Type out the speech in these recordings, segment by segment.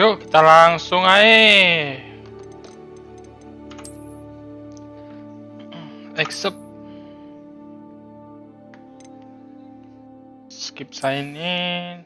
Yuk kita langsung aja. Accept. Skip sign in.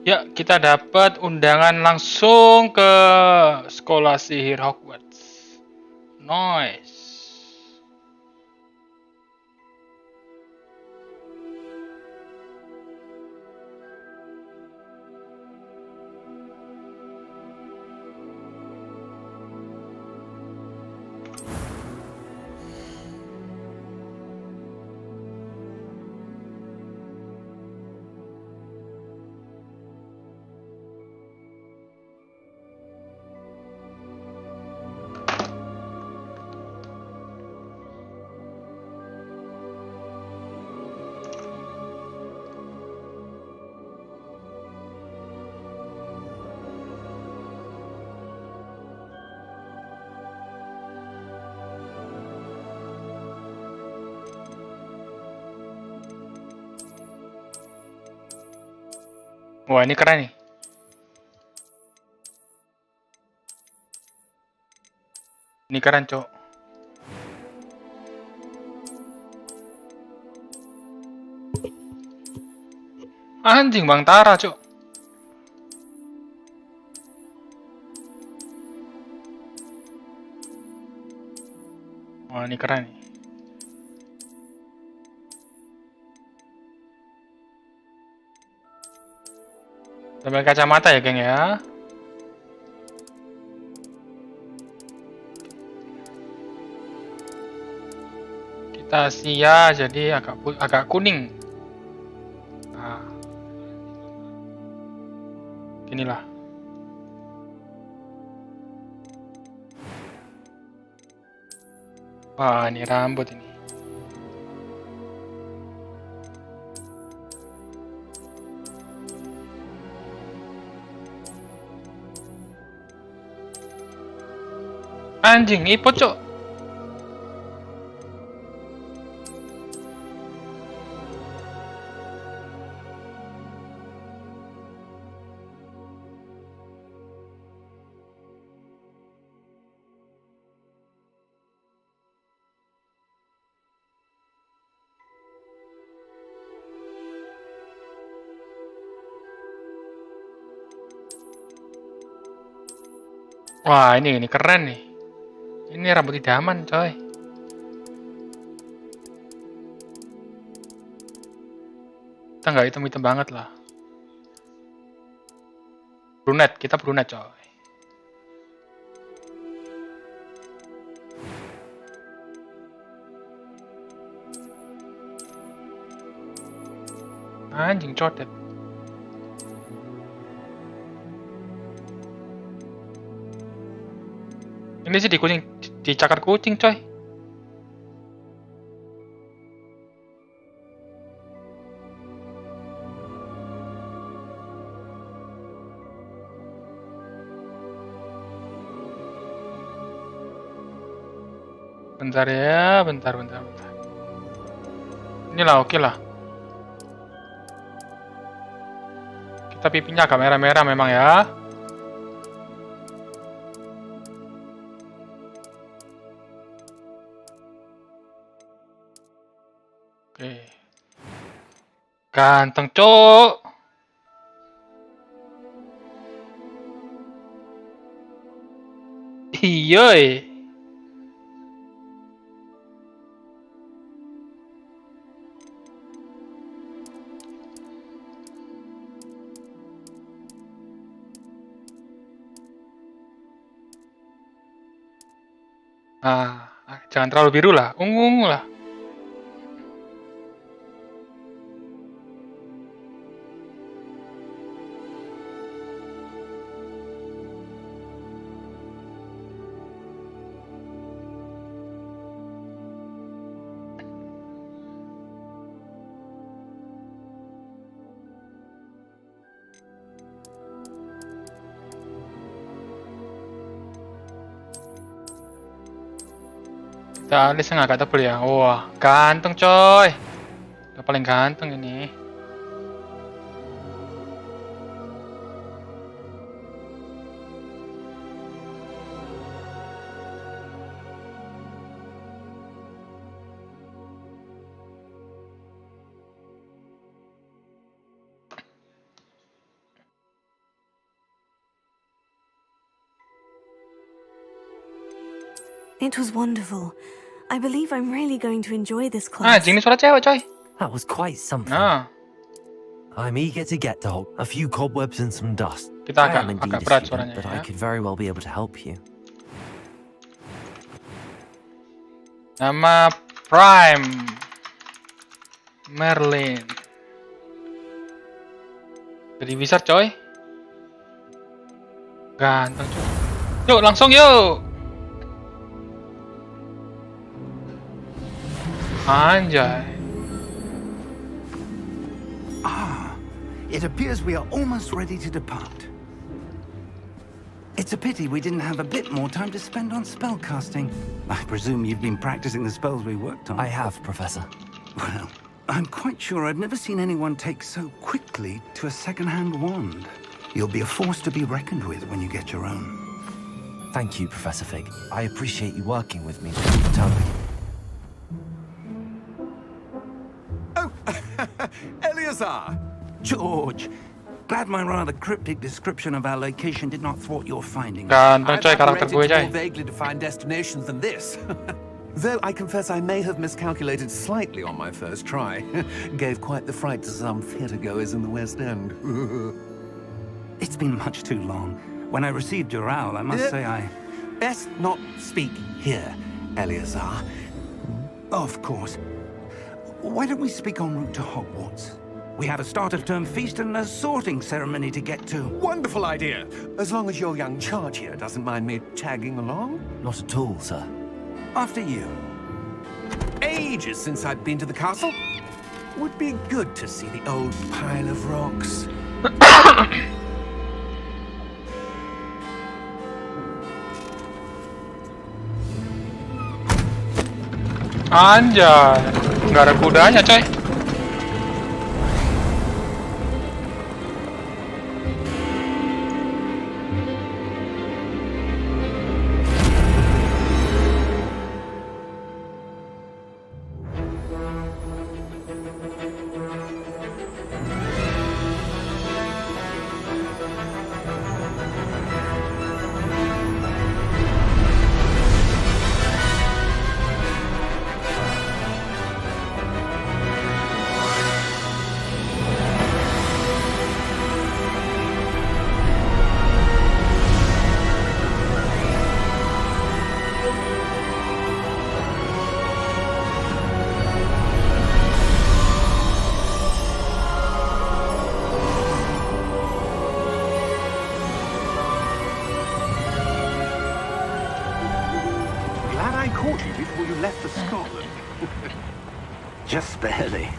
Ya, kita dapat undangan langsung ke sekolah sihir Hogwarts. Nice. Wah, ini keren nih. Ini keren, Cok. Anjing, Bang Tara, Cok. Wah, ini keren nih. Sampai kacamata ya, geng ya. Kita Asia jadi agak kuning. Nah. Inilah. Wah, ini rambut ini. Anjing, ipot, Cok. Wah, ini keren nih. Ini rambut idaman, coy. Kita nggak hitam-hitam banget lah. Brunette, kita brunette, coy. Anjing codet. Ini sih dicakar kucing, coy. Bentar ya, bentar. Inilah oke lah. Kita pipinya agak merah-merah memang ya. Oke. Ganteng, Cok. Iya. Jangan terlalu biru lah, ungu lah. Kita alis nggak kata boleh ya. Wah, ganteng coy. Udah paling ganteng ini. It was wonderful. I believe I'm really going to enjoy this class. Ini suara cewek coy. That was quite something. I'm eager to get to a few cobwebs and some dust. Kita I am indeed agak a berat student, suaranya but ya. I could very well be able to help you. Nama Prime Merlin. Jadi wizard coy. Ganteng coy. Yuk langsung yuk. Anjay. It appears we are almost ready to depart. It's a pity we didn't have a bit more time to spend on spellcasting. I presume you've been practicing the spells we worked on. I have, Professor. Well, I'm quite sure I've never seen anyone take so quickly to a second-hand wand. You'll be a force to be reckoned with when you get your own. Thank you, Professor Fig. I appreciate you working with me. Tell me. Oh, Eleazar! George! Glad my rather cryptic description of our location did not thwart your findings. Ganteng coy karakter gue coy. More vaguely defined destinations than this. Though I confess I may have miscalculated slightly on my first try. Gave quite the fright to some theatre-goers in the West End. It's been much too long. When I received your owl, I must say I... Best not speak here, Eleazar. Of course. Why don't we speak en route to Hogwarts? We have a start-of-term feast and a sorting ceremony to get to. Wonderful idea! As long as your young charge here doesn't mind me tagging along. Not at all, sir. After you. Ages since I've been to the castle. Would be good to see the old pile of rocks. Anjay. Nggak ada kudanya coy. Caught you before you left for Scotland. Just barely.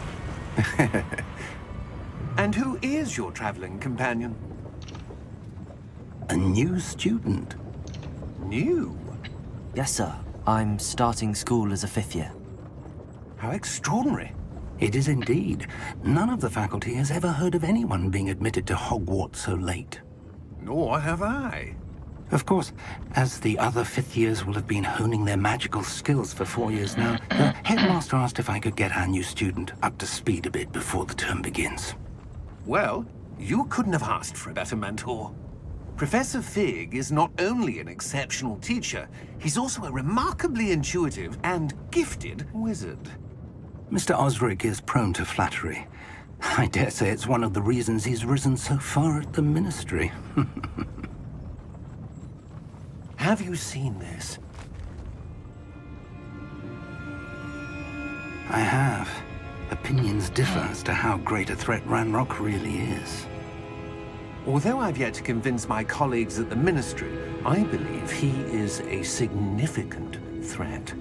And who is your traveling companion? A new student. New? Yes, sir. I'm starting school as a 5th year. How extraordinary. It is indeed. None of the faculty has ever heard of anyone being admitted to Hogwarts so late. Nor have I. Of course, as the other 5th years will have been honing their magical skills for 4 years now, the headmaster asked if I could get our new student up to speed a bit before the term begins. Well, you couldn't have asked for a better mentor. Professor Fig is not only an exceptional teacher, he's also a remarkably intuitive and gifted wizard. Mr. Osric is prone to flattery. I dare say it's one of the reasons he's risen so far at the ministry. Have you seen this? I have. Opinions differ as to how great a threat Ranrock really is. Although I've yet to convince my colleagues at the Ministry, I believe he is a significant threat.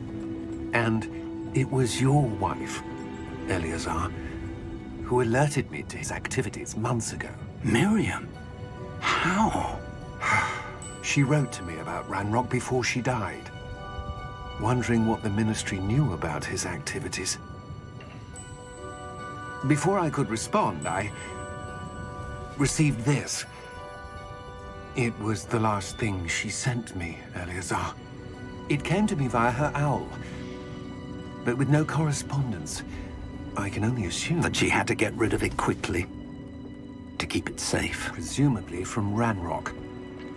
And it was your wife, Eleazar, who alerted me to his activities months ago. Miriam? How? She wrote to me about Ranrock before she died, wondering what the Ministry knew about his activities. Before I could respond, I received this. It was the last thing she sent me, Eleazar. It came to me via her owl, but with no correspondence. I can only assume That she had to get rid of it quickly, to keep it safe. presumably from Ranrock.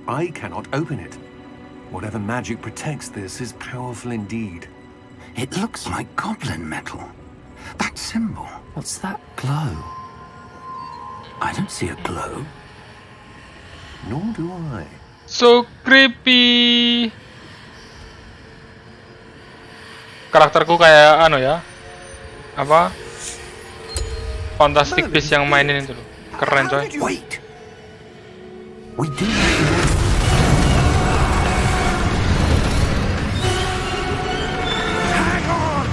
I cannot open it. Whatever magic protects this is powerful indeed. It looks like goblin metal. That symbol. What's that glow? I don't see a glow. Nor do I. So creepy. Karakterku kayak anu ya, apa? Fantastic Beasts yang mainin itu loh. Keren coy. Wait. We do. Hang on.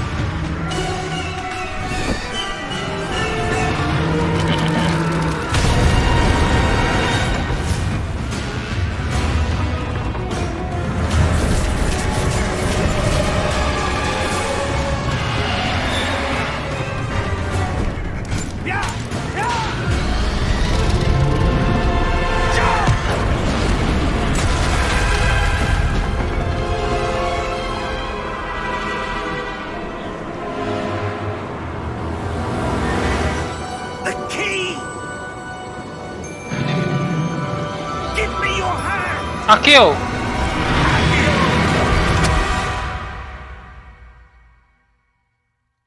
The key. Give me your hand. Akio.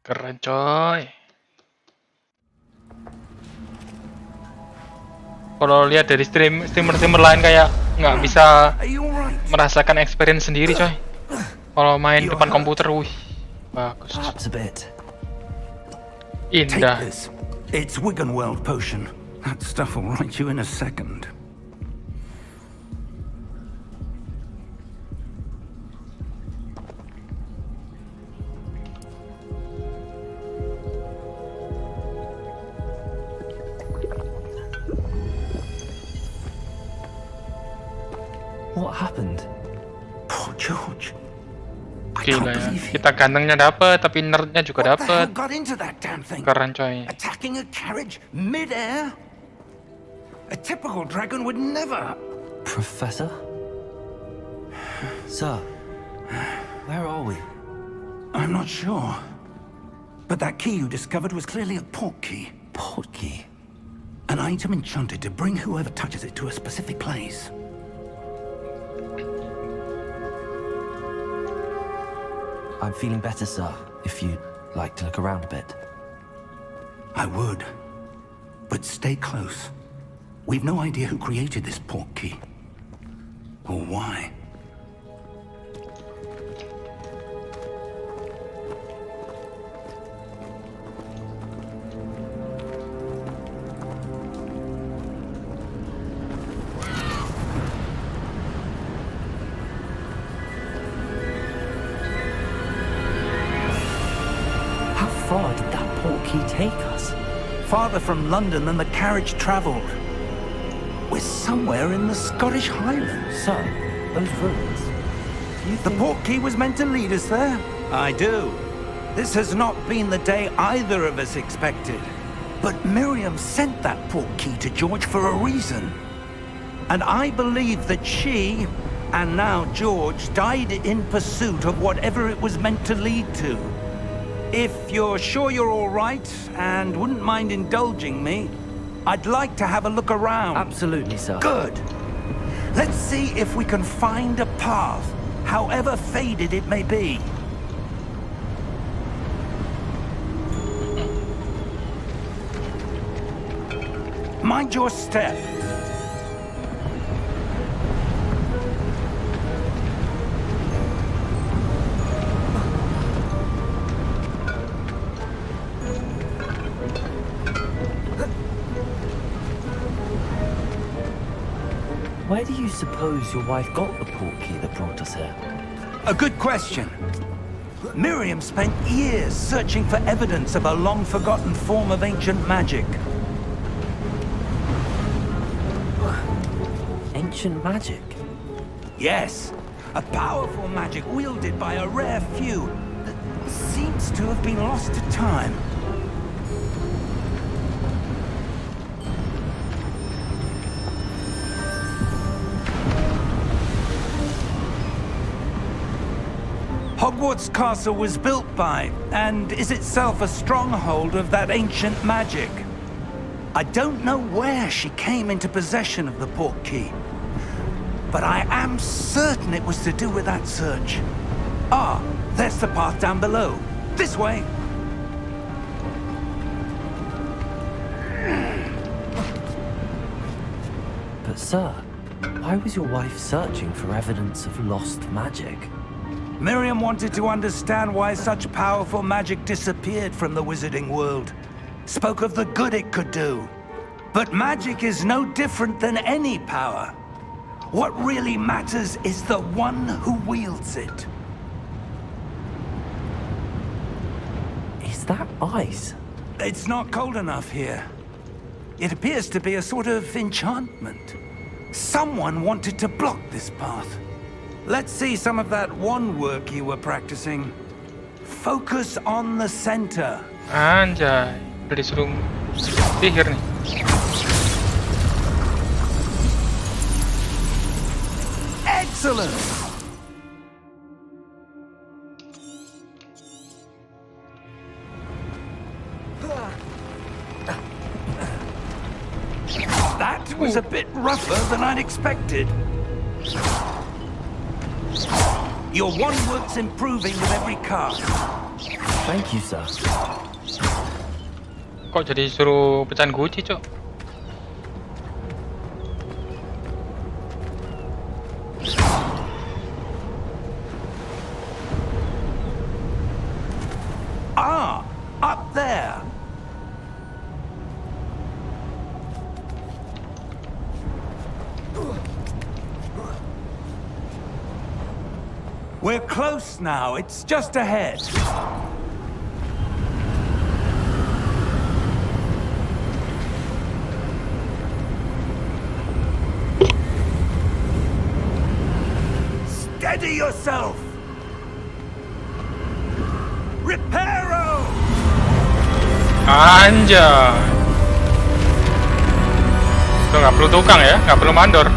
Keren coy. Kalau lihat dari streamer lain kayak nggak bisa Are you all right? merasakan experience sendiri coy. Kalau main depan komputer, wih, bagus, Perhaps a bit. Take indah. this. It's Wiggenweld potion. That stuff will right you in a second. What happened? Poor George. I Gila can't ya. believe it. Kita gantengnya dapet, tapi nerdnya juga What the hell dapet. got into that damn thing? Keren coy. Attacking a carriage mid-air? A typical dragon would never. Professor? Sir, where are we? I'm not sure. But that key you discovered was clearly a port key. Port key. An item enchanted to bring whoever touches it to a specific place. I'm feeling better, sir, if you'd like to look around a bit. I would. But stay close. We've no idea who created this port key. Or why. How far did that port key take us? Farther from London than the carriage travelled. We're somewhere in the Scottish Highlands. Sir, those ruins. Do you The think... port key was meant to lead us there? I do. This has not been the day either of us expected. But Miriam sent that port key to George for a reason. And I believe that she, and now George, died in pursuit of whatever it was meant to lead to. If you're sure you're all right, and wouldn't mind indulging me, I'd like to have a look around. Absolutely, sir. Good. Let's see if we can find a path, however faded it may be. Mind your step. Where do you suppose your wife got the portkey that brought us here? A good question. Miriam spent years searching for evidence of a long-forgotten form of ancient magic. Ancient magic? Yes, a powerful magic wielded by a rare few that seems to have been lost to time. Hogwarts Castle was built by, and is itself a stronghold of that ancient magic. I don't know where she came into possession of the portkey, but I am certain it was to do with that search. Ah, there's the path down below. This way. But sir, why was your wife searching for evidence of lost magic? Miriam wanted to understand why such powerful magic disappeared from the wizarding world. Spoke of the good it could do. But magic is no different than any power. What really matters is the one who wields it. Is that ice? It's not cold enough here. It appears to be a sort of enchantment. Someone wanted to block this path. Let's see some of that wand work you were practicing. Focus on the center. Anjay, udah disuruh sihir nih. Excellent! That was a bit rougher than I'd expected. Your wand work's improving with every cast. Thank you, sir. Kok jadi suruh pecahin guci, Cok? Ah, up there. We're close now. It's just ahead. Steady yourself. Reparo! Anjay. Tuh nggak perlu tukang ya, nggak perlu mandor.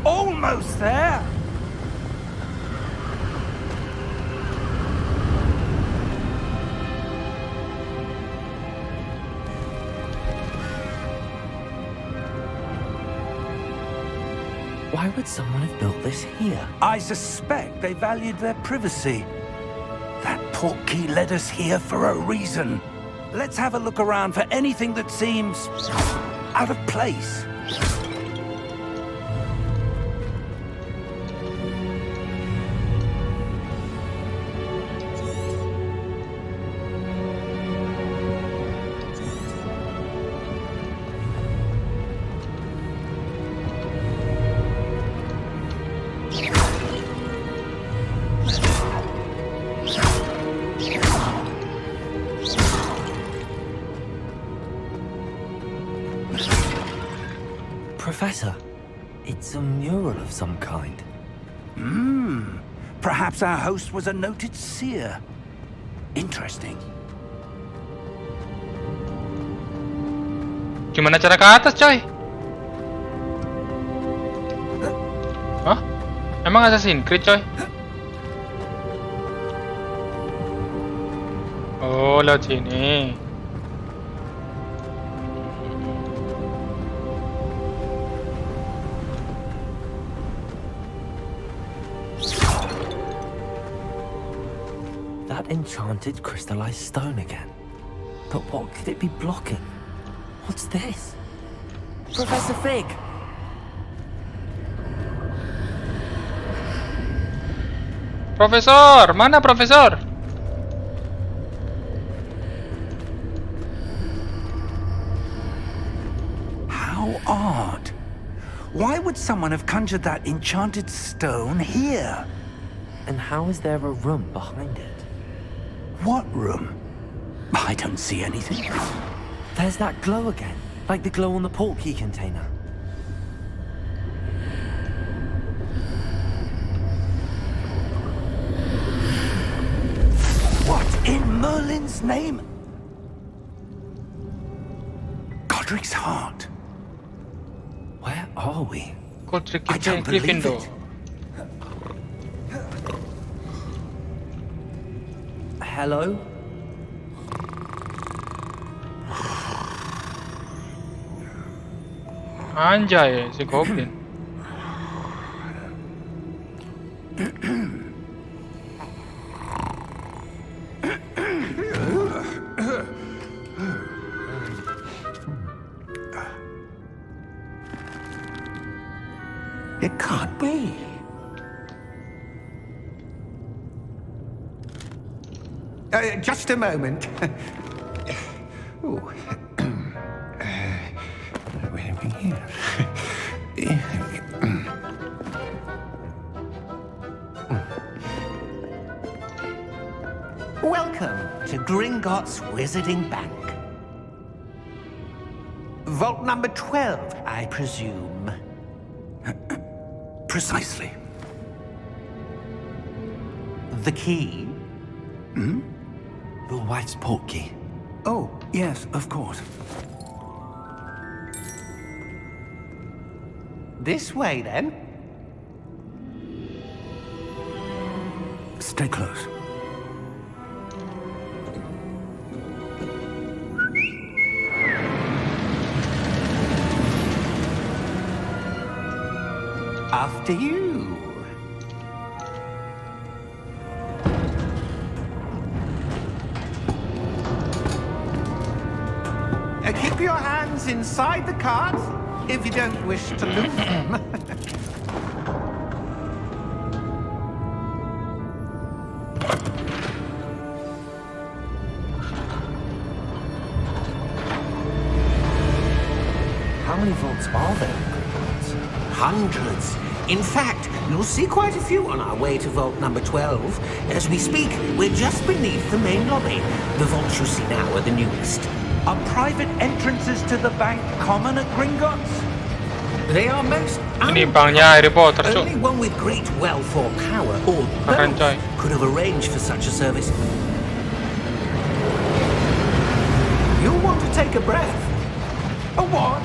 Almost there. Why would someone have built this here? I suspect they valued their privacy. That portkey led us here for a reason. Let's have a look around for anything that seems out of place. Professor, it's a mural of some kind. Perhaps our host was a noted seer. Interesting. Gimana cara ke atas, coy? Hah? Emang Assassin's Creed, coy? Oh, lewat sini. That enchanted crystallized stone again. But what could it be blocking? What's this? Professor Fig! Profesor, mana profesor? How odd. Why would someone have conjured that enchanted stone here? And how is there a room behind it? What room? I don't see anything. There's that glow again, like the glow on the portkey container. What in Merlin's name? Godric's heart. Where are we? Godric I don't believe Gryffindor. it. Hello? Anjay, si Goblin. It can't be. Just a moment. Ooh. Wait a minute here. Welcome to Gringotts Wizarding Bank. Vault number 12, I presume. Precisely. The key? Your wife's portkey. Oh, yes, of course. This way, then. Stay close. After you. Keep your hands inside the cart if you don't wish to lose them. How many vaults are there? Hundreds. In fact, you'll see quite a few on our way to vault number 12. As we speak, we're just beneath the main lobby. The vaults you see now are the newest. Are private entrances to the bank common at Gringotts? They are most Ini banknya Harry Potter, cuk. Only one with great wealth or power, or Keren, both, coy. could have arranged for such a service. You'll want to take a breath. A what?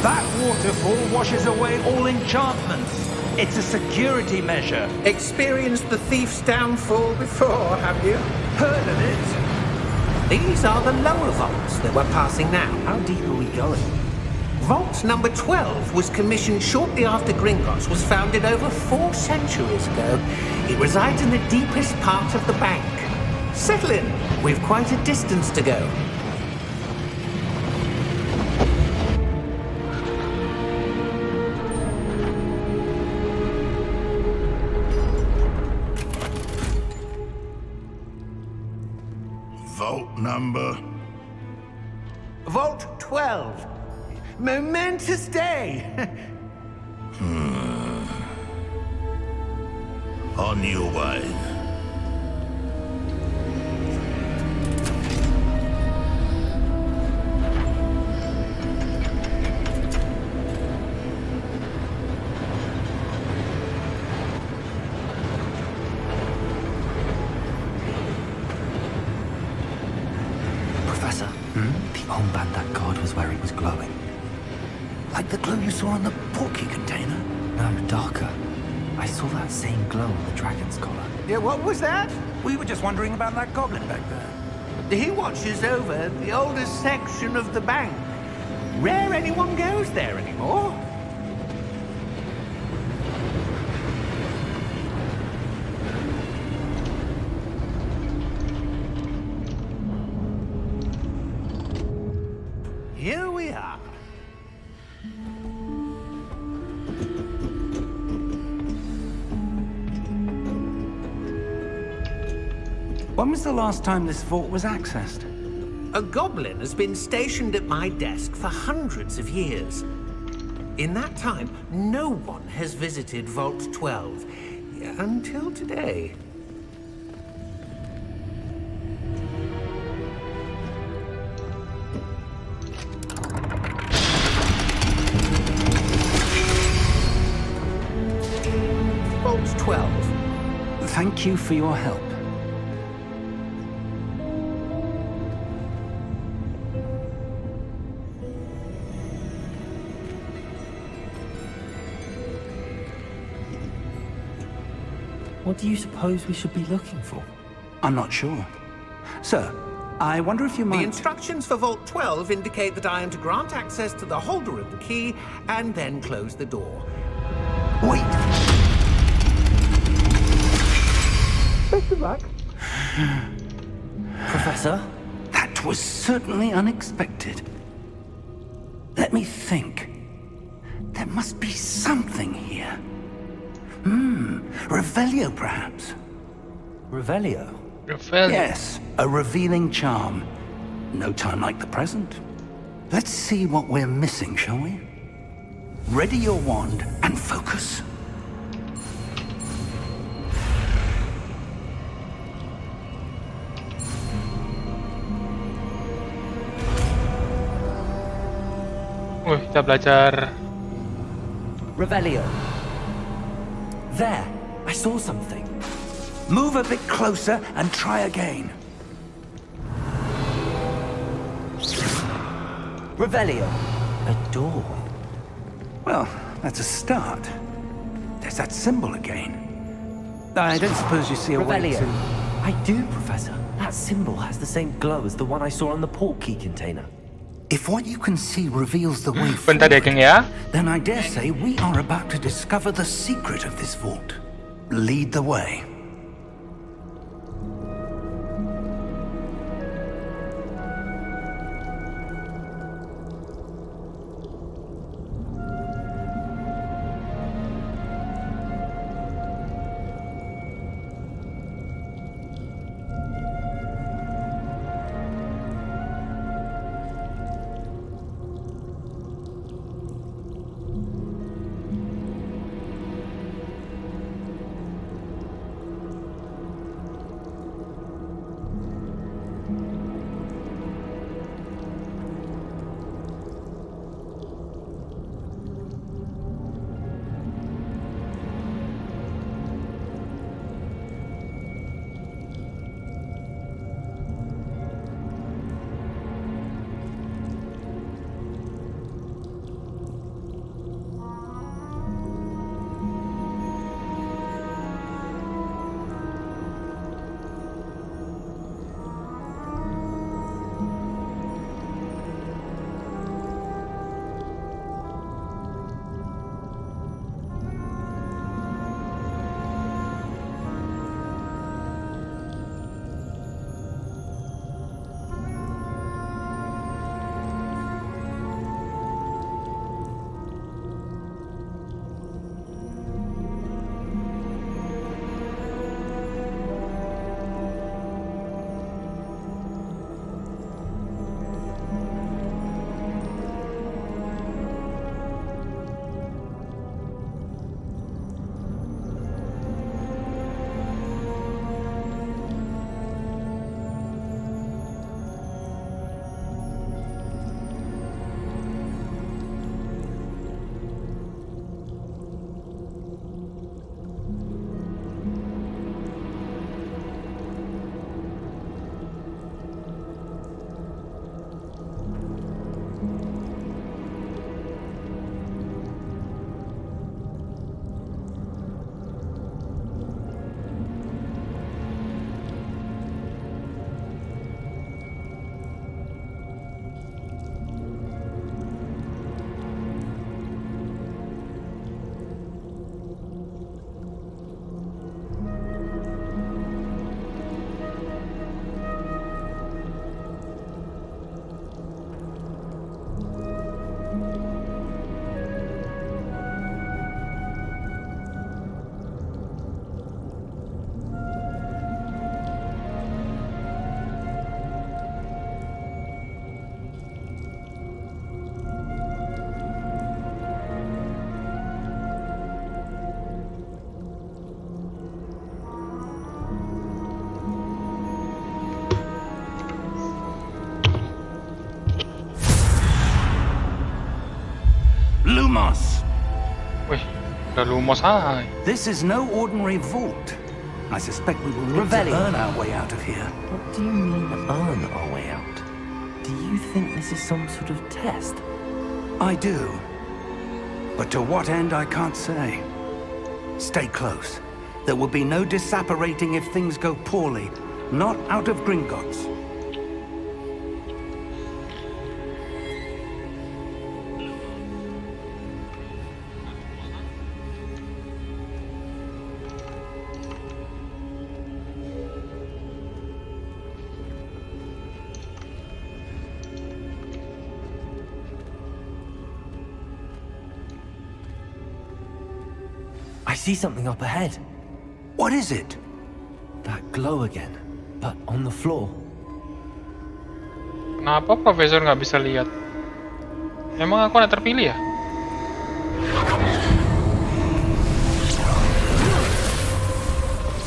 That waterfall washes away all enchantments. It's a security measure. Experienced the thief's downfall before, have you? Heard of it? These are the lower vaults that we're passing now. How deep are we going? Vault number 12 was commissioned shortly after Gringotts was founded over 4 centuries ago. It resides in the deepest part of the bank. Settle in. We've quite a distance to go. Vault number. Vault 12. Momentous day. On your way. Professor, the armband that guard was wearing was glowing. Like the glow you saw on the portkey container? No, darker. I saw that same glow on the dragon's collar. Yeah, what was that? We were just wondering about that goblin back there. He watches over the oldest section of the bank. Rare anyone goes there anymore. Here we are. When was the last time this vault was accessed? A goblin has been stationed at my desk for hundreds of years. In that time, no one has visited Vault 12 until today. Vault 12. Thank you for your help. What do you suppose we should be looking for? I'm not sure. Sir, I wonder if you The might... instructions for Vault 12 indicate that I am to grant access to the holder of the key and then close the door. Wait! Professor? That was certainly unexpected. Let me think. There must be something here. Revelio, perhaps? Revelio? Rafael. Yes, a revealing charm. No time like the present. Let's see what we're missing, shall we? Ready your wand and focus. Kita belajar. Revelio. There, I saw something. Move a bit closer and try again. Revelio. A door. Well, that's a start. There's that symbol again. I don't suppose you see a way Revelio. to... I do, Professor. That symbol has the same glow as the one I saw on the port key container. If what you can see reveals the way Bentar ya, forward, geng ya. then I dare say we are about to discover the secret of this vault. Lead the way. Udah lumos aja. This is no ordinary vault. I suspect we will need to earn our way out of here. What do you mean, earn our way out? Do you think this is some sort of test? I do. But to what end, I can't say. Stay close. There will be no disapparating if things go poorly. Not out of Gringotts. I see something up ahead. What is it? That glow again, but on the floor. Kenapa Profesor nggak bisa lihat? Emang aku anak terpilih ya?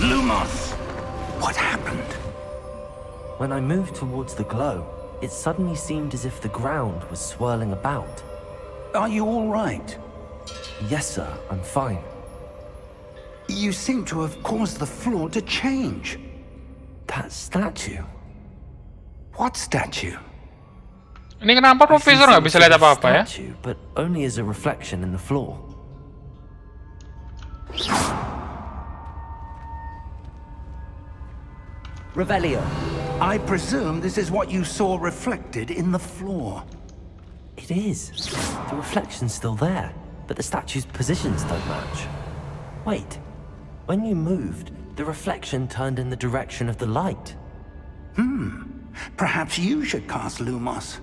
Lumos! What happened? When I moved towards the glow, it suddenly seemed as if the ground was swirling about. Are you all right? Yes, sir, I'm fine. You seem to have caused the floor to change. That statue. What statue? Ini kenapa Profesor nggak bisa lihat apa-apa ya? Statue, but only as a reflection in the floor. Revelio. I presume this is what you saw reflected in the floor. It is. The reflection's still there, but the statue's positions don't match. Wait. When you moved, the reflection turned in the direction of the light. Perhaps you should cast Lumos.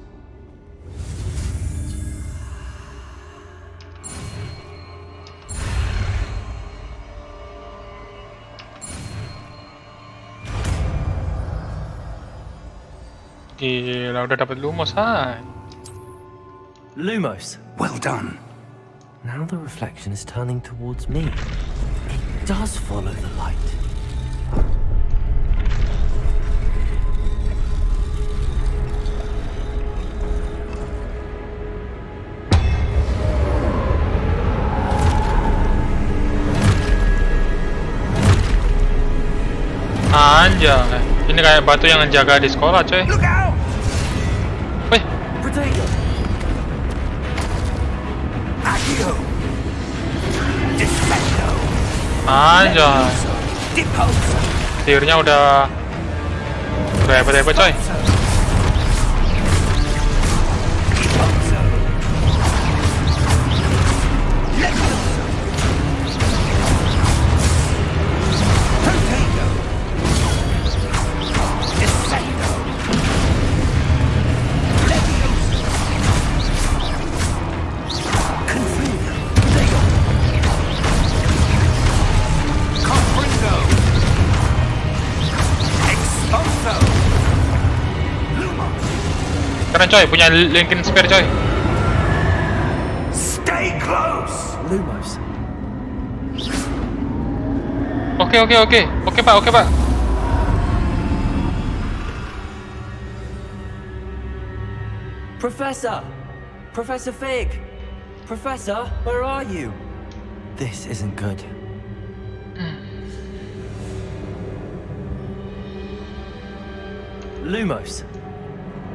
Gila, udah dapat lumos hai. Lumos. Well done. Now the reflection is turning towards me. It does follow the light. Anjay, ini kayak batu yang ngejaga di sekolah, coy. Look out! Wih, Potato! Accio! Defendo! anjay. Deposo! Tiurnya udah hebat-hebat, coy. Deposo! Levioso! Potato! Defendo! Levioso! Confundo! Leo! Compringo! Exposo! Lumos! Keren, coy, punya Lincoln Spare, coy. Stay close! Lumos. Oke, Pak. Professor! Professor Fig! Professor, where are you? This isn't good. Lumos.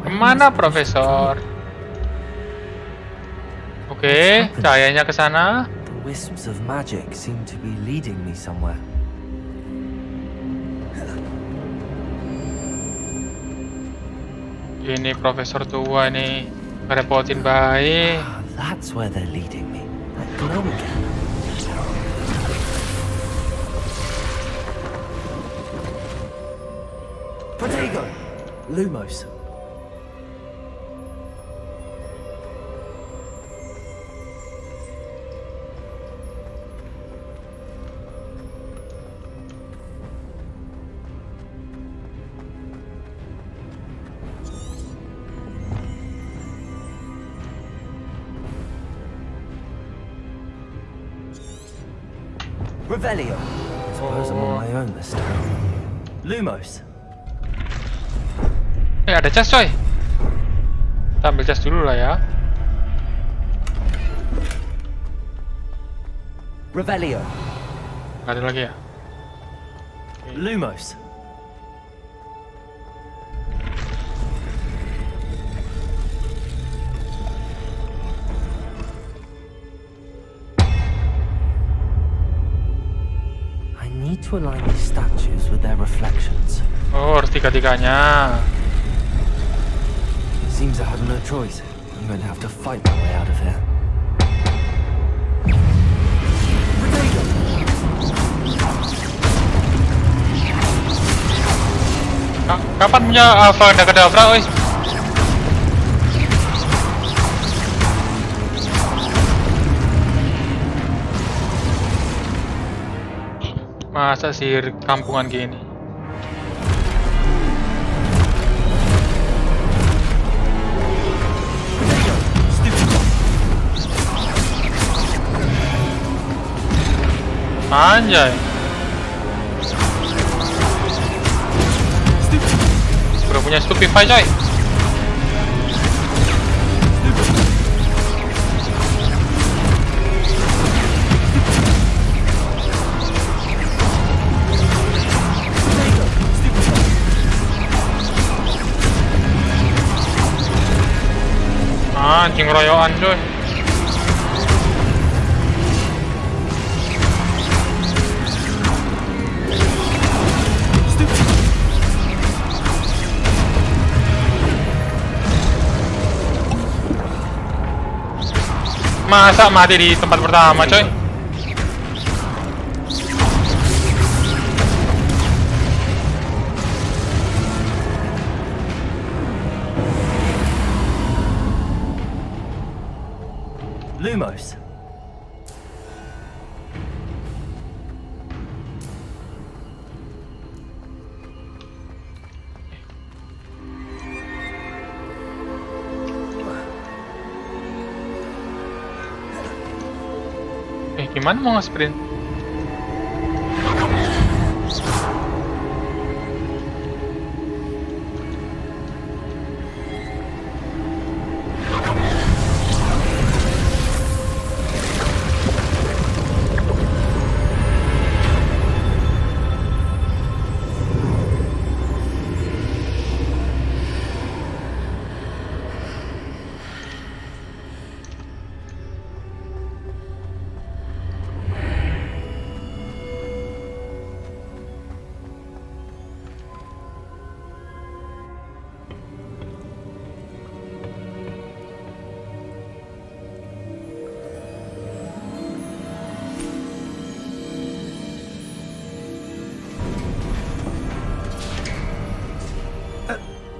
Kemana, Profesor? Oke, cahayanya ke sana. The wisps of magic seem to be leading me somewhere. Ini Profesor tua nih, ngerepotin baik. Ah, that's where they're leading me. That glow again. Potato! Lumos. Revelio. Suppose I'm on my own this time. Lumos. Ada cas, coy. Kita ambil cas dulu lah ya. Revelio. Nggak ada lagi ya? Lumos. I need to align these statues with their reflections. Oh, harus tiga-tiganya. Seems I have no choice. I'm going to have to fight my way out of here. Kapan punya Kadabra, oi? Masa sihir kampungan gini? Anjay. Udah punya Stupefy, coy. Anjing royokan, coy. Masa mati di tempat pertama, coy? Lumos. Gimana mau nge-sprint?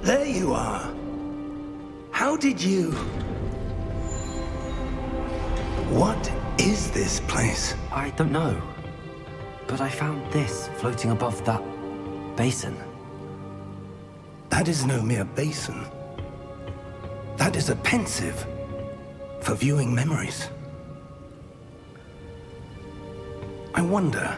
There you are. How did you... What is this place? I don't know. But I found this floating above that basin. That is no mere basin. That is a pensive for viewing memories. I wonder...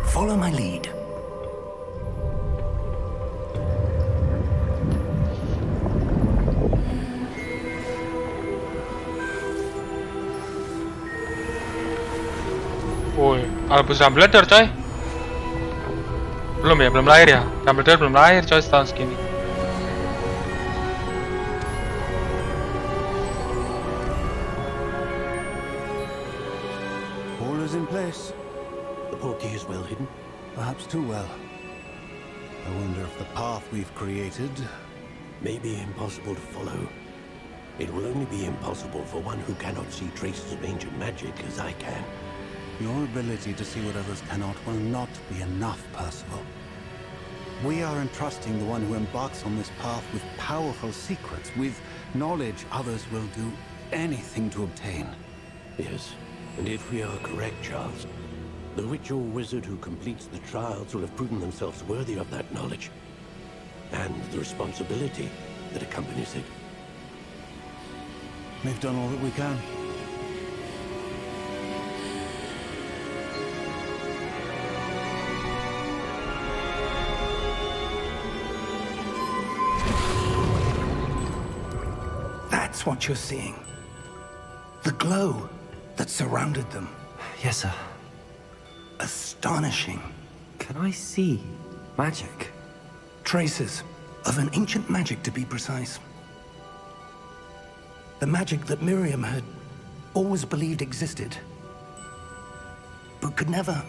Follow my lead. Woi, Albus Dumbledore, coy. Belum ya, belum lahir ya. Dumbledore belum lahir, coy, setahun segini. All is in place. The portkey is well hidden. Perhaps too well. I wonder if the path we've created may be impossible to follow. It will only be impossible for one who cannot see traces of ancient magic as I can. Your ability to see what others cannot will not be enough, Percival. We are entrusting the one who embarks on this path with powerful secrets, with knowledge others will do anything to obtain. Yes, and if we are correct, Charles, the witch or wizard who completes the trials will have proven themselves worthy of that knowledge, and the responsibility that accompanies it. We've done all that we can. That's what you're seeing. The glow that surrounded them. Yes, sir. Astonishing. Can I see magic? Traces of an ancient magic, to be precise. The magic that Miriam had always believed existed, but could never.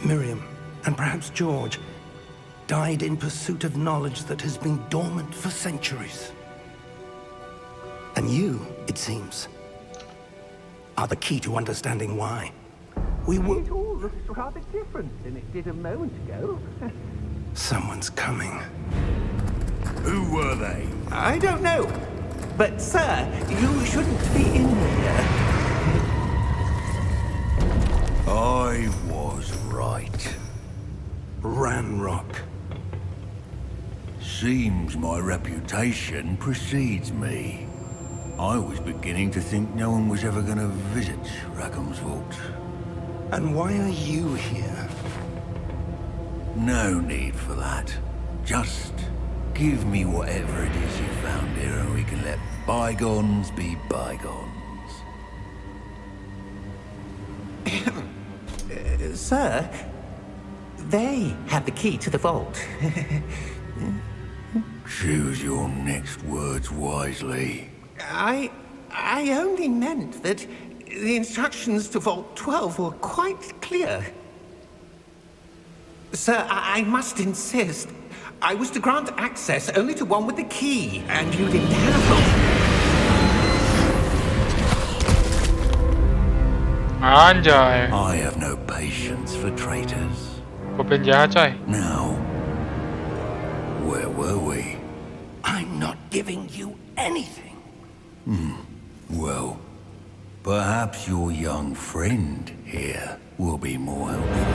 Miriam, and perhaps George, died in pursuit of knowledge that has been dormant for centuries. And you, it seems, are the key to understanding why. We were... It all looks rather different than it did a moment ago. Someone's coming. Who were they? I don't know. But, sir, you shouldn't be in here. I was right. Ranrock. Seems my reputation precedes me. I was beginning to think no one was ever going to visit Rackham's vault. And why are you here? No need for that. Just give me whatever it is you found here and we can let bygones be bygones. Sir, they have the key to the vault. Choose your next words wisely. I only meant that the instructions to Vault 12 were quite clear. Sir, I must insist. I was to grant access only to one with the key, and you didn't have Anjay. I have no patience for traitors. Gue penjahat coy. Now, where were we? I'm not giving you anything. Well, perhaps your young friend here will be more helpful.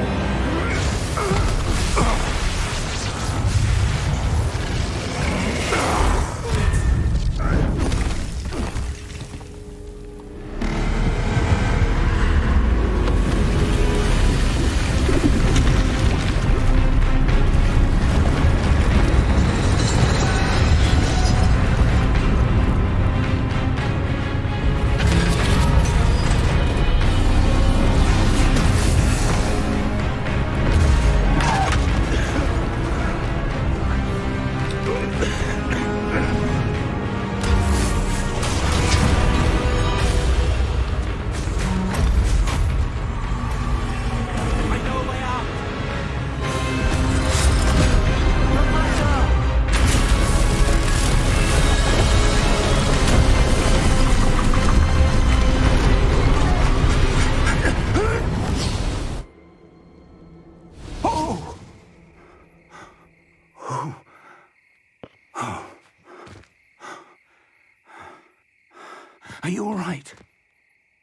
Are you all right?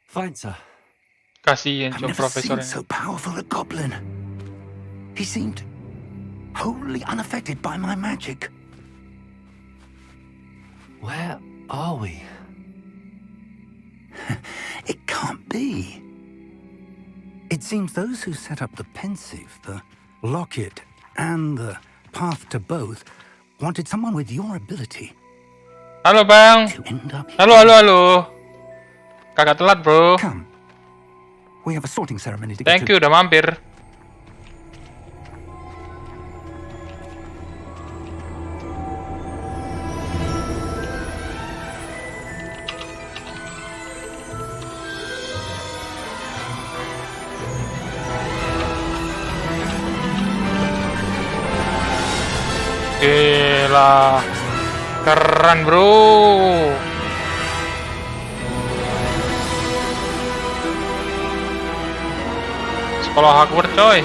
Fine, sir. Kasihin I've coy never profesor seen ini. so powerful a goblin. He seemed wholly unaffected by my magic. Where are we? It can't be. It seems those who set up the pensive, the locket, and the path to both wanted someone with your ability Halo bang. to end up here. Halo. Kagak telat bro. Come. We have a sorting ceremony to get Thank to. you udah mampir. Gila. Keren bro. Sekolah Hogwarts coy.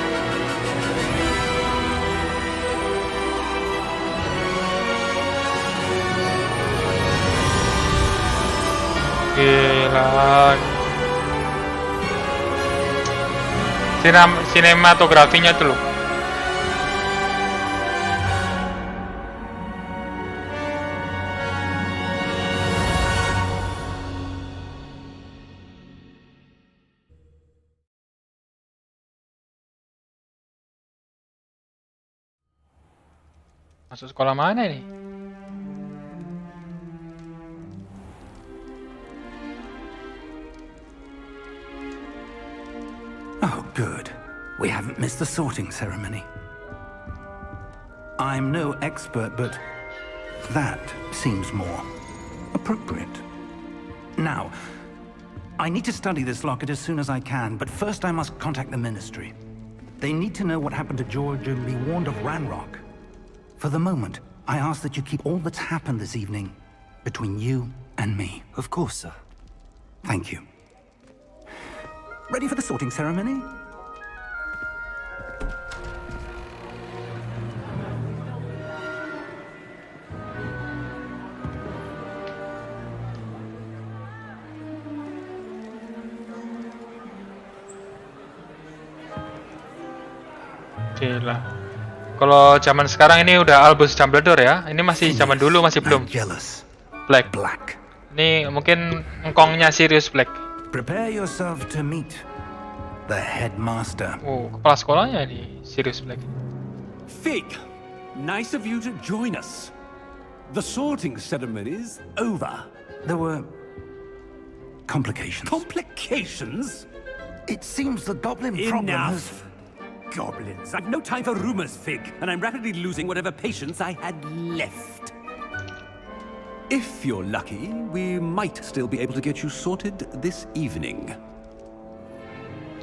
Gila. Sinematografinya tuh loh. Masuk sekolah mana ini? We haven't missed the sorting ceremony. I'm no expert, but that seems more appropriate. Now, I need to study this locket as soon as I can, but first I must contact the Ministry. They need to know what happened to George and be warned of Ranrock. For the moment, I ask that you keep all that's happened this evening between you and me. Of course, sir. Thank you. Ready for the sorting ceremony? Gila. Kalau zaman sekarang ini udah Albus Dumbledore ya. Ini masih zaman dulu masih belum. Black. Ini mungkin engkongnya Sirius Black. Prepare yourself to meet the headmaster. Oh, kepala sekolahnya ini Sirius Black. Fig, nice of you to join us. The sorting ceremony's over. There were complications. Complications? It seems the goblin problem has... Goblins. I've no time for rumors, Fig, and I'm rapidly losing whatever patience I had left. If you're lucky, we might still be able to get you sorted this evening.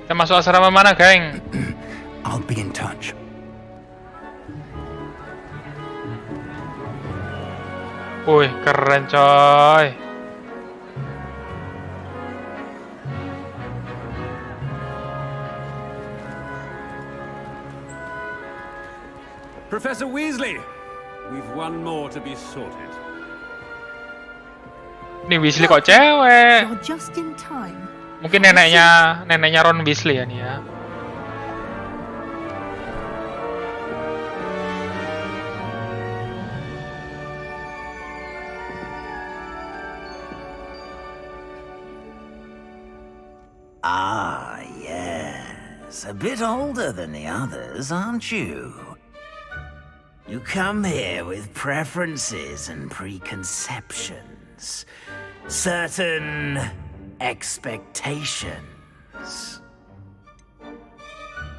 Kita masuk asrama mana, geng? I'll be in touch. Wih, keren coy. Professor Weasley, we've one more to be sorted. Ini Weasley kok cewek? You're just in time. Mungkin neneknya Ron Weasley ya nih ya. Ah, yes. A bit older than the others, aren't you? You come here with preferences and preconceptions. Certain expectations.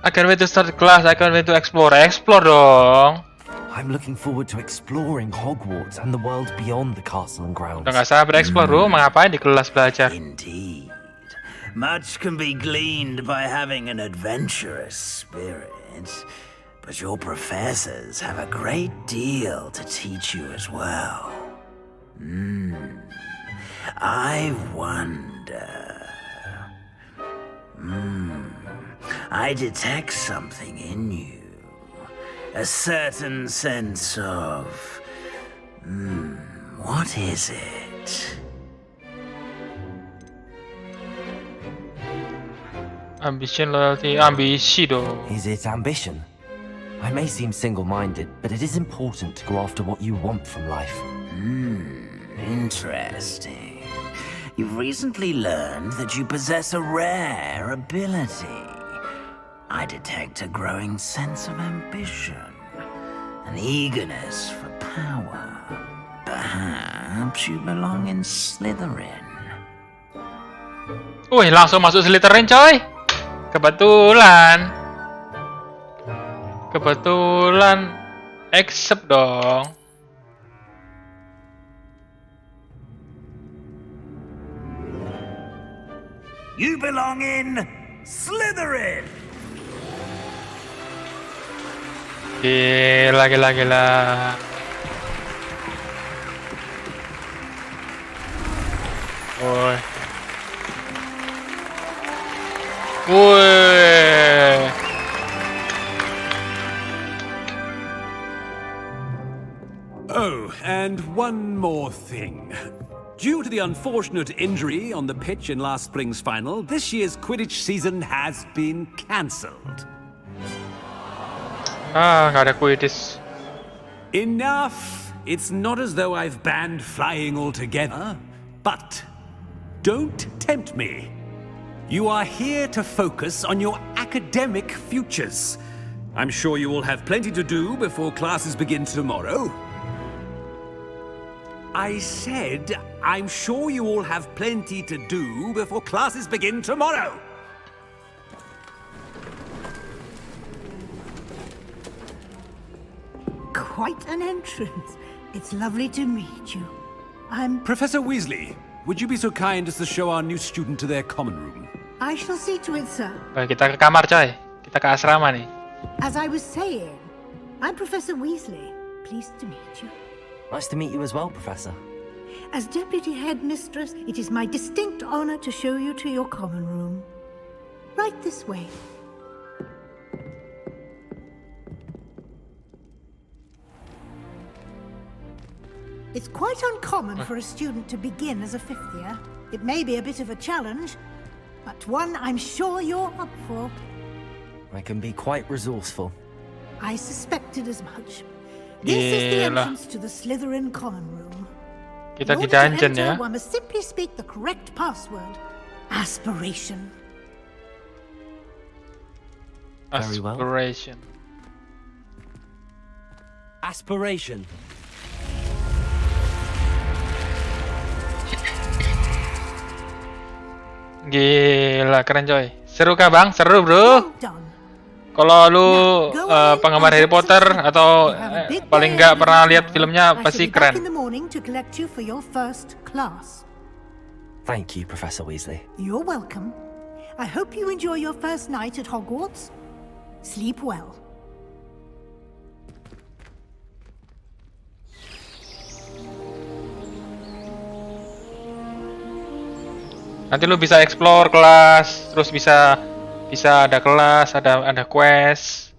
I can't wait to start class, I can't wait to explore. Explore dong. I'm looking forward to exploring Hogwarts and the world beyond the castle and grounds. Udah gak sabar explore bro, mau ngapain di kelas belajar? Indeed. Much can be gleaned by having an adventurous spirit. But your professors have a great deal to teach you as well. I wonder... I detect something in you. A certain sense of... what is it? Ambition, loyalty, ambisi dong. Is it ambition? I may seem single-minded, but it is important to go after what you want from life. Interesting. You've recently learned that you possess a rare ability. I detect a growing sense of ambition, an eagerness for power. Perhaps you belong in Slytherin. Wih, langsung masuk Slytherin coy. Kebetulan accept dong. You belong in Slytherin. Gila. Woi. Oh, and one more thing. Due to the unfortunate injury on the pitch in last spring's final, this year's Quidditch season has been cancelled. Nggak ada Quidditch. Enough! It's not as though I've banned flying altogether, but don't tempt me. You are here to focus on your academic futures. I'm sure you will have plenty to do before classes begin tomorrow. I said, I'm sure you all have plenty to do before classes begin tomorrow. quite an entrance. It's lovely to meet you. I'm... Professor Weasley, would you be so kind as to show our new student to their common room? I shall see to it, sir. Baik, kita ke kamar, coy. Kita ke asrama nih. As I was saying, I'm Professor Weasley. Pleased to meet you. Nice to meet you as well, Professor. As Deputy Headmistress, it is my distinct honor to show you to your common room. Right this way. It's quite uncommon for a student to begin as a fifth year. It may be a bit of a challenge, but one I'm sure you're up for. I can be quite resourceful. I suspected as much. This is the entrance to the Slytherin common room. Kita di dungeon ya. One must simply speak the correct password. Aspiration. Very well. Aspiration. Aspiration. Gila, keren coy. Seru kah bang? Seru bro. Kalau lu penggemar Harry Potter atau paling nggak pernah lihat filmnya pasti keren. Thank you, Professor Weasley. You're welcome. I hope you enjoy your first night at Hogwarts. Sleep well. Nanti lu bisa explore kelas, terus bisa ada kelas, ada quest,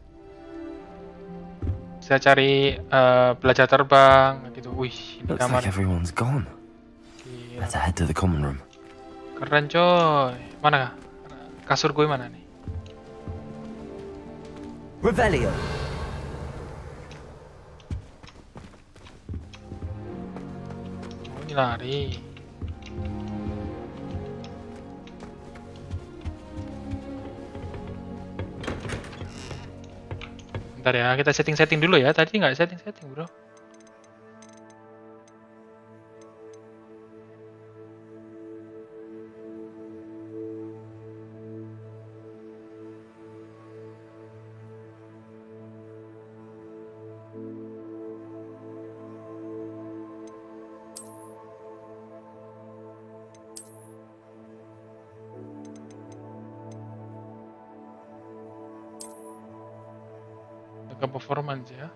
bisa cari belajar terbang gitu. Wih, ini Looks kamar. like everyone's gone. Let's head to the common room. Keren coy. Mana kasur gue mana nih? Revelio. Oh, ini lari. Bentar ya, kita setting dulu ya. Tadi nggak setting bro. Ke performance ya.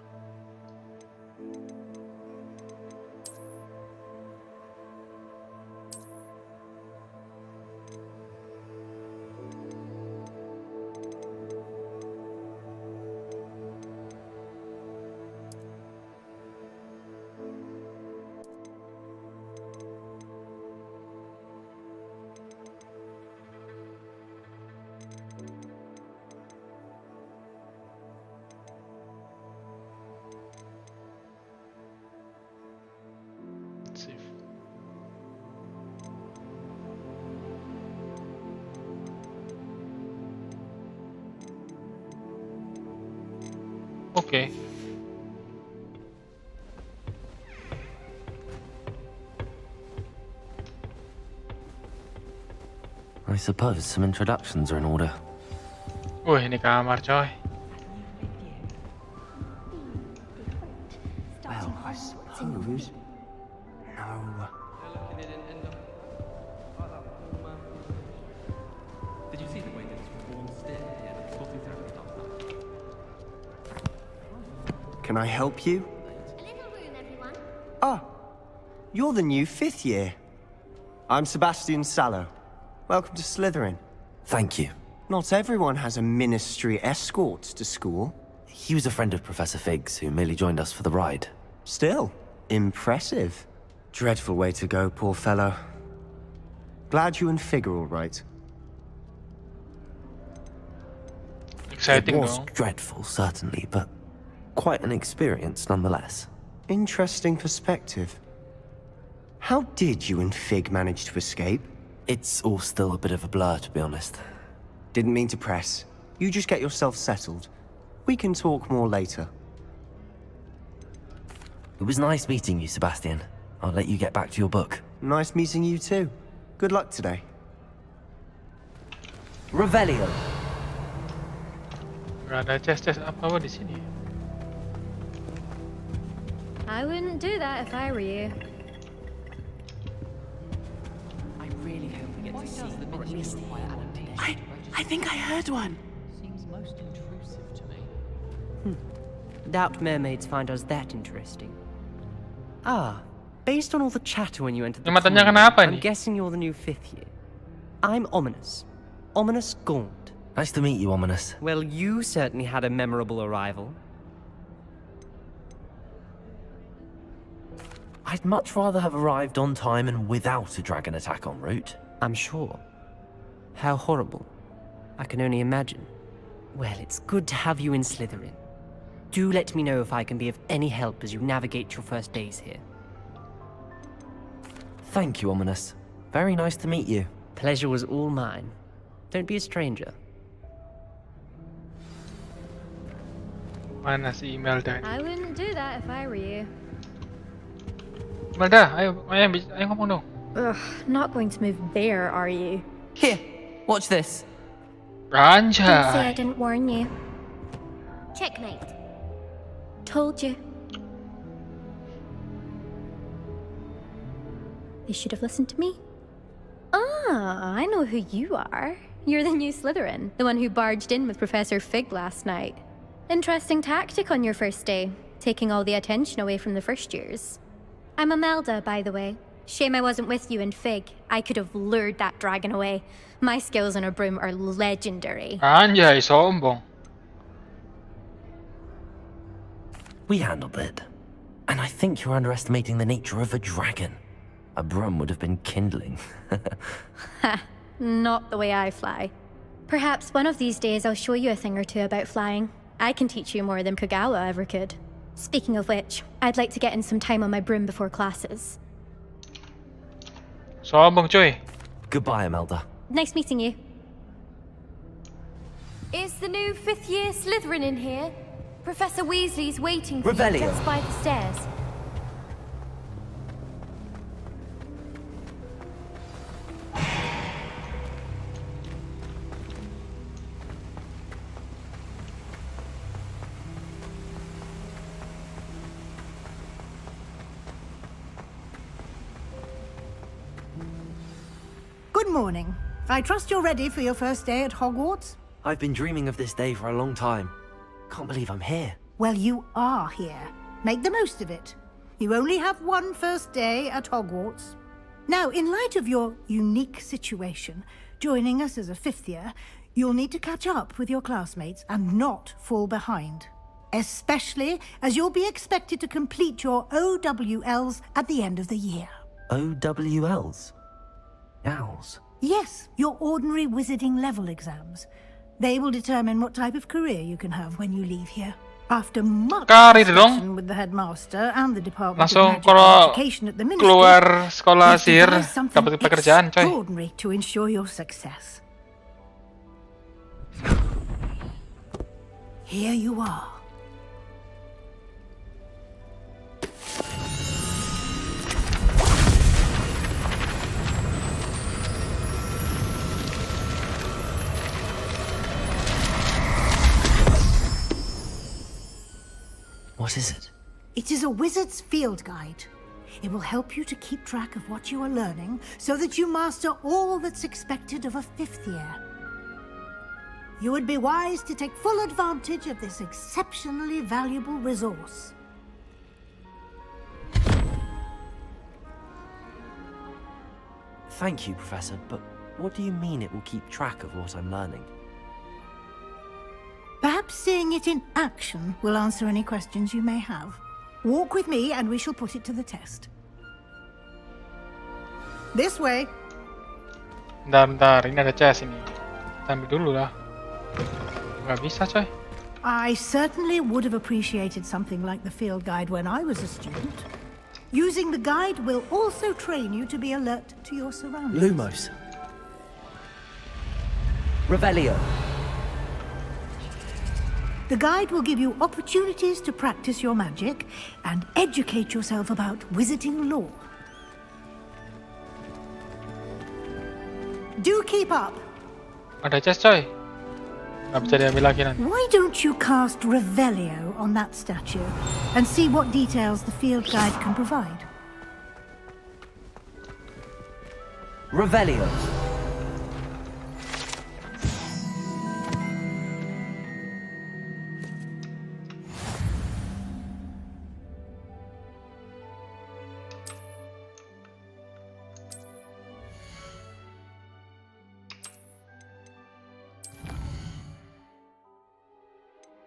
Oke. I suppose some introductions are in order. Wih, ini kamar coy. Well, I suppose. No. Can I help you? Ah, you're the new 5th year. I'm Sebastian Sallow. Welcome to Slytherin. Thank you. Not everyone has a ministry escort to school. He was a friend of Professor Fig's who merely joined us for the ride. Still, impressive. Dreadful way to go, poor fellow. Glad you and Fig are all right. Exciting, it was no? dreadful, certainly, but quite an experience nonetheless. Interesting perspective. How did you and Fig manage to escape? It's all still a bit of a blur, to be honest. Didn't mean to press. You just get yourself settled. We can talk more later. It was nice meeting you, Sebastian. I'll let you get back to your book. Nice meeting you too. Good luck today. Revelio. Gak ada chest apa di sini. I wouldn't do that if I were you. I really hope we get to see, or at least I think I heard one. Seems most intrusive to me. Doubt mermaids find us that interesting. Ah, based on all the chatter when you entered the Matanya tournament, kenapa I'm nih? guessing you're the new 5th year. I'm Ominous. Ominous Gaunt. Nice to meet you, Ominous. Well, you certainly had a memorable arrival. I'd much rather have arrived on time and without a dragon attack en route. I'm sure. How horrible. I can only imagine. Well, it's good to have you in Slytherin. Do let me know if I can be of any help as you navigate your first days here. Thank you, Ominous. Very nice to meet you. Pleasure was all mine. Don't be a stranger. Mana si Imelda? I wouldn't do that if I were you. Imelda, ayo ngomong dong. Ugh, not going to move there, are you? Here, watch this. Don't say I Anjay. didn't warn you. Checkmate. Told you. They should have listened to me. Ah, I know who you are. You're the new Slytherin, the one who barged in with Professor Fig last night. Interesting tactic on your first day, taking all the attention away from the first years. I'm Imelda, by the way. Shame I wasn't with you in Fig. I could have lured that dragon away. My skills on a broom are legendary. Anjay, sombong. We handled it. And I think you're underestimating the nature of a dragon. A broom would have been kindling. Ha, not the way I fly. Perhaps one of these days I'll show you a thing or two about flying. I can teach you more than Kagawa ever could. Speaking of which, I'd like to get in some time on my broom before classes. Sombong cuy. Goodbye, Imelda. Nice meeting you. Is the new 5th year Slytherin in here? Professor Weasley's waiting for you Revelio. just by the stairs. Good morning. I trust you're ready for your first day at Hogwarts? I've been dreaming of this day for a long time. Can't believe I'm here. Well, you are here. Make the most of it. You only have one first day at Hogwarts. Now, in light of your unique situation, joining us as a 5th year, you'll need to catch up with your classmates and not fall behind. Especially as you'll be expected to complete your OWLs at the end of the year. OWLs? Owls? Yes, your ordinary wizarding level exams. They will determine what type of career you can have when you leave here. After much Karir dong. discussion with the headmaster and the Department of Langsung Magical kalau Education at the Ministry, keluar sekolah we've sihir devised something dapat pekerjaan coy. extraordinary to ensure your success. Here you are. What is it? It is a wizard's field guide. It will help you to keep track of what you are learning so that you master all that's expected of a 5th year. You would be wise to take full advantage of this exceptionally valuable resource. Thank you, Professor, but what do you mean it will keep track of what I'm learning? Perhaps seeing it in action will answer any questions you may have. Walk with me and we shall put it to the test. This way. Bentar, ini ada chest ini. Ambil dulu lah. Nggak bisa coy. I certainly would have appreciated something like the field guide when I was a student. Using the guide will also train you to be alert to your surroundings. Lumos. Revelio. The guide will give you opportunities to practice your magic and educate yourself about wizarding lore. Do keep up. Ada chest coy. Nggak bisa diambil lagi nanti. Why don't you cast Revelio on that statue and see what details the field guide can provide? Revelio.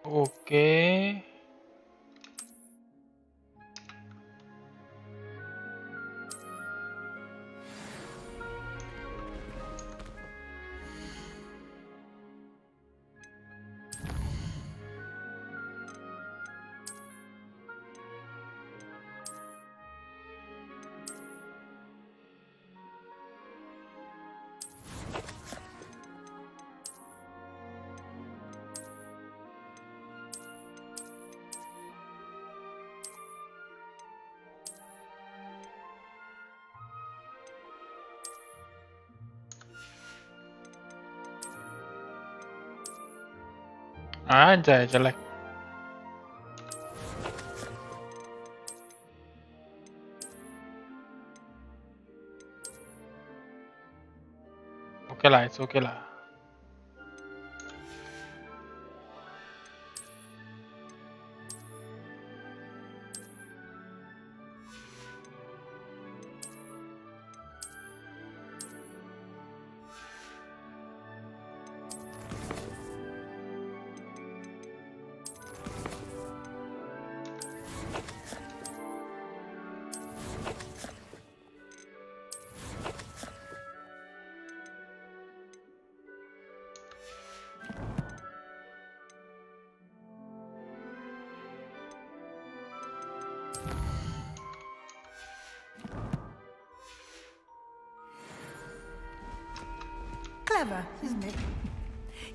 Oke. Anjay, jelek. Oke lah, it's oke lah. Clever, isn't it?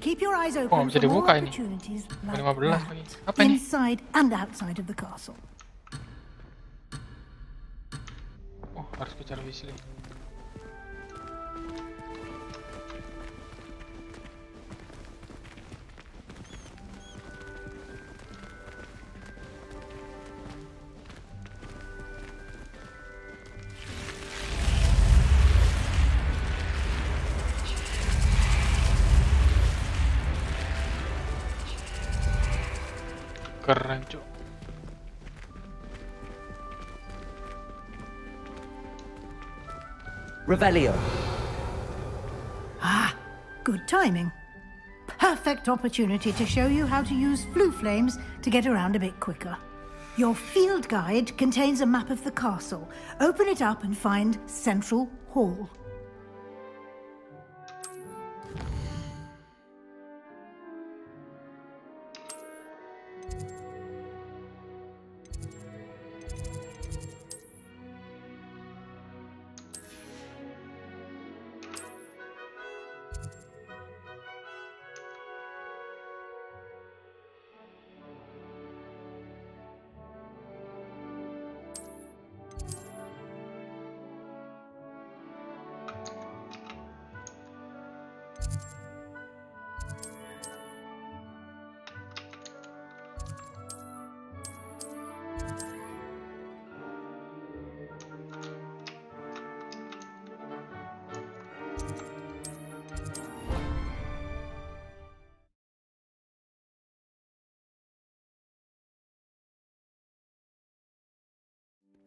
Keep your eyes Oh, open bisa for more dibuka ini. opportunities like 15 lagi. that, Apa ini? inside and outside of the castle. Oh, harus bicara Weasley. Keren, Cuk. Revelio. Ah, good timing. Perfect opportunity to show you how to use flue flames to get around a bit quicker. Your field guide contains a map of the castle. Open it up and find Central Hall.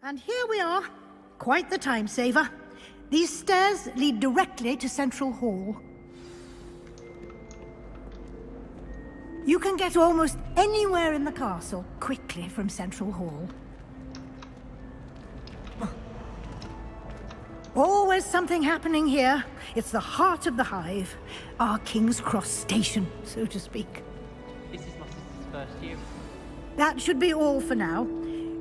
And here we are. Quite the time saver. These stairs lead directly to Central Hall. You can get almost anywhere in the castle quickly from Central Hall. Always something happening here. It's the heart of the hive. Our King's Cross station, so to speak. This is my sister's first year. That should be all for now.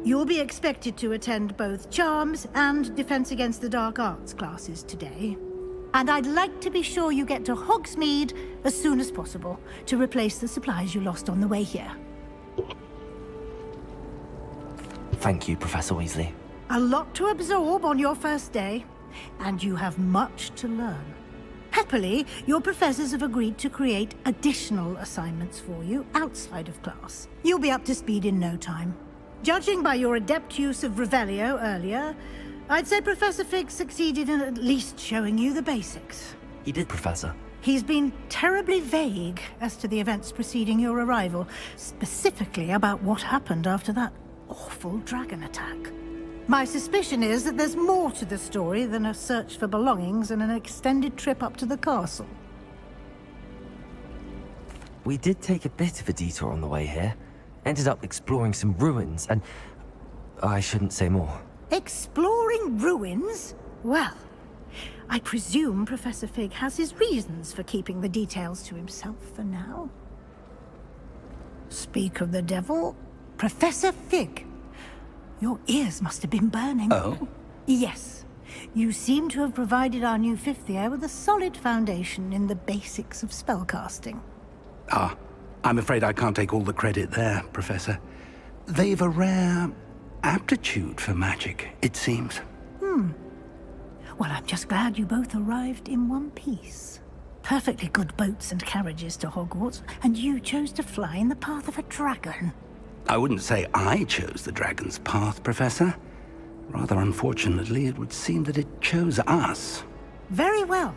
You'll be expected to attend both Charms and Defense Against the Dark Arts classes today. And I'd like to be sure you get to Hogsmeade as soon as possible to replace the supplies you lost on the way here. Thank you, Professor Weasley. A lot to absorb on your first day, and you have much to learn. Happily, your professors have agreed to create additional assignments for you outside of class. You'll be up to speed in no time. Judging by your adept use of Revelio earlier, I'd say Professor Fig succeeded in at least showing you the basics. He did, Professor. He's been terribly vague as to the events preceding your arrival, specifically about what happened after that awful dragon attack. My suspicion is that there's more to the story than a search for belongings and an extended trip up to the castle. We did take a bit of a detour on the way here. Ended up exploring some ruins, and I shouldn't say more. Exploring ruins? Well, I presume Professor Fig has his reasons for keeping the details to himself for now. Speak of the devil, Professor Fig. Your ears must have been burning. Oh? Yes. You seem to have provided our new fifth year with a solid foundation in the basics of spellcasting. Ah, I'm afraid I can't take all the credit there, Professor. They've a rare aptitude for magic, it seems. Well, I'm just glad you both arrived in one piece. Perfectly good boats and carriages to Hogwarts, and you chose to fly in the path of a dragon. I wouldn't say I chose the dragon's path, Professor. Rather unfortunately, it would seem that it chose us. Very well.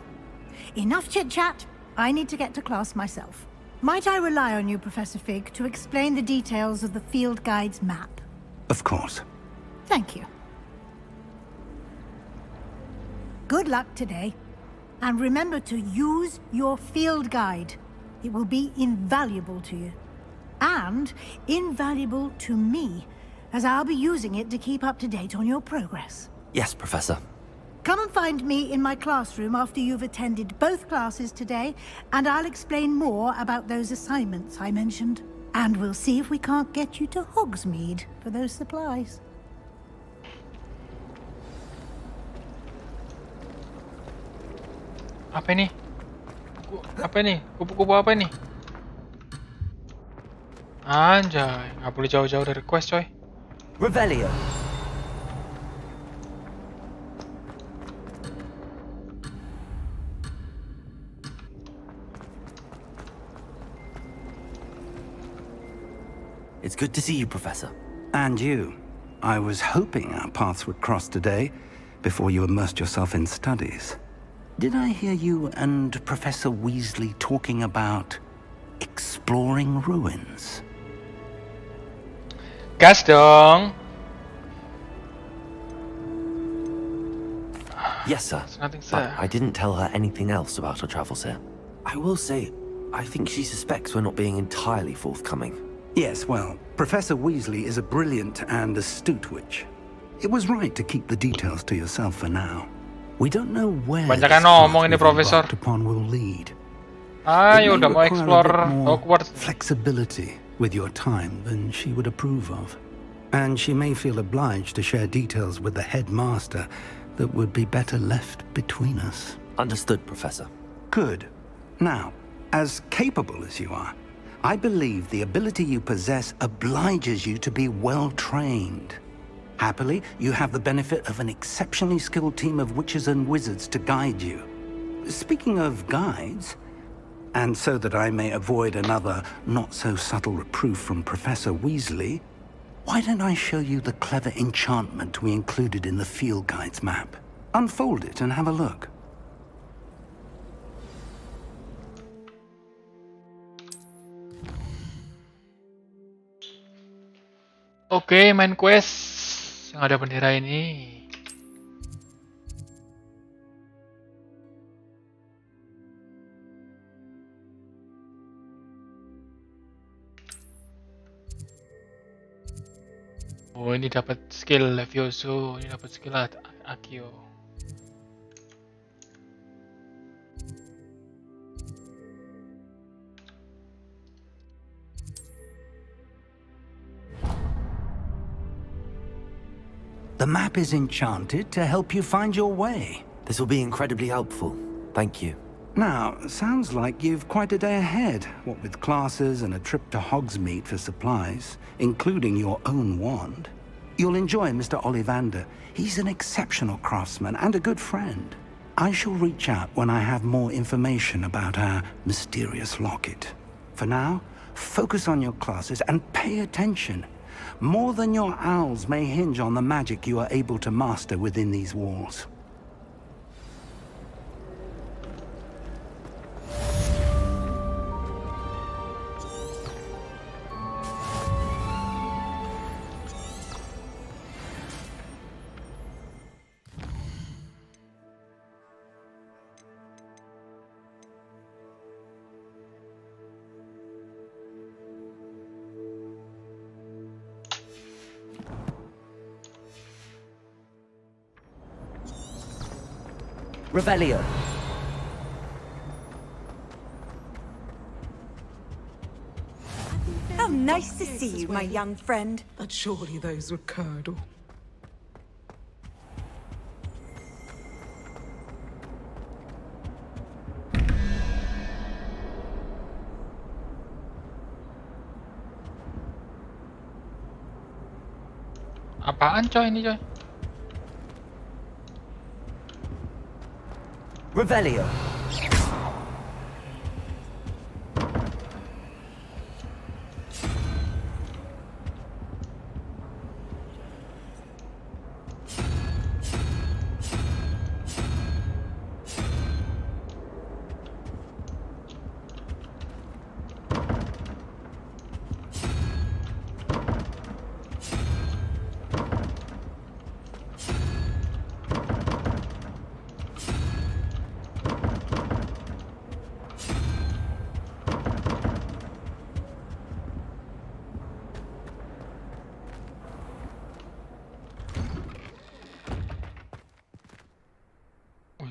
Enough chit-chat. I need to get to class myself. Might I rely on you, Professor Fig, to explain the details of the field guide's map? Of course. Thank you. Good luck today. And remember to use your field guide. It will be invaluable to you. And invaluable to me, as I'll be using it to keep up to date on your progress. Yes, Professor. Come and find me in my classroom after you've attended both classes today, and I'll explain more about those assignments I mentioned. And we'll see if we can't get you to Hogsmeade for those supplies. Apa ini? Apa ini? Kupu-kupu apa ini? Anjay, nggak boleh jauh-jauh dari quest, coy. Revelio. It's good to see you, Professor. And you. I was hoping our paths would cross today, before you immersed yourself in studies. Did I hear you and Professor Weasley talking about exploring ruins? Gas dong. Yes, sir. But I didn't tell her anything else about her travels here. I will say, I think she suspects we're not being entirely forthcoming. Yes, well, Professor Weasley is a brilliant and astute witch. It was right to keep the details to yourself for now. We don't know where Banyakan ngomong ini, Profesor. upon will lead. Ayo, udah mau explore Hogwarts. Flexibility with your time than she would approve of. And she may feel obliged to share details with the headmaster that would be better left between us. Understood, Professor. Good. Now, as capable as you are, I believe the ability you possess obliges you to be well trained. Happily, you have the benefit of an exceptionally skilled team of witches and wizards to guide you. Speaking of guides, and so that I may avoid another not-so-subtle reproof from Professor Weasley, why don't I show you the clever enchantment we included in the field guide's map? Unfold it and have a look. Oke, main quest yang ada bendera ini. Oh, ini dapat skill Levioso, ini dapat skill Akio. The map is enchanted to help you find your way. This will be incredibly helpful. Thank you. Now, sounds like you've quite a day ahead, what with classes and a trip to Hogsmeade for supplies, including your own wand. You'll enjoy Mr. Ollivander. He's an exceptional craftsman and a good friend. I shall reach out when I have more information about our mysterious locket. For now, focus on your classes and pay attention. More than your owls may hinge on the magic you are able to master within these walls. Revelio. How nice to see you, my young friend. But surely those were curdle. Apaan coy ini coy? Revelio.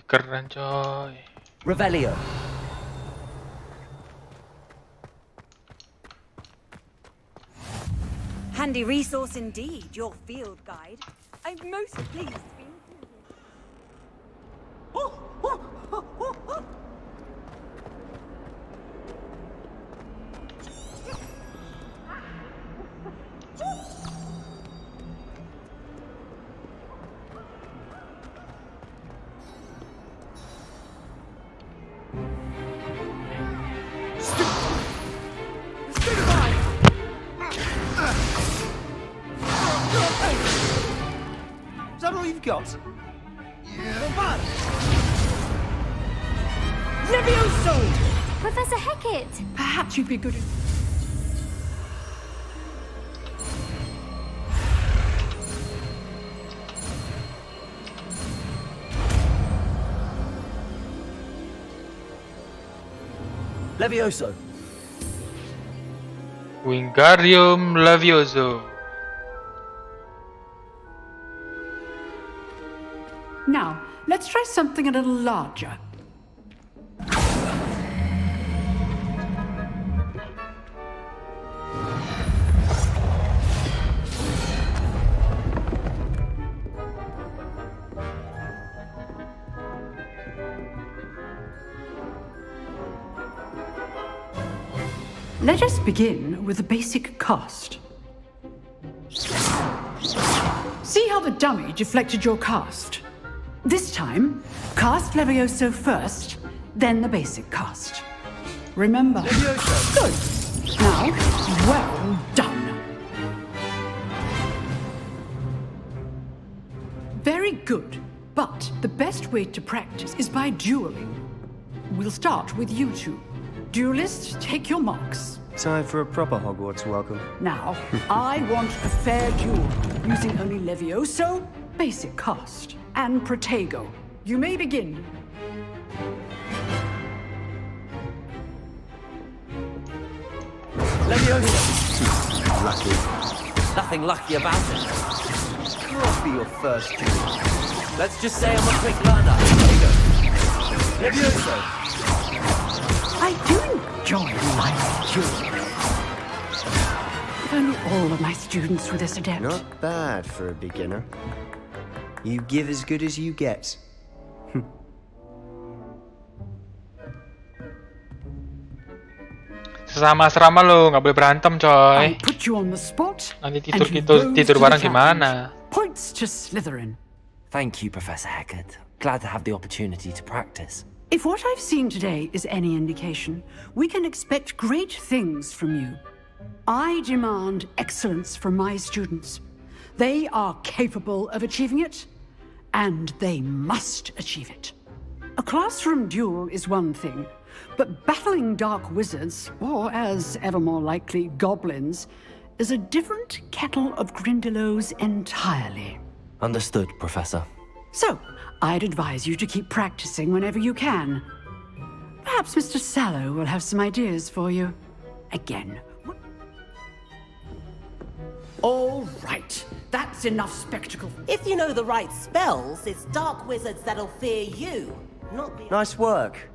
Keren coy. Revelio. Handy resource indeed, your field guide. I'm most pleased to be included. Is that all you've got? Yeah. Levioso! Professor Hecat! Perhaps you'd be good at... Levioso. Wingardium Levioso. Now, let's try something a little larger. Let us begin with the basic cast. See how the dummy deflected your cast? This time, cast Levioso first, then the basic cast. Remember. Good. Now, well done. Very good, but the best way to practice is by dueling. We'll start with you two. Duelists, take your marks. Time for a proper Hogwarts welcome. Now, I want a fair duel, using only Levioso, basic cast, and Protego. You may begin. Levioso. Lucky. Nothing lucky about it. Can't be your first duel. Let's just say I'm a quick learner. There you go. Levioso. I do enjoy my duels. If only all of my students were this adept. Not bad for a beginner. You give as good as you get. Sesama asrama lo, nggak boleh berantem coy. Put you on the spot. Nanti tidur bareng gimana? Points to Slytherin. Thank you, Professor Hecat. Glad to have the opportunity to practice. If what I've seen today is any indication, we can expect great things from you. I demand excellence from my students. They are capable of achieving it, and they must achieve it. A classroom duel is one thing, but battling dark wizards, or as ever more likely, goblins, is a different kettle of Grindylows entirely. Understood, Professor. So, I'd advise you to keep practicing whenever you can. Perhaps Mr. Sallow will have some ideas for you. Again. All right, that's enough spectacle. If you know the right spells, it's dark wizards that'll fear you, not the... Nice work.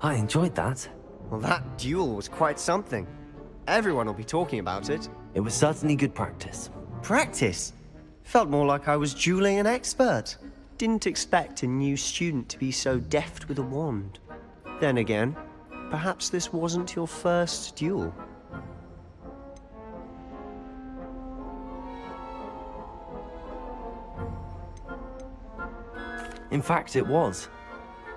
I enjoyed that. Well, that duel was quite something. Everyone will be talking about it. It was certainly good practice. Practice? Felt more like I was dueling an expert. Didn't expect a new student to be so deft with a wand. Then again, perhaps this wasn't your first duel. In fact, it was.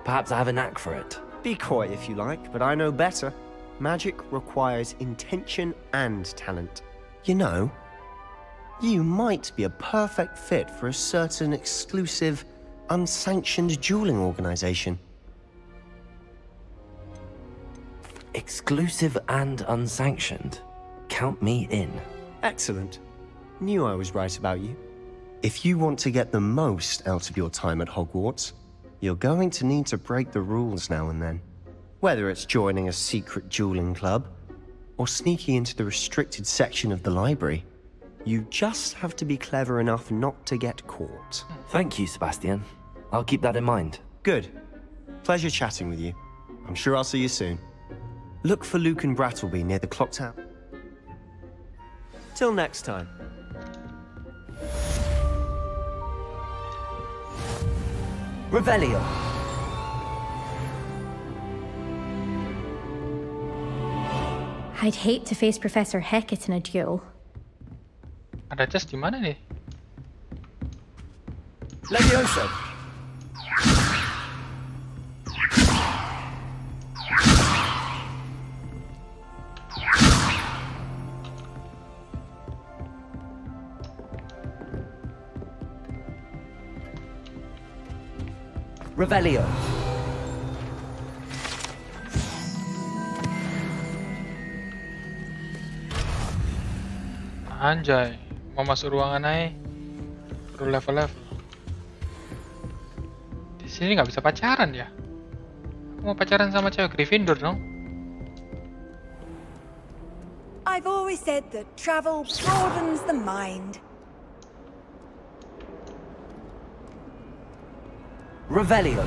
Perhaps I have a knack for it. Be coy if you like, but I know better. Magic requires intention and talent. You know, you might be a perfect fit for a certain exclusive, unsanctioned dueling organization. Exclusive and unsanctioned? Count me in. Excellent. Knew I was right about you. If you want to get the most out of your time at Hogwarts, you're going to need to break the rules now and then. Whether it's joining a secret dueling club, or sneaking into the restricted section of the library, you just have to be clever enough not to get caught. Thank you, Sebastian. I'll keep that in mind. Good. Pleasure chatting with you. I'm sure I'll see you soon. Look for Luke and Brattleby near the clock tower. Till next time. Revelio. I'd hate to face Professor Hecat in a duel. Ada Chess di mana nih? Levioso. Revelio. Anjay, mau masuk ruangan aja. Perlu level-level. Di sini nggak bisa pacaran ya? Aku mau pacaran sama cewek Gryffindor dong. I've always said that travel broadens the mind. Revelio.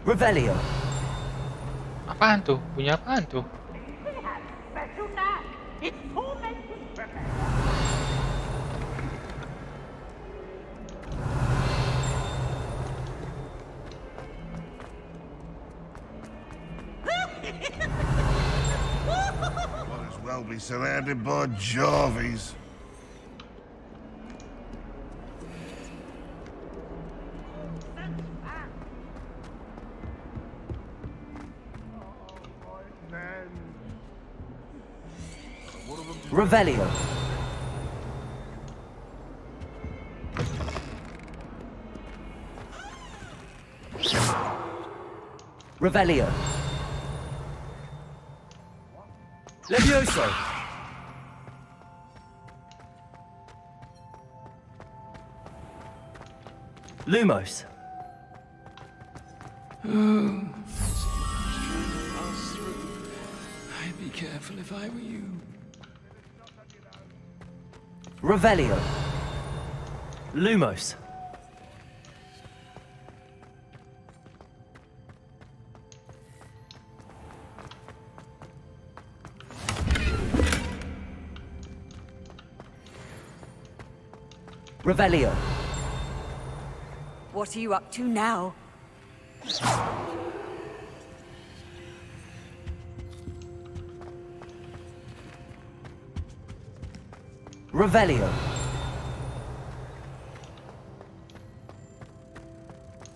Revelio. Apaan tuh? Punya apaan tuh? Might as well be surrounded by Jarvies. Revelio. Revelio. Levioso. Lumos. I'd be careful if I were you. Revelio. Lumos. Revelio. What are you up to now? Revelio.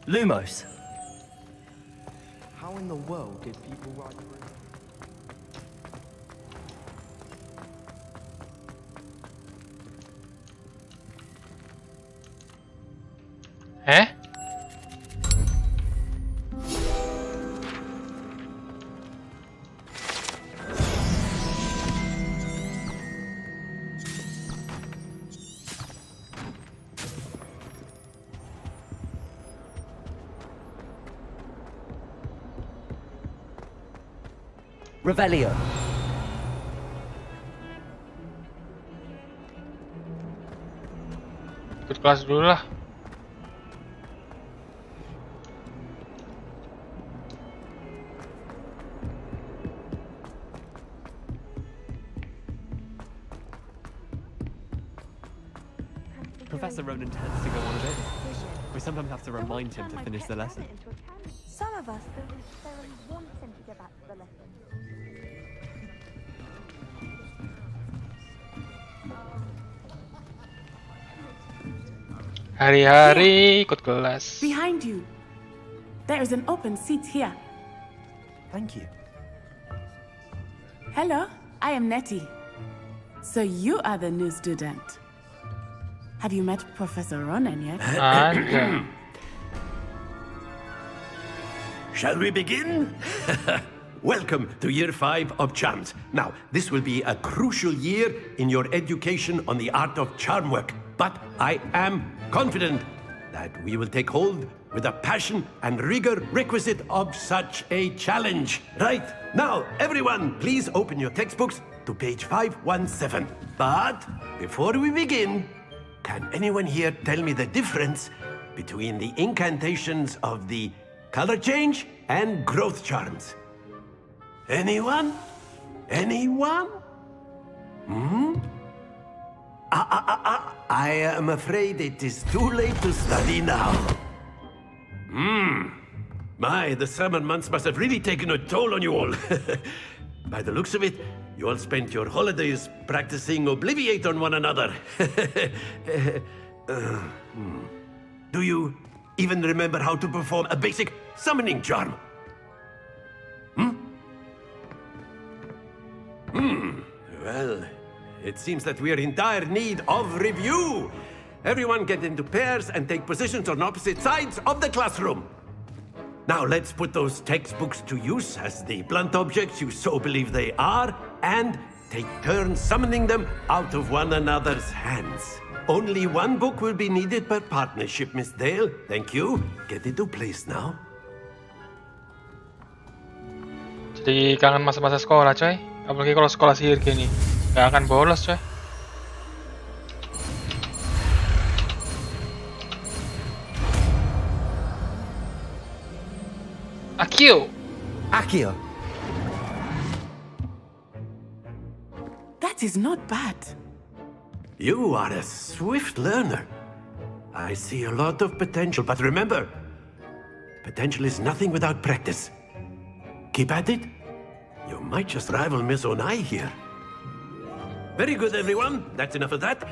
Lumos. How in the world did people write through? Revelio. Ikut kelas dulu lah. Professor Ronan tends to go on a bit. We sometimes have to remind him to finish the lesson. Some of us don't necessarily want him to get back to the lesson. Hari-hari ikut kelas. Behind you. There is an open seat here. Thank you. Hello, I am Nettie. So you are the new student. Have you met Professor Ronan yet? Shall we begin? Welcome to Year 5 of Charms. Now, this will be a crucial year in your education on the art of charm work. But I am confident that we will take hold with the passion and rigor requisite of such a challenge. Right, now, everyone, please open your textbooks to page 517. But before we begin, can anyone here tell me the difference between the incantations of the color change and growth charms? Anyone? Anyone? I am afraid it is too late to study now. My, the summer months must have really taken a toll on you all. By the looks of it, you all spent your holidays practicing Obliviate on one another. Do you even remember how to perform a basic summoning charm? Well, it seems that we are in dire need of review. Everyone get into pairs and take positions on opposite sides of the classroom. Now let's put those textbooks to use as the blunt objects you so believe they are, and take turns summoning them out of one another's hands. Only one book will be needed per partnership, Miss Dale. Thank you. Get into place now. Jadi kangen masa-masa sekolah, coy. Apalagi kalau sekolah sihir gini. Gak akan bolos, coy. Akio. That is not bad. You are a swift learner. I see a lot of potential, but remember, potential is nothing without practice. Keep at it. You might just rival Miss Onai here. Very good, everyone. That's enough of that.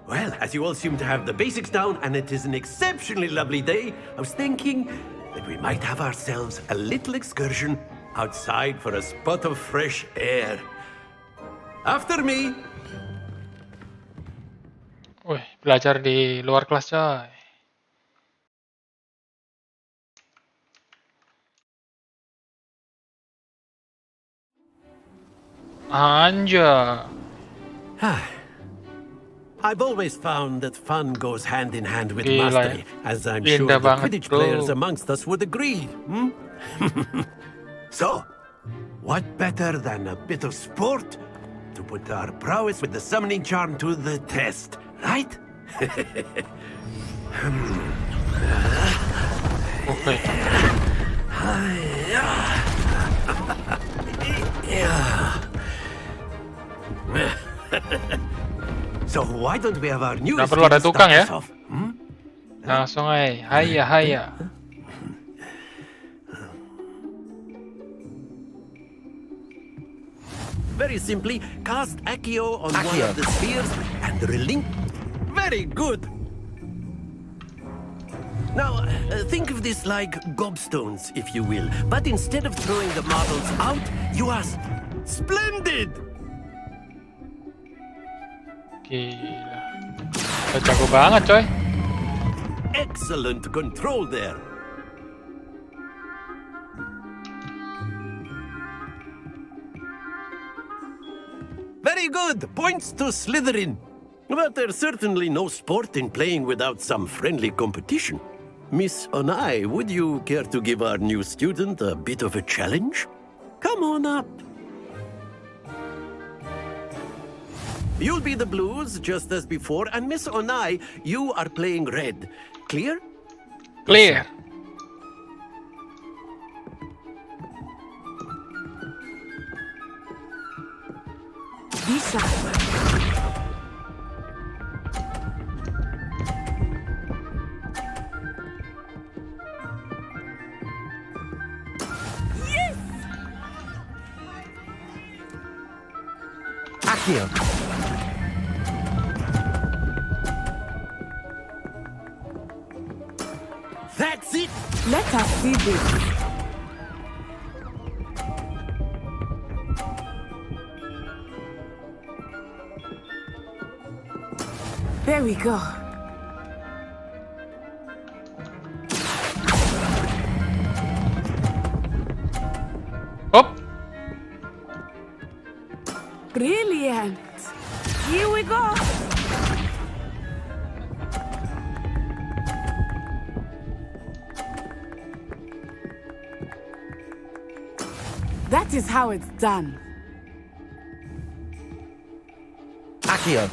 Well, as you all seem to have the basics down, and it is an exceptionally lovely day, I was thinking that we might have ourselves a little excursion outside for a spot of fresh air. After me. Wih, belajar di luar kelas, coy. Anja. I've always found that fun goes hand in hand with Gila, mastery, as I'm sure Indah the banget, Quidditch bro. players amongst us would agree. So, what better than a bit of sport to put our prowess with the summoning charm to the test, right? Okay. So why don't we have our new Nggak perlu ada tukang ya? Langsung aja. Haya. Very simply, cast Accio on one of the spheres and relink. Very good. Now, think of this like gobstones, if you will. But instead of throwing the marbles out, you are splendid! Gila. Jago banget, coy. Excellent control there. Very good. Points to Slytherin. But there's certainly no sport in playing without some friendly competition. Miss Onai, would you care to give our new student a bit of a challenge? Come on up. You'll be the blues, just as before, and Miss Onai, you are playing red. Clear? Clear. Bisa. Accio. That's it! Let us see this. There we go. Up. Brilliant. Here we go. That is how it's done. Accio.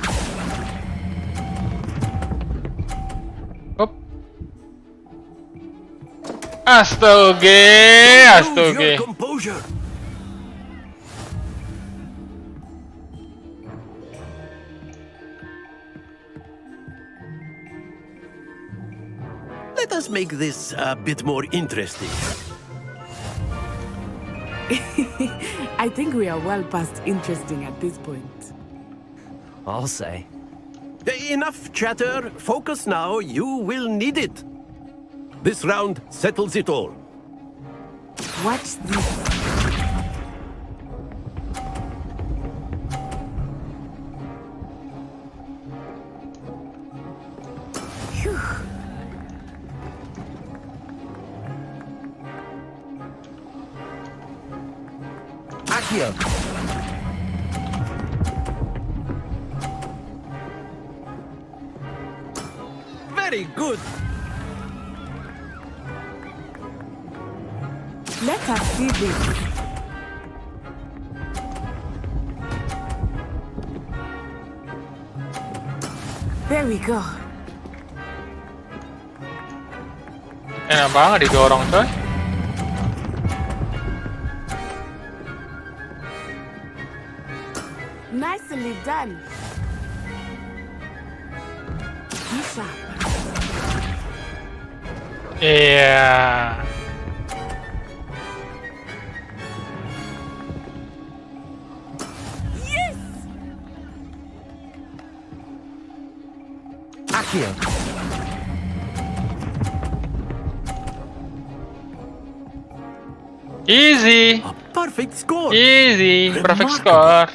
Up. Astoge. Your composure. Let us make this a bit more interesting. I think we are well past interesting at this point. I'll say. Enough chatter. Focus now. You will need it. This round settles it all. Watch this. Phew. Accio. Very good. Let us see this. There we go. Enak banget didorong, coy. Nicely done. Bisa. Iya. Yes. Accio. Easy. A perfect score. Easy. Perfect Remarkable. score.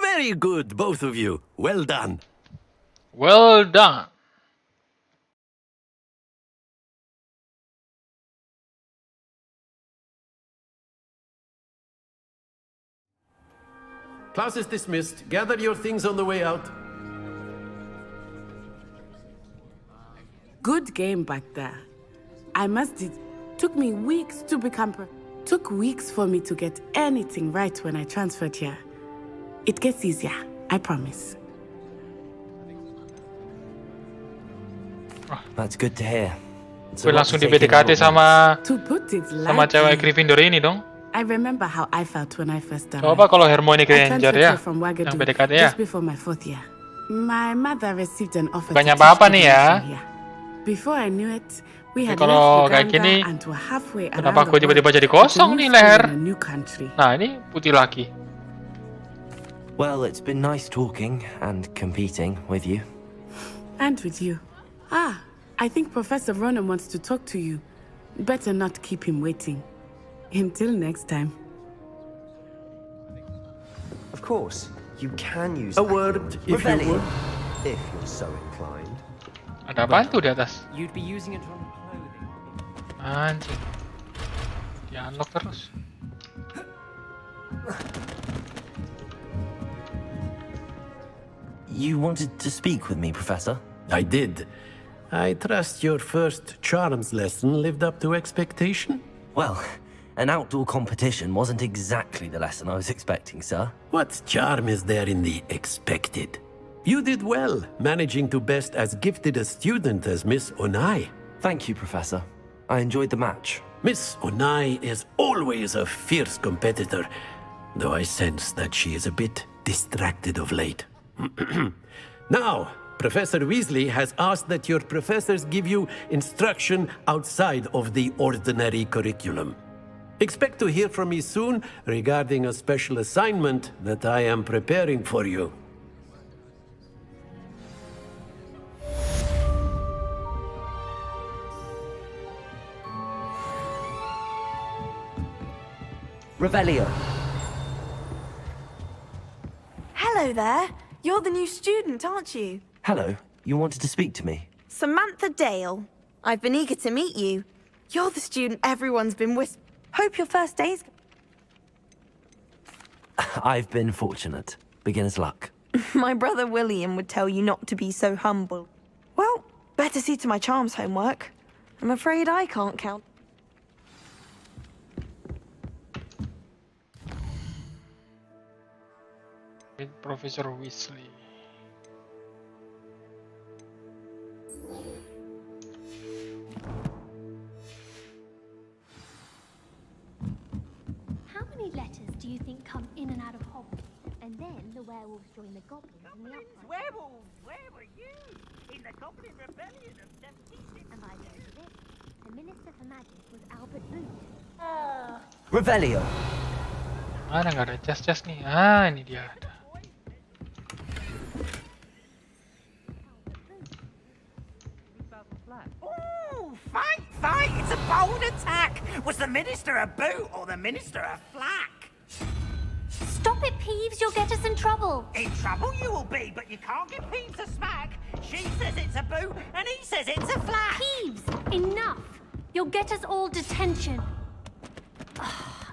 Very good, both of you. Well done. Well done. Class is dismissed. Gather your things on the way out. Good game back there. I must it took me weeks to become took weeks for me to get anything right when I transferred here. It gets easier, I promise. That's good to hear. Gue langsung di PDKT sama To put it cewek lightly, Gryffindor ini dong. I remember how I felt when I first arrived. Coba kalau Hermione I Granger transferred ya, here from Wagadu yang PDKT ya. just before my 4th year. My mother received an offer Bukannya to teach apa-apa nih ya. divination here. Before I knew it, we had Kalau left kayak Uganda gini, and were halfway around kenapa aku the tiba-tiba world jadi with kosong a nih new leher? school in a new country. Nah, ini putih lagi. Well, it's been nice talking and competing with you. And with you. Ah, I think Professor Ronan wants to talk to you. Better not keep him waiting. Until next time. Of course, you can use A word, if you would. if you're so inclined. Ada apaan tuh di atas? You'd be using it on clothing. Anjing. Di unlock terus. You wanted to speak with me, Professor? I did. I trust your first charms lesson lived up to expectation? Well, an outdoor competition wasn't exactly the lesson I was expecting, sir. What charm is there in the expected? You did well, managing to best as gifted a student as Miss Onai. Thank you, Professor. I enjoyed the match. Miss Onai is always a fierce competitor, though I sense that she is a bit distracted of late. Now, Professor Weasley has asked that your professors give you instruction outside of the ordinary curriculum. Expect to hear from me soon regarding a special assignment that I am preparing for you. Revelio. Hello there. You're the new student, aren't you? Hello, you wanted to speak to me? Samantha Dale. I've been eager to meet you. You're the student everyone's been Hope your first day's... I've been fortunate. Beginner's luck. My brother William would tell you not to be so humble. Well, better see to my charms homework. I'm afraid I can't count. With Professor Weasley. How many letters do you think come in and out of Hogwarts? And then the werewolves join the goblins in the uprising. Werewolves, where were you? In the Goblin Rebellion of 76. And by the end of it, the Minister for Magic was Albert Booth. Revelio. Mana nggak ada jas nih? Ah, ini dia ada. Ooh, fight! It's a bold attack! Was the Minister a boot or the Minister a flack? Stop it, Peeves, you'll get us in trouble. In trouble you will be, but you can't get Peeves a smack. She says it's a boot and he says it's a flack. Peeves, enough. You'll get us all detention.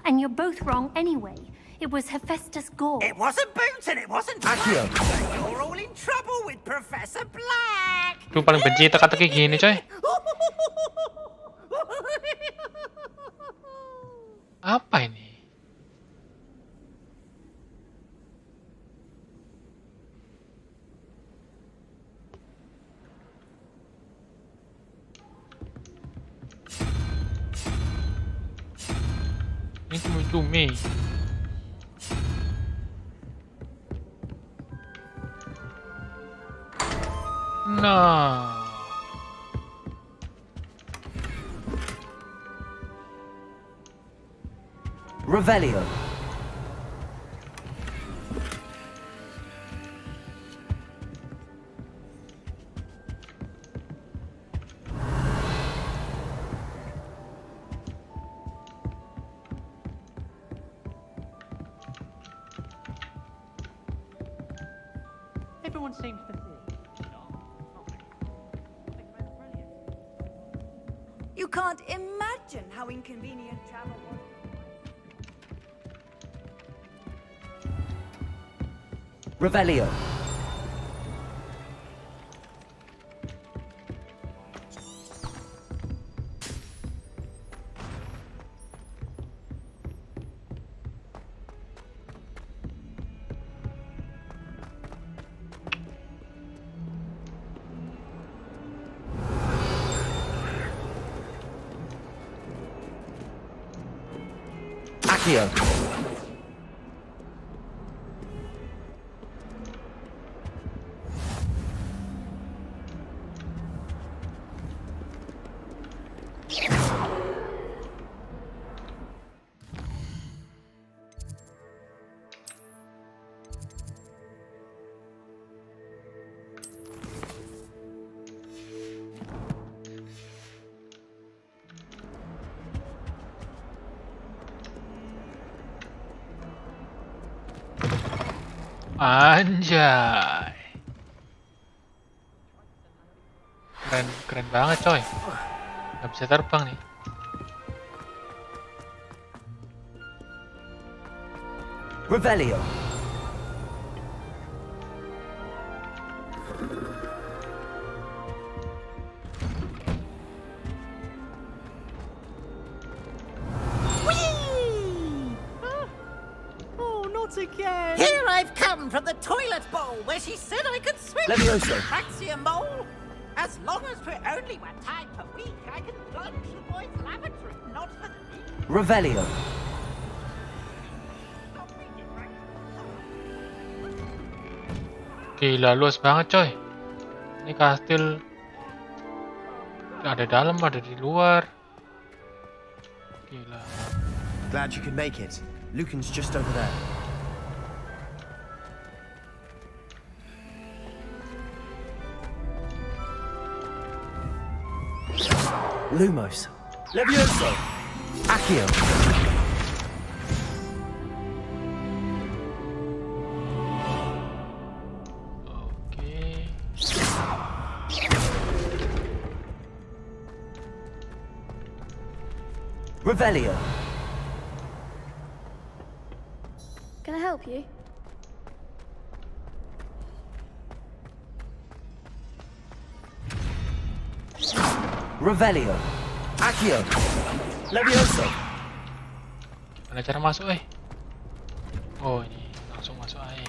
And you're both wrong anyway. It was Hephaestus Gore. It wasn't Boots and it wasn't Black. You're all in trouble with Professor Black. Gue paling benci teka-teki gini, coy. Apa ini? Ini cumi-cumi. No. Revelio. Everyone seems to think. You can't imagine how inconvenient travel was. Revelio. Accio. Anjay. Keren banget coy. Gak bisa terbang nih. Revelio. Again. Here I've come from the toilet bowl where she said I could swim. Levioso. Praxia mole. As long as for only one time per week, I can plunge the boys' lavatory, not for the week. Revelio. Gila, luas banget coy. Ini kastil ada dalam, ada di luar. Gila. Glad you could make it. Lucan's just over there. Lumos. Levioso. Accio. Okay. Revelio. Can I help you? Revelio. Accio. Levioso. Mana cara masuk Oh ini langsung masuk aja.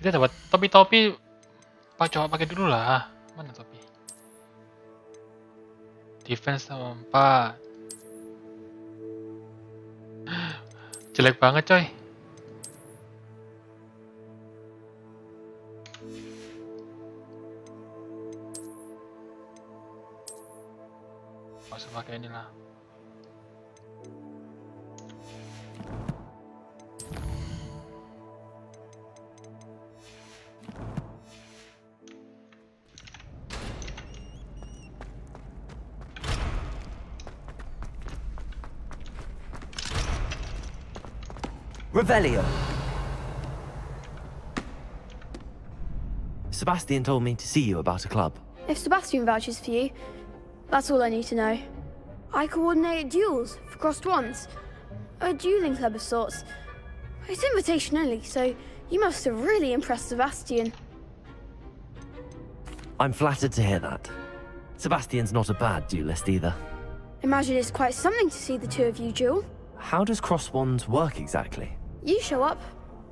Kita dapat topi-topi. Pak coba pakai dulu lah. Mana topi? Defense sama 4. Jelek banget coy. Masa pakai inilah. Revelio. Sebastian told me to see you about a club. If Sebastian vouches for you, that's all I need to know. I coordinate duels for crossed wands. A dueling club of sorts. It's invitation only, so you must have really impressed Sebastian. I'm flattered to hear that. Sebastian's not a bad duelist either. Imagine it's quite something to see the two of you duel. How does cross wands work exactly? You show up,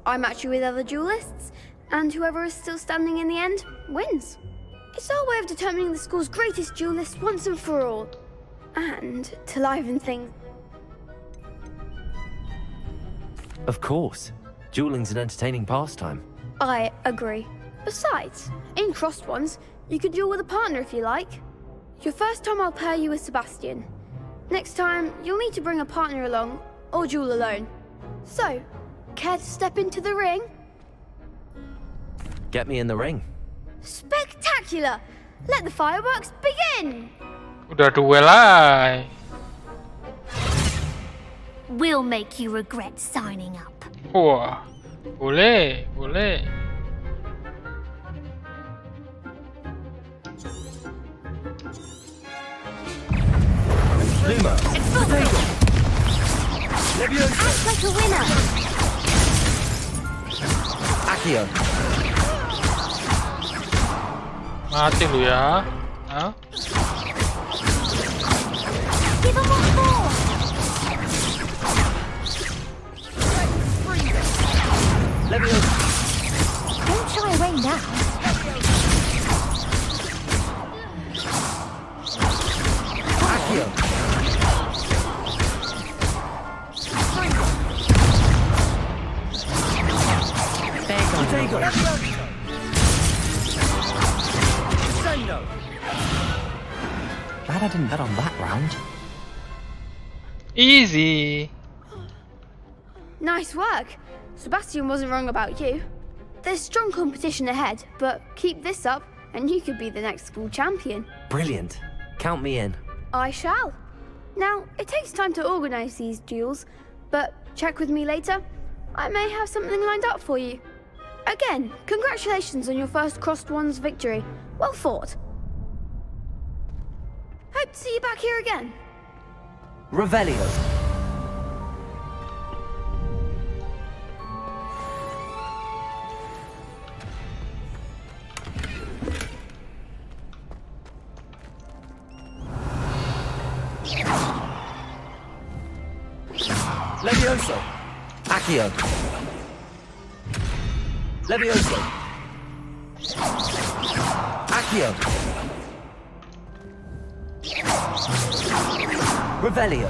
I match you with other duelists, and whoever is still standing in the end wins. It's our way of determining the school's greatest duelist once and for all. And to liven things. Of course. Dueling's an entertaining pastime. I agree. Besides, in crossed ones, you can duel with a partner if you like. Your first time I'll pair you with Sebastian. Next time, you'll need to bring a partner along, or duel alone. So, care to step into the ring? Get me in the ring. Spectacular! Let the fireworks begin! Udah duel lah. We'll make you regret signing up. Wah, boleh, boleh. Luma. Levioso. Act like a winner. Accio. Mati lu ya. Hah? Give him what for. Levioso. Don't shy away now. Glad I didn't bet on that round. Easy. Nice work. Sebastian wasn't wrong about you. There's strong competition ahead, but keep this up and you could be the next school champion. Brilliant. Count me in. I shall. Now, it takes time to organize these duels, but check with me later. I may have something lined up for you. Again, congratulations on your first Crossed Ones victory. Well fought. Hope to see you back here again. Revelio. Levioso. Accio. Levioso. Accio. Revelio.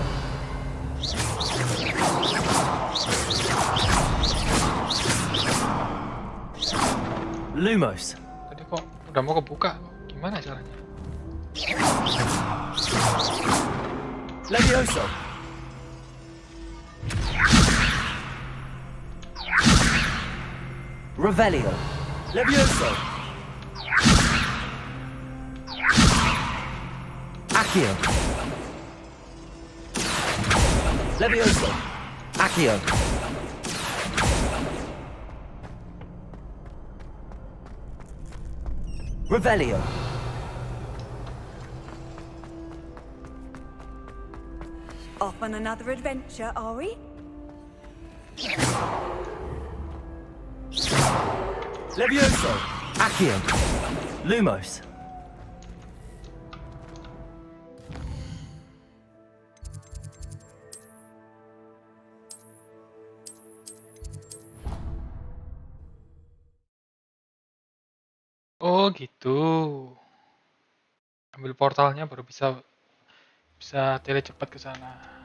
Lumos. Tadi kok udah mau kebuka? Gimana caranya? Levioso. Revelio. Levioso. Accio. Levioso. Accio. Revelio. Off on another adventure, are we? Levioso. Accio. Lumos. Oh gitu. Ambil portalnya baru bisa tele cepat ke sana.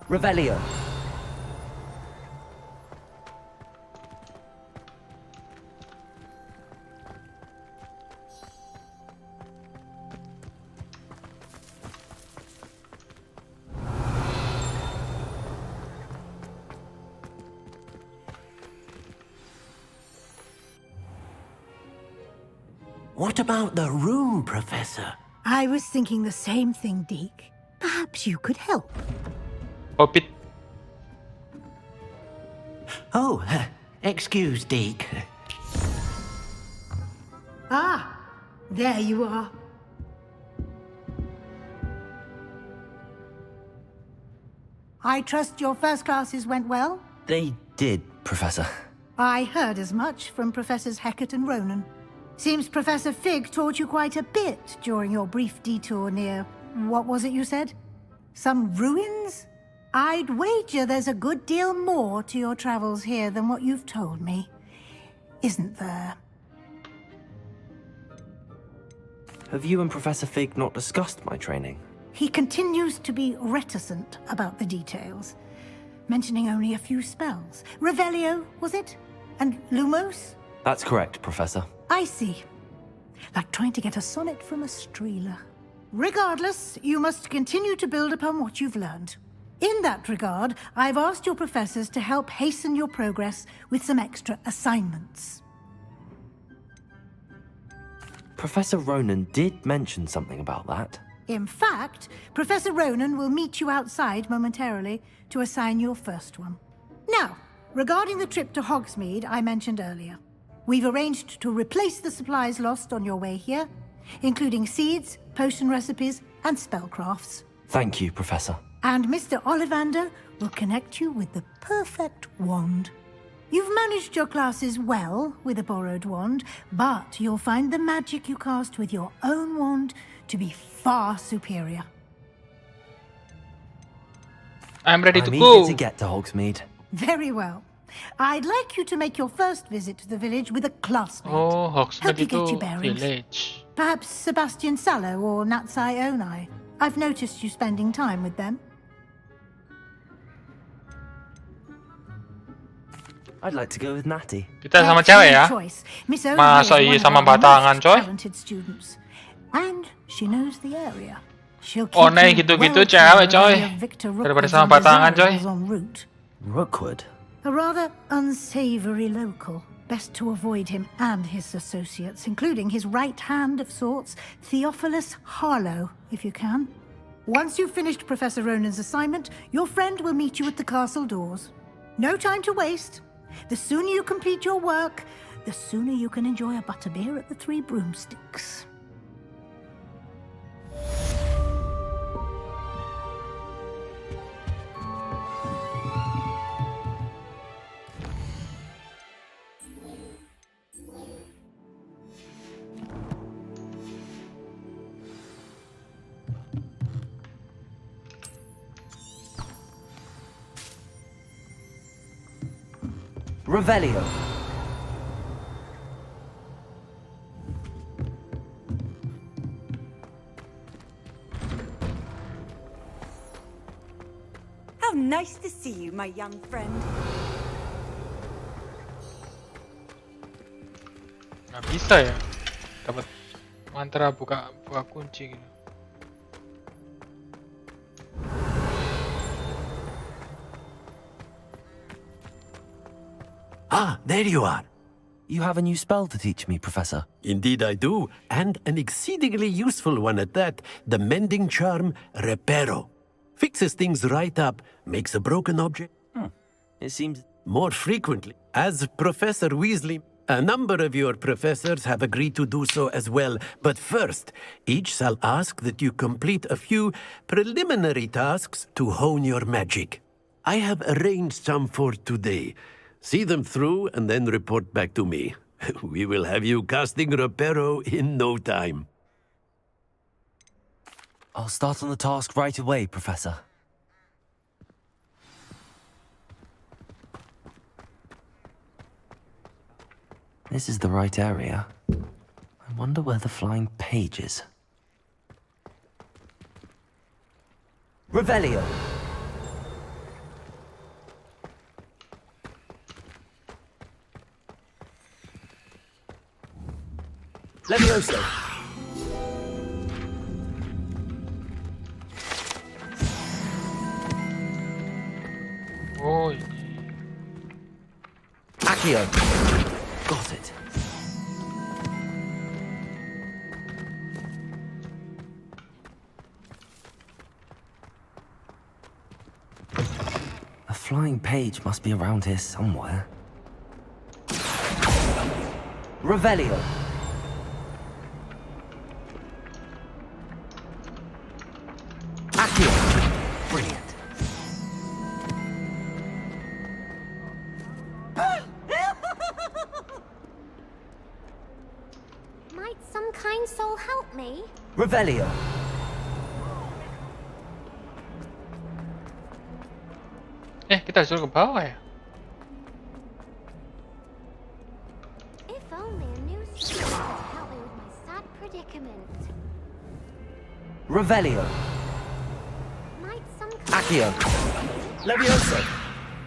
Revelio. What about the room, Professor? I was thinking the same thing, Deke. Perhaps you could help. Popit. Oh, excuse, Deke. Ah, there you are. I trust your first classes went well? They did, Professor. I heard as much from Professors Hecat and Ronan. Seems Professor Fig taught you quite a bit during your brief detour near... what was it you said? Some ruins? I'd wager there's a good deal more to your travels here than what you've told me. Isn't there? Have you and Professor Fig not discussed my training? He continues to be reticent about the details, mentioning only a few spells. Revelio, was it? And Lumos? That's correct, Professor. I see. Like trying to get a sonnet from a streeler. Regardless, you must continue to build upon what you've learned. In that regard, I've asked your professors to help hasten your progress with some extra assignments. Professor Ronan did mention something about that. In fact, Professor Ronan will meet you outside momentarily to assign your first one. Now, regarding the trip to Hogsmeade I mentioned earlier, we've arranged to replace the supplies lost on your way here, including seeds, potion recipes, and spellcrafts. Thank you, Professor. And Mr. Ollivander will connect you with the perfect wand. You've managed your classes well with a borrowed wand, but you'll find the magic you cast with your own wand to be far superior. I'm ready to I'm go. eager to get to Hogsmeade. Very well. I'd like you to make your first visit to the village with a classmate. Oh, Hogsmeade Help you get itu your bearings. village. Perhaps Sebastian Sallow or Natsai Onai. I've noticed you spending time with them. I'd like to go with Natty. Kita sama cewek ya? Masa iya sama batangan, coy? And she knows the area. She'll keep Oh, nih you gitu-gitu well cewek, clear coy. of Victor Daripada Rookwood's sama batangan, coy. undesirables en route. Rookwood? A rather unsavory local. Best to avoid him and his associates, including his right hand of sorts, Theophilus Harlow, if you can. Once you've finished Professor Ronan's assignment, your friend will meet you at the castle doors. No time to waste. The sooner you complete your work, the sooner you can enjoy a butterbeer at the Three Broomsticks. Revelio. How nice to see you, my young friend. Nggak bisa ya? Dapat mantra buka kunci gitu. Ah, there you are. You have a new spell to teach me, Professor. Indeed I do, and an exceedingly useful one at that. The mending charm, Reparo. Fixes things right up, makes a broken object. It seems more frequently. As Professor Weasley, a number of your professors have agreed to do so as well. But first, each shall ask that you complete a few preliminary tasks to hone your magic. I have arranged some for today. See them through and then report back to me. We will have you casting Reparo in no time. I'll start on the task right away, Professor. This is the right area. I wonder where the flying page is. Revelio! Levioso! Oh, Accio! Got it. A flying page must be around here somewhere. Revelio! Accio! Brilliant. Might some kind soul help me? Revelio! Kita disuruh ke bawah ya? If only a new student could help me with my sad predicament. Revelio. Might some Accio. Levioso.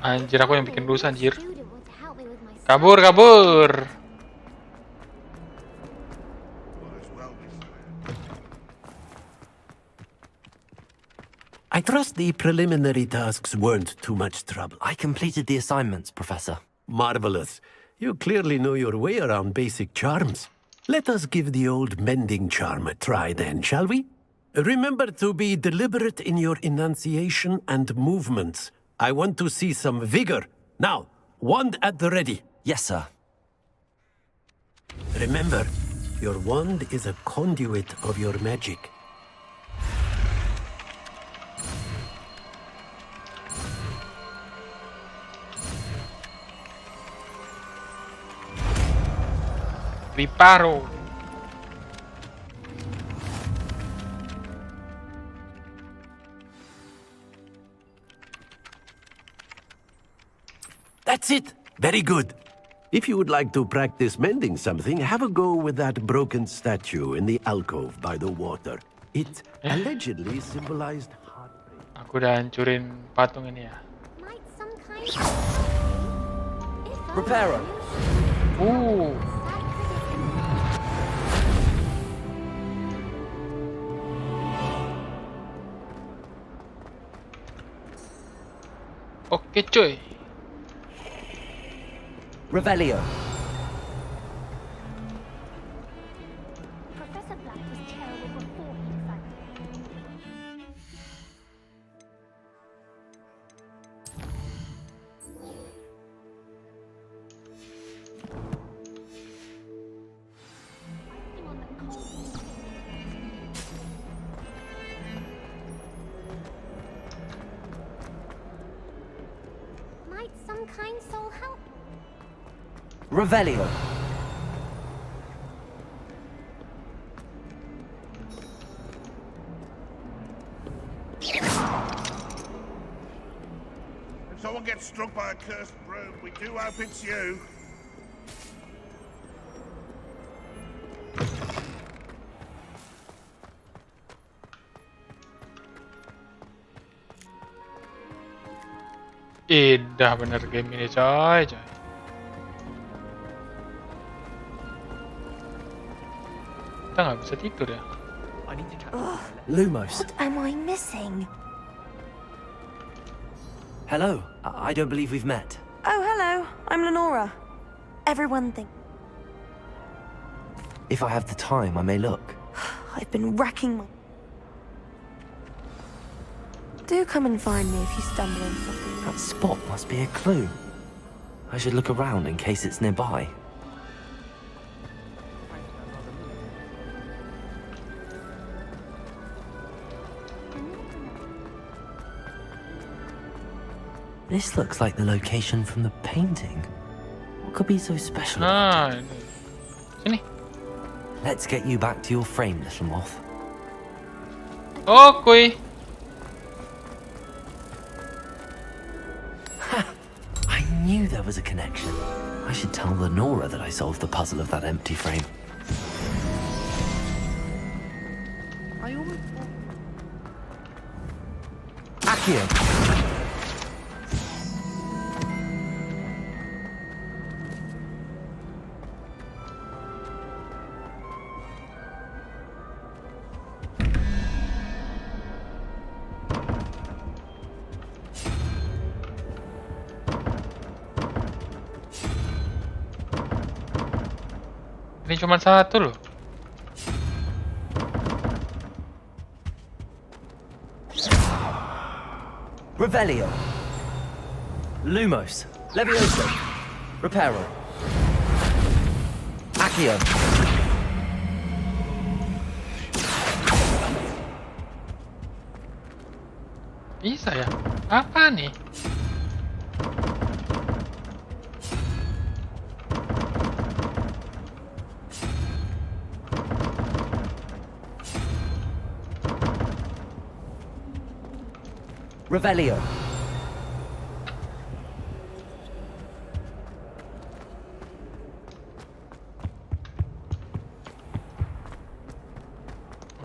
Anjir, aku yang bikin dosa anjir. Kabur, kabur. I trust the preliminary tasks weren't too much trouble. I completed the assignments, Professor. Marvelous. You clearly know your way around basic charms. Let us give the old mending charm a try then, shall we? Remember to be deliberate in your enunciation and movements. I want to see some vigor. Now, wand at the ready. Yes, sir. Remember, your wand is a conduit of your magic. Riparo. That's it. Very good. If you would like to practice mending something, have a go with that broken statue in the alcove by the water. It allegedly symbolized heartbreak. Aku udah hancurin patung ini ya. Reparo. Oke cuy. Revelio. Professor Black was terrible before he decided. Might some kind soul help? Revelio. If someone gets struck by a cursed broom, we do hope it's you. Indah bener game ini coy. Kita nggak bisa tidur ya. Lumos. What am I missing? Hello. I don't believe we've met. Oh, hello. I'm Lenora. Everyone think If I have the time, I may look. I've been racking my... Do come and find me if you stumble on something. That spot must be a clue. I should look around in case it's nearby. This looks like the location from the painting. What could be so special? Ini. Let's get you back to your frame, little moth. Okay. I knew there was a connection. I should tell Lenora that I solved the puzzle of that empty frame. Accio. Ini cuma satu loh. Revelio. Lumos. Levioso. Reparo. Accio. Bisa ya? Apa nih? Revelio.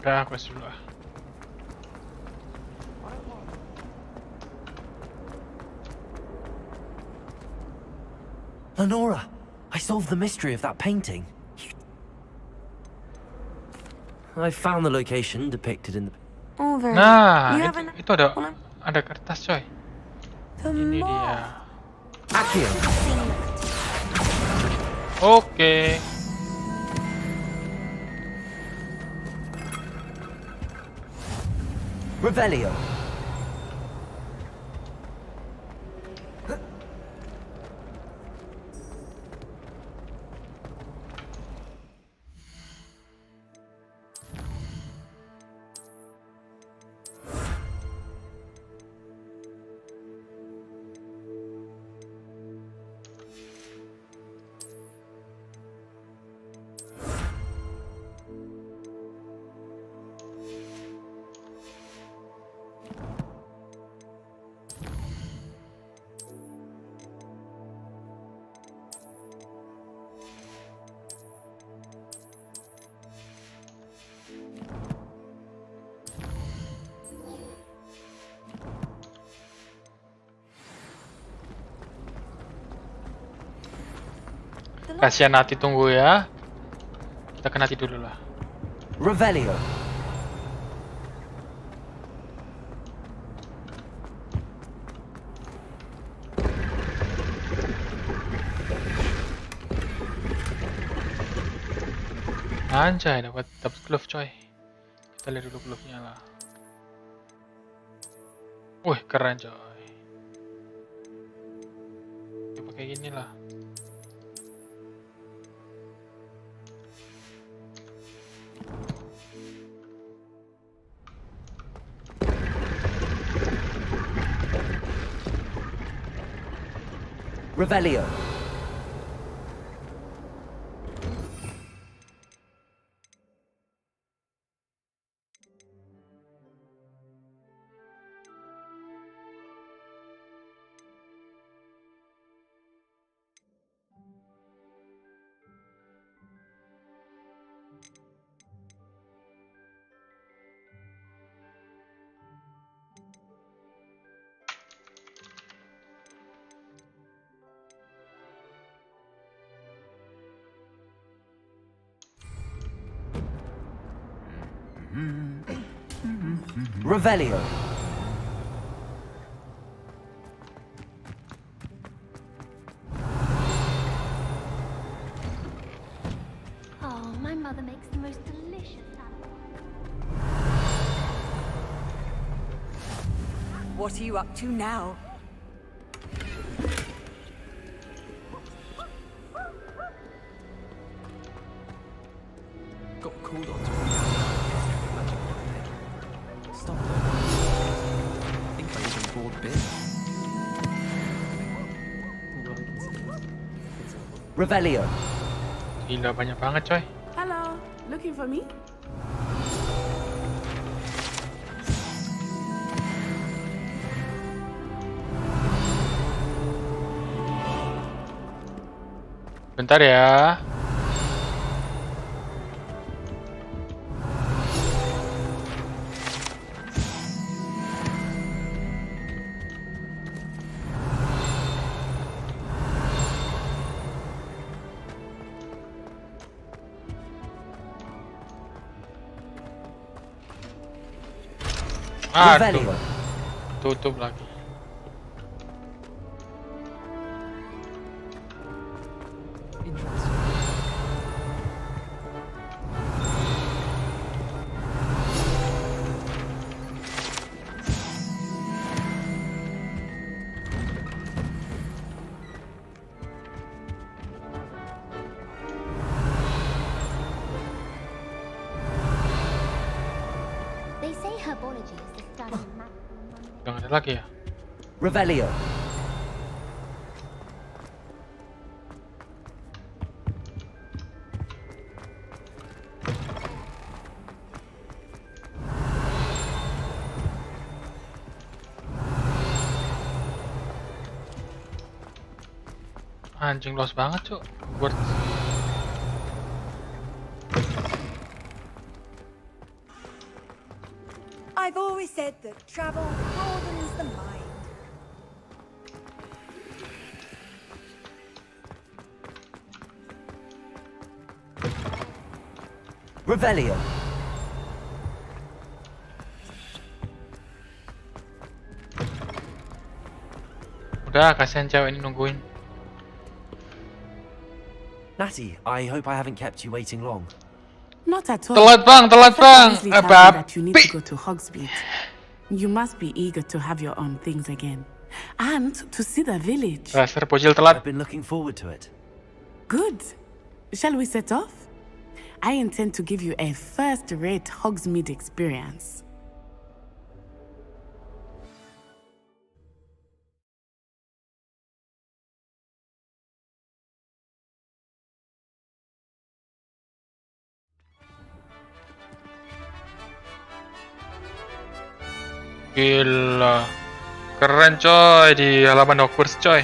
Udah, quest dulu ah. Lenora, I solved the mystery of that painting. I found the location depicted in the... Over. Nah, You haven't... itu ada kertas coy. Ini dia. Accio. Oke. Revelio. Kasihan Nati, tunggu ya. Kita ke Nati dulu lah. Revelio. Anjay, dapat glove coy. Kita lihat dulu glove-nya lah. Wih, keren coy. Kita pakai gini lah. Revelio. Revelio. Oh, my mother makes the most delicious salad. What are you up to now? Got called on to stop it. I think I even bought a bit. Revelio. Gila, banyak banget coy. Hello, looking for me? Bentar ya. Aduh, tutup lagi. They say herbology is the study of math. Jangan ada lagi ya. Revelio. Anjing los banget cuk. Hogwarts. always said that travel broadens the mind. Revelio. Udah, kasihan cewek ini nungguin. Natty, I hope I haven't kept you waiting long. Not at all. Telat bang. Weasley tells me that you need to go to Hogsmeade. You must be eager to have your own things again. And to see the village. Dasar bocil telat. I've been looking forward to it. Good. Shall we set off? I intend to give you a first-rate Hogsmeade experience. Gila. Keren coy di halaman Hogwarts coy.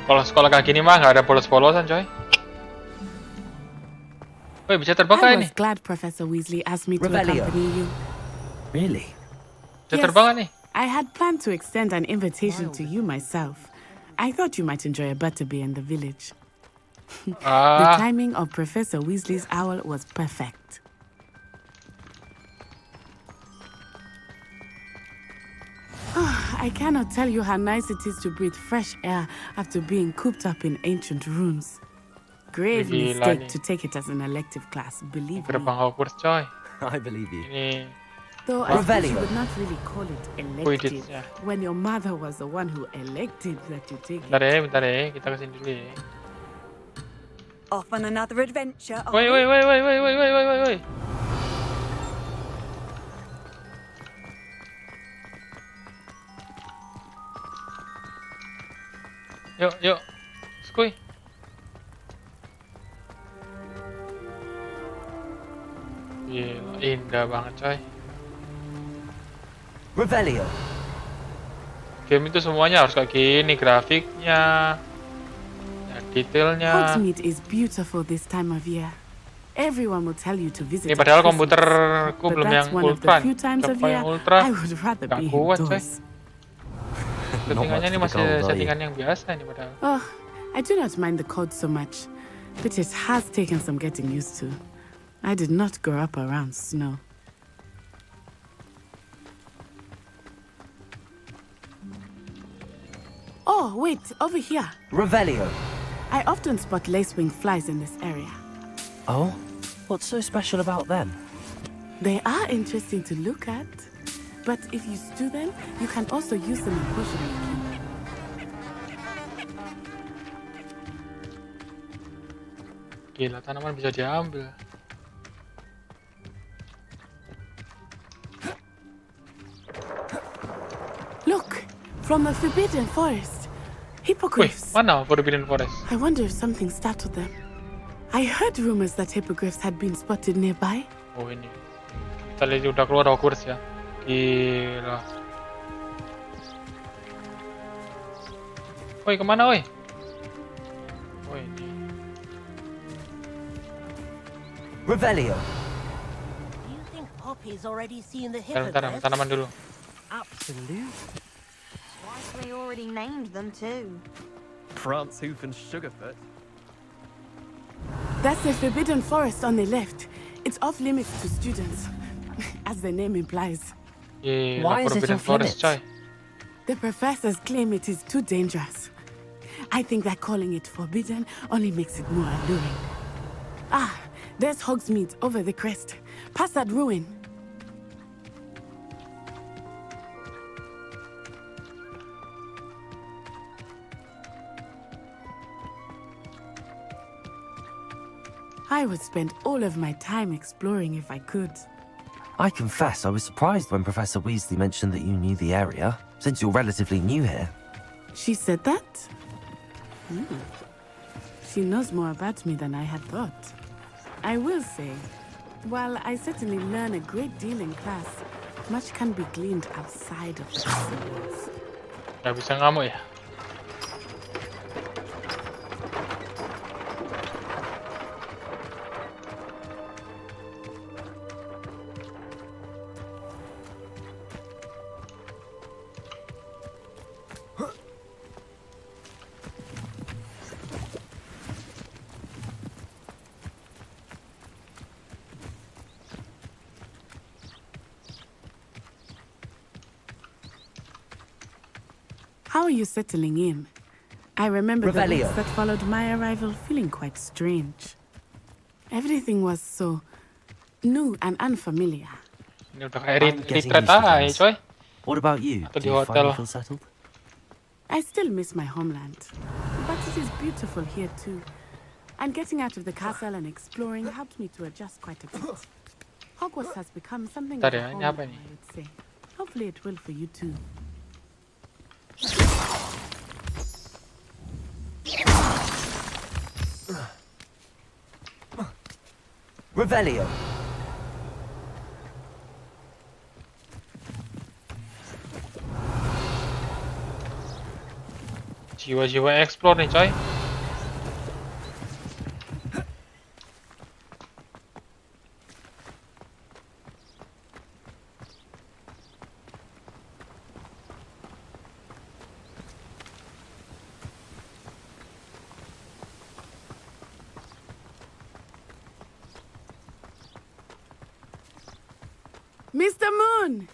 Kalau sekolah kayak gini mah nggak ada polos-polosan coy. Woi, bisa terbang I ini? was glad Professor Weasley asked me to accompany you. Really? Bisa terbang nih? I had planned to extend an invitation to you myself. I thought you might enjoy a butterbeer in the village. The timing of Professor Weasley's owl was perfect. I cannot tell you how nice it is to breathe fresh air after being cooped up in ancient rooms. Grave mistake to take it as an elective class, believe me. Gerbang Hogwarts coy. I believe you. Ini Though I suppose you would not really call it elective when your mother was the one who elected that you take it. Bentar ya, kita kesini dulu ya. Off on another adventure. Woi. Yuk. Skuy. Gila, indah banget coy. Revelio. Game itu semuanya harus kayak gini, grafiknya, detailnya. Hogsmeade is beautiful this time of year. Everyone will tell you to visit. Ini padahal komputerku belum yang ultra. Coba yang ultra. I would rather Gak be kuat coy. indoors. Settingannya ini masih settingan yang biasa ini padahal. Oh, I do not mind the code so much, but it has taken some getting used to. I did not grow up around snow. Oh, wait, over here. Revelio. I often spot lacewing flies in this area. Oh? What's so special about them? They are interesting to look at, but if you stew them, you can also use them in potion making. Gila, tanaman bisa diambil. Look, from the Forbidden Forest. Hippogriffs. Wih, mana Forbidden Forest? I wonder if something startled them. I heard rumors that hippogriffs had been spotted nearby. Oh ini. Kita lihat udah keluar Hogwarts ya. Gila. Woi, kemana woi? Oh ini. Revelio. You think Poppy's already seen the Tanam tanaman dulu. Absolute. Wisely already named them too. Prancehoof and Sugarfoot. That's the Forbidden Forest on the left. It's off limits to students, as the name implies. Gila, Why is it Forbidden off Forest coy. The professors claim it is too dangerous. I think that calling it forbidden only makes it more alluring. Ah, there's Hogsmeade over the crest. Past that ruin. I would spend all of my time exploring if I could. I confess I was surprised when Professor Weasley mentioned that you knew the area, since you're relatively new here. She said that? She knows more about me than I had thought. I will say, while I certainly learn a great deal in class, much can be gleaned outside of the syllabus. Gak bisa ngamuk ya? How are you settling in? I remember the Revelio. weeks that followed my arrival feeling quite strange. Everything was so new and unfamiliar. Ini udah kayak I'm getting retreat used to aja, things. coy. What about you? Atau Do di you hotel. finally feel settled? I still miss my homeland, but it is beautiful here too. And getting out of the castle and exploring helped me to adjust quite a bit. Hogwarts has become something Bentar of ya, a ini home, apa I nih? would say. Hopefully it will for you too. Revelio. Jiwa-jiwa explore nih, coy. Mr. Moon!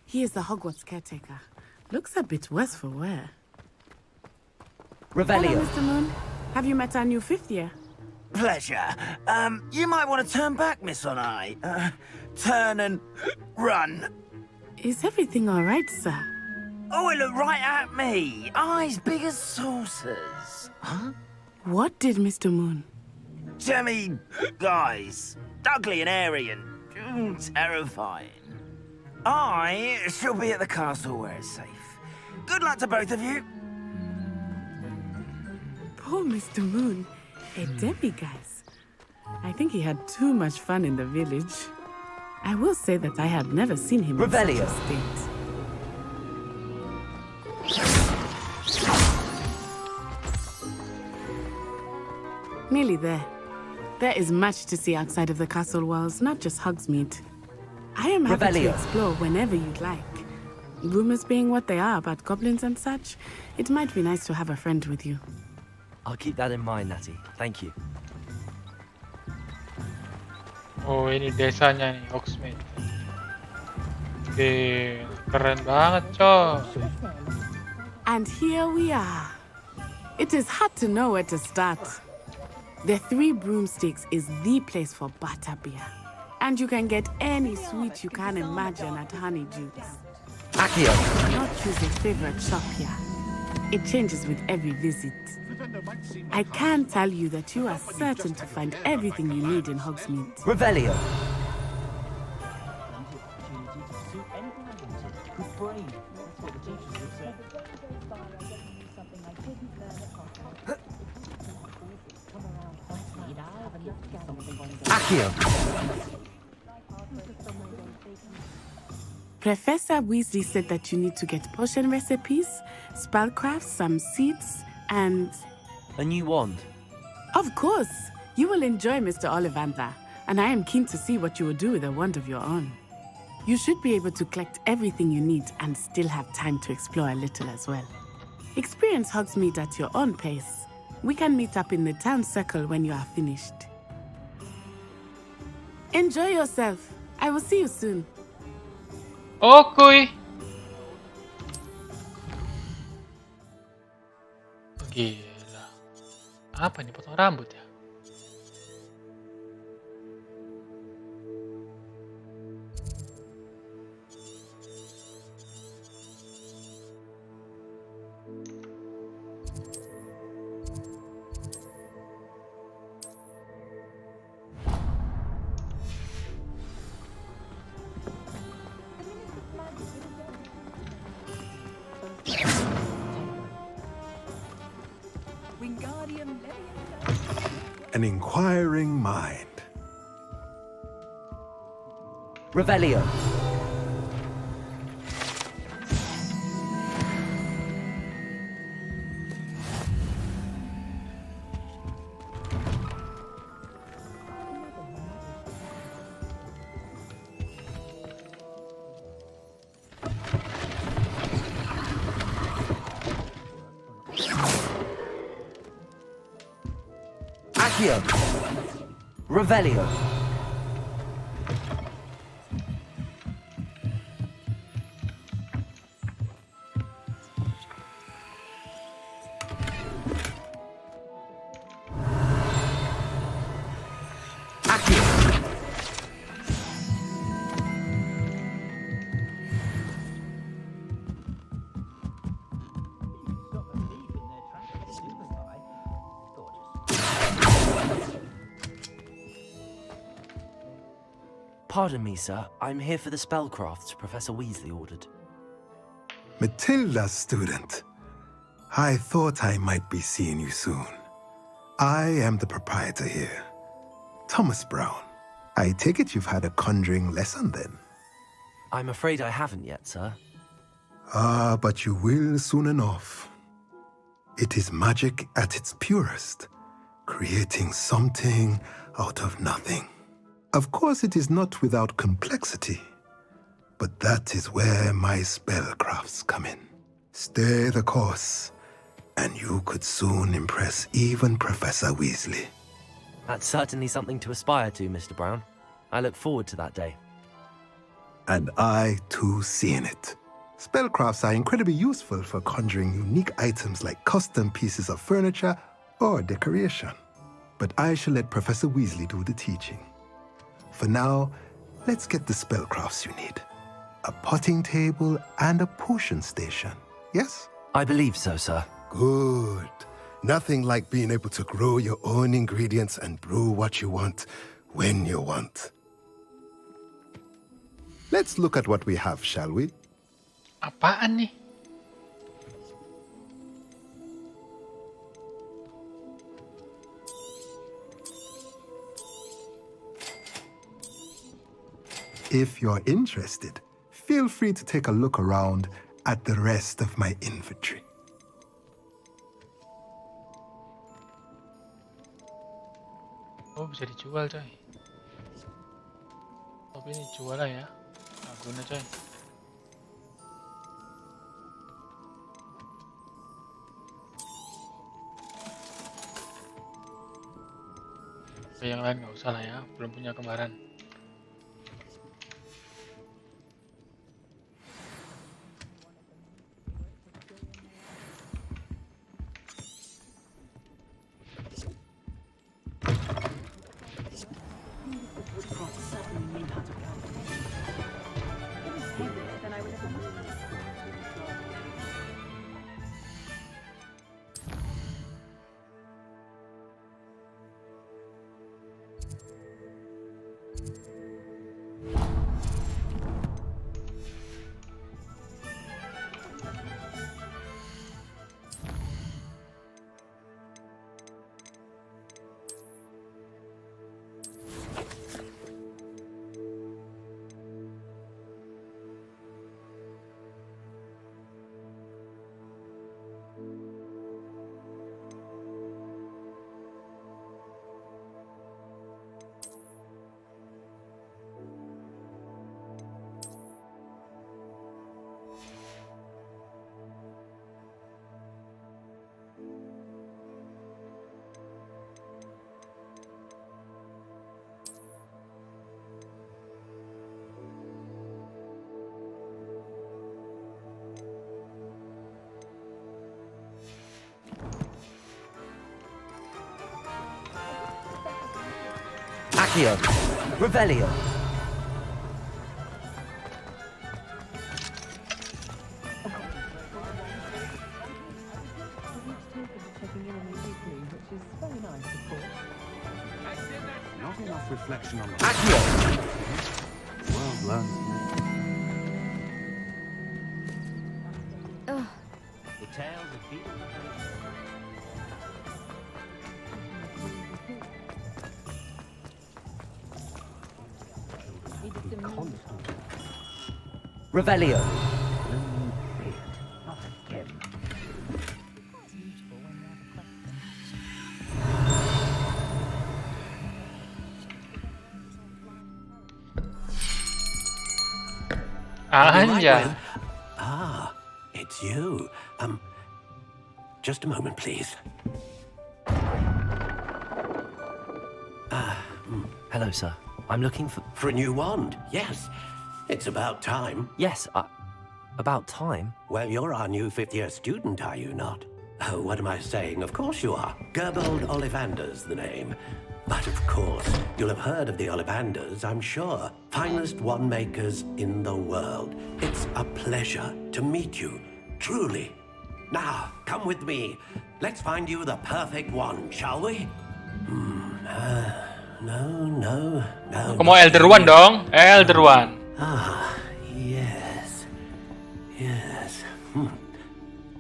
He is the Hogwarts caretaker. Looks a bit worse for wear. Revelio. Hello, Mr. Moon. Have you met our new 5th year? Pleasure. You might want to turn back, Miss Onai. Turn and run. Is everything all right, sir? Oh, it looked right at me. Eyes big as saucers. Huh? What did Mr. Moon? Jemmy, guys. Ugly and airy and terrifying. I shall be at the castle where it's safe. Good luck to both of you. Poor Mr. Moon. A demiguise. I think he had too much fun in the village. I will say that I have never seen him Revelio. in such a state. Nearly there. There is much to see outside of the castle walls, not just Hogsmeade. I am happy to Revelio. explore whenever you'd like. Rumors being what they are about goblins and such, it might be nice to have a friend with you. I'll keep that in mind, Natty. Thank you. Oh, ini desanya nih, Hogsmeade. Oke, keren banget, coy. And here we are. It is hard to know where to start. The Three Broomsticks is the place for butterbeer. And you can get any sweet you can imagine at Honeydukes. Accio. Not choose a favorite shop here. It changes with every visit. I can tell you that you are certain to find everything you need in Hogsmeade. Revelio. Accio. Professor Weasley said that you need to get potion recipes, spellcrafts, some seeds, and... A new wand. Of course! You will enjoy Mr. Ollivander, and I am keen to see what you will do with a wand of your own. You should be able to collect everything you need and still have time to explore a little as well. Experience Hogsmeade at your own pace. We can meet up in the town circle when you are finished. Enjoy yourself. I will see you soon. Oke. Gila. Apa nih, potong rambut ya? An inquiring mind. Revelio. Accio. Revelio. Pardon me, sir. I'm here for the spellcrafts Professor Weasley ordered. Matilda, student. I thought I might be seeing you soon. I am the proprietor here, Thomas Brown. I take it you've had a conjuring lesson then? I'm afraid I haven't yet, sir. Ah, but you will soon enough. It is magic at its purest, creating something out of nothing. Of course, it is not without complexity, but that is where my spellcrafts come in. Stay the course, and you could soon impress even Professor Weasley. That's certainly something to aspire to, Mr. Brown. I look forward to that day. And I, too, seeing it. Spellcrafts are incredibly useful for conjuring unique items like custom pieces of furniture or decoration. But I shall let Professor Weasley do the teaching. For now, let's get the spellcrafts you need. A potting table and a potion station, yes? I believe so, sir. Good. Nothing like being able to grow your own ingredients and brew what you want, when you want. Let's look at what we have, shall we? Apaan nih? If you're interested, feel free to take a look around at the rest of my inventory. Oh, bisa dijual, coy. Tapi ini jual lah ya. Nggak guna, coy. Tapi yang lain nggak usah lah ya, belum punya kembaran. Accio, Revelio. Not enough reflection on the Accio. Well done. The tales of beaten. Revelio. Anja. Ah, it's you. Just a moment, please. Hello, sir. I'm looking for a new wand. Yes, it's about time. Yes, about time? Well, you're our new fifth-year student, are you not? Oh, what am I saying? Of course you are. Gerbold Ollivander's the name. But of course, you'll have heard of the Ollivanders, I'm sure. Finest wand makers in the world. It's a pleasure to meet you, truly. Now, come with me. Let's find you the perfect wand, shall we? No. Aku mau Elder One dong, Elder One. Yes.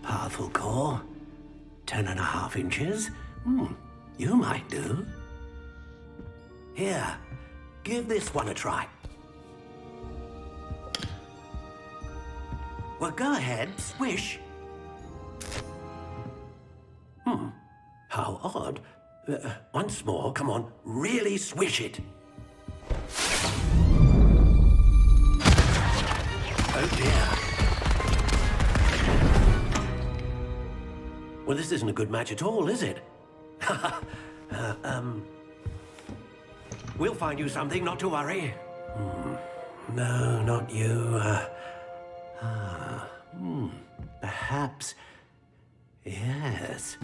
Powerful core. 10.5 inches. You might do. Here, give this one a try. Well, go ahead, swish. How odd. Once more, come on, really swish it. Oh dear. Well, this isn't a good match at all, is it? We'll find you something, not to worry. No, not you. Perhaps. Yes.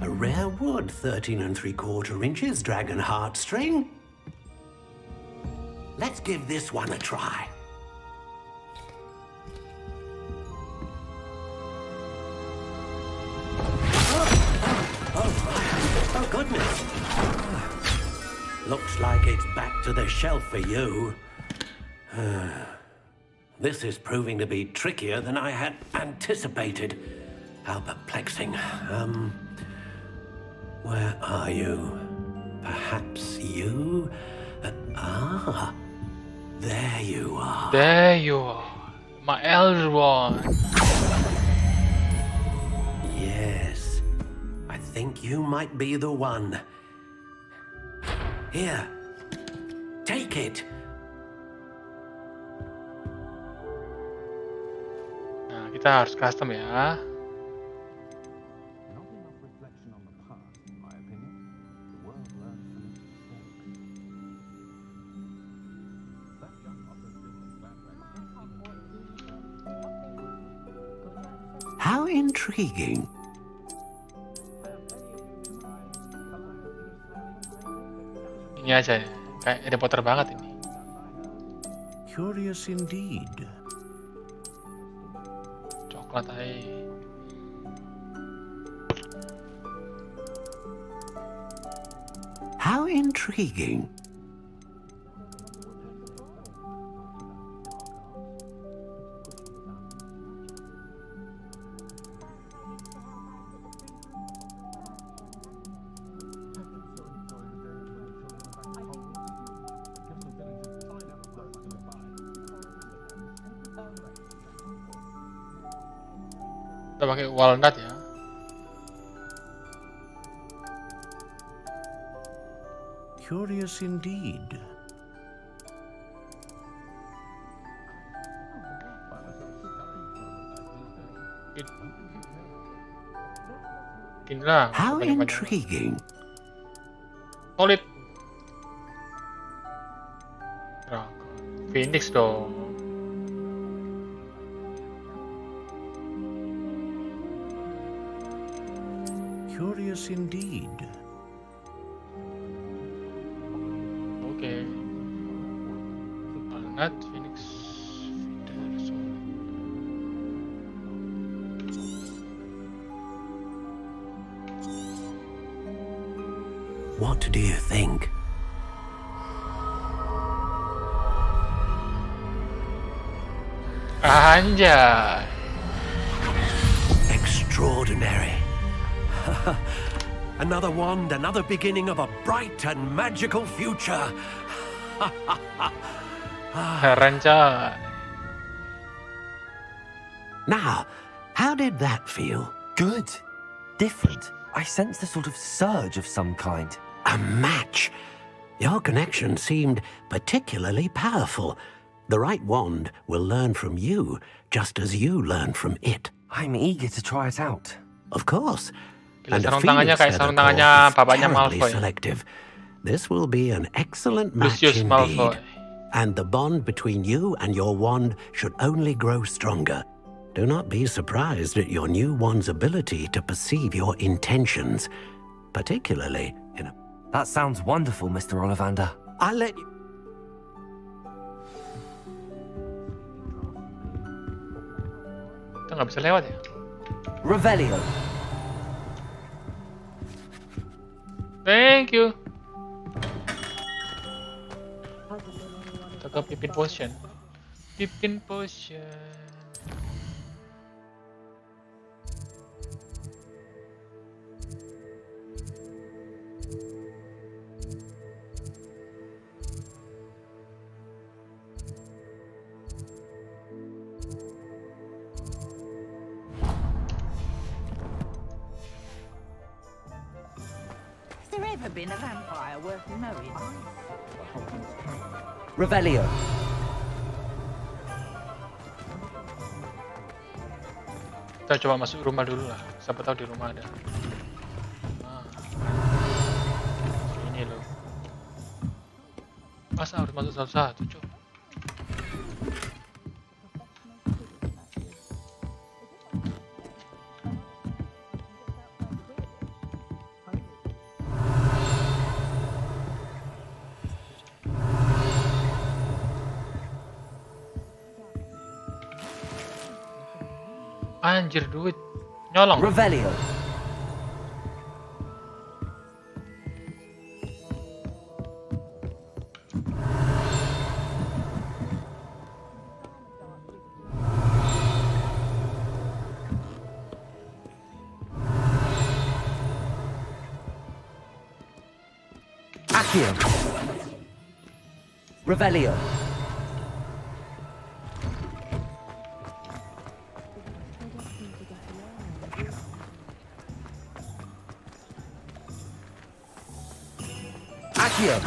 A rare wood, 13 3/4 inches, dragon heartstring. Let's give this one a try. Oh, goodness. Looks like it's back to the shelf for you. This is proving to be trickier than I had anticipated. How perplexing. Where are you? Perhaps you? There you are. There you are. My Elder One. Yes. I think you might be the one. Here. Take it. Nah, kita harus custom ya. How intriguing. Ini aja ya, kayak Harry Potter banget ini. Curious indeed. Coklat aja. How intriguing. Kita pakai walnut ya. Curious indeed. Inilah. How intriguing. Solid. Phoenix dong. Curious indeed. Okay. Walnut, Phoenix, What do you think? Anjay. Extraordinary. Another wand, another beginning of a bright and magical future. Rancang. Now, how did that feel? Good. Different. I sensed a sort of surge of some kind. A match. Your connection seemed particularly powerful. The right wand will learn from you, just as you learn from it. I'm eager to try it out. Of course. Gila, And a sarung tangannya Phoenix kayak sarung feather tangannya core is bapaknya terribly Malfoy. selective. This will be an excellent match Lucius indeed. Malfoy. And the bond between you and your wand should only grow stronger. Do not be surprised at your new wand's ability to perceive your intentions, particularly in a... That sounds wonderful, Mr. Ollivander. I'll let you... Kita nggak bisa lewat ya? Revelio. Thank you. ke Pippin Potion. Pippin Potion. Has there ever been a vampire worth knowing? Revelio. Kita coba masuk rumah dulu lah. Siapa tahu di rumah ada. Ini loh. Masa harus masuk satu-satu, Cok? Anjir, duit nyolong. Revelio. Accio. Revelio. Accio.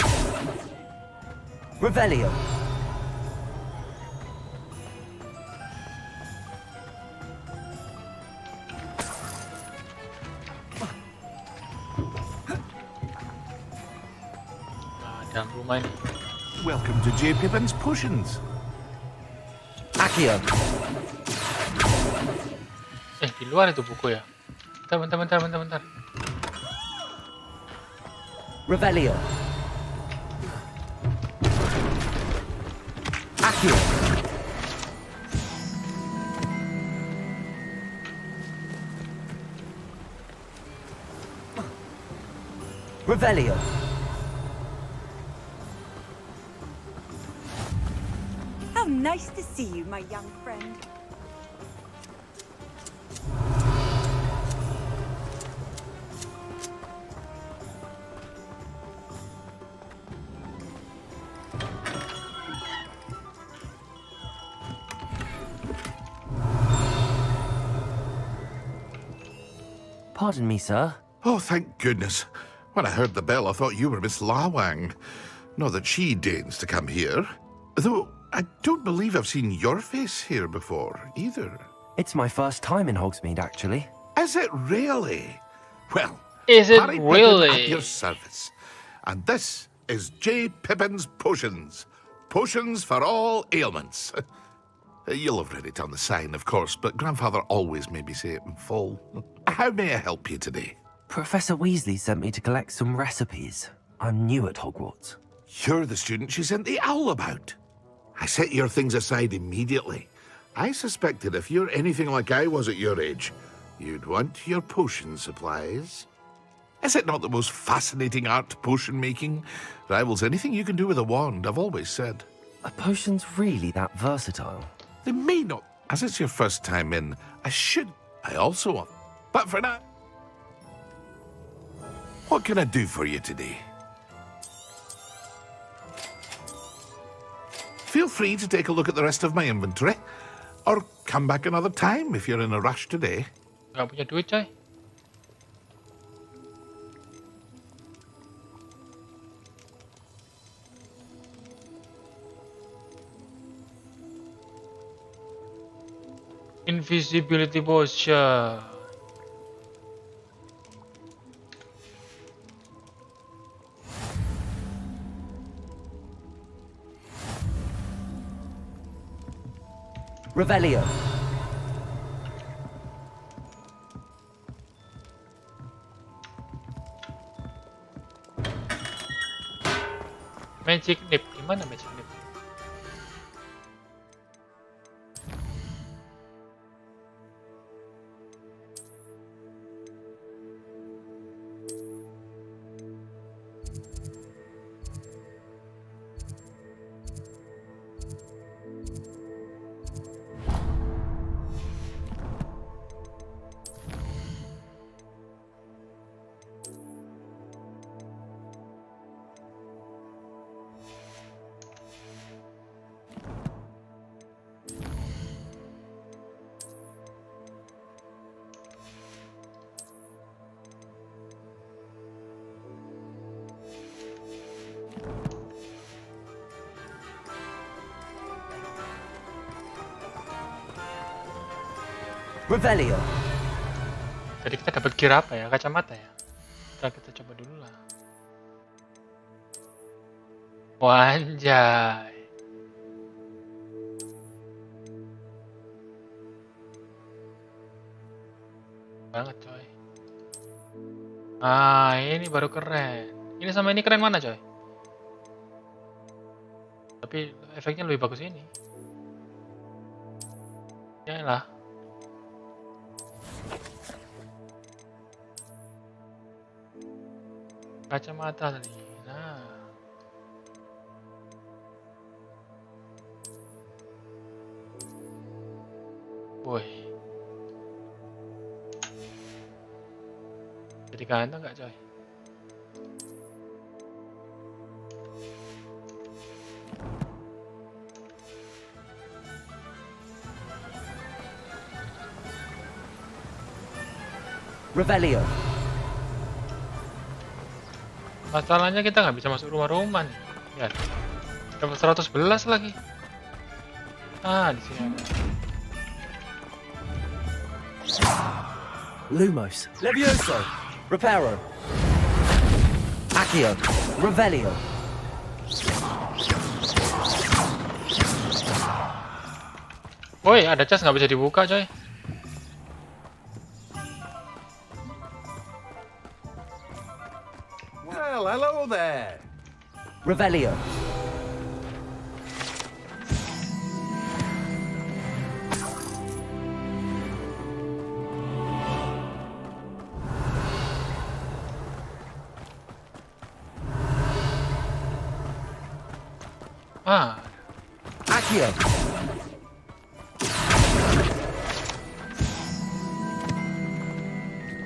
Revelio. Dalam rumah ini. Welcome to J. Pippin's Potions. Accio. Di luar itu buku ya. Bentar. Revelio. Accio. Revelio. How nice to see you, my young friend. Pardon me, sir. Oh, thank goodness. When I heard the bell, I thought you were Miss Lawang. Not that she deigns to come here. Though, I don't believe I've seen your face here before, either. It's my first time in Hogsmeade, actually. Is it really? Well, Is it Harry Pippin really? at your service. And this is J. Pippin's Potions. Potions for all ailments. You'll have read it on the sign, of course, but Grandfather always made me say it in full. How may I help you today? Professor Weasley sent me to collect some recipes. I'm new at Hogwarts. You're the student she sent the owl about. I set your things aside immediately. I suspected if you're anything like I was at your age, you'd want your potion supplies. Is it not the most fascinating art, potion making? Rivals anything you can do with a wand, I've always said. Are potions really that versatile? They may not. As it's your first time in, I also want. But for now, what can I do for you today? Feel free to take a look at the rest of my inventory, or come back another time if you're in a rush today. Gak punya duit, coy. Invisibility potion. Revelio. Magic nip. Gimana magic nip? Revelio. Tadi kita dapat gear apa ya? Kacamata ya? Kita coba dulu lah. Wanjay. Banget coy. Ah, ini baru keren. Ini sama ini keren mana coy? Tapi efeknya lebih bagus ini. Ya lah. Kacamata tadi. Nah. Woi. Jadi ganteng nggak coy? Revelio. Masalahnya kita nggak bisa masuk rumah-rumah nih. Lihat. Dapat 111 lagi. Ah, di sini ada. Lumos. Levioso. Reparo. Accio. Revelio. Woi, ada chest nggak bisa dibuka coy. Well, hello there. Revelio. Ah. Accio.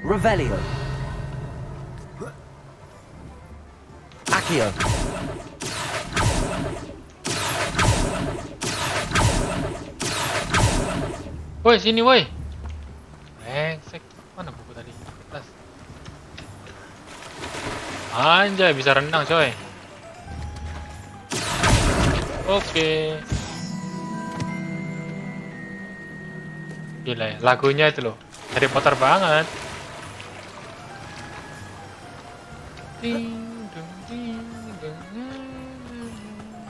Revelio. Accio. Woi, sini woi. Brengsek. Mana buku tadi? Tas. Anjay, bisa renang coy. Oke. Gila ya, lagunya itu loh. Harry Potter banget.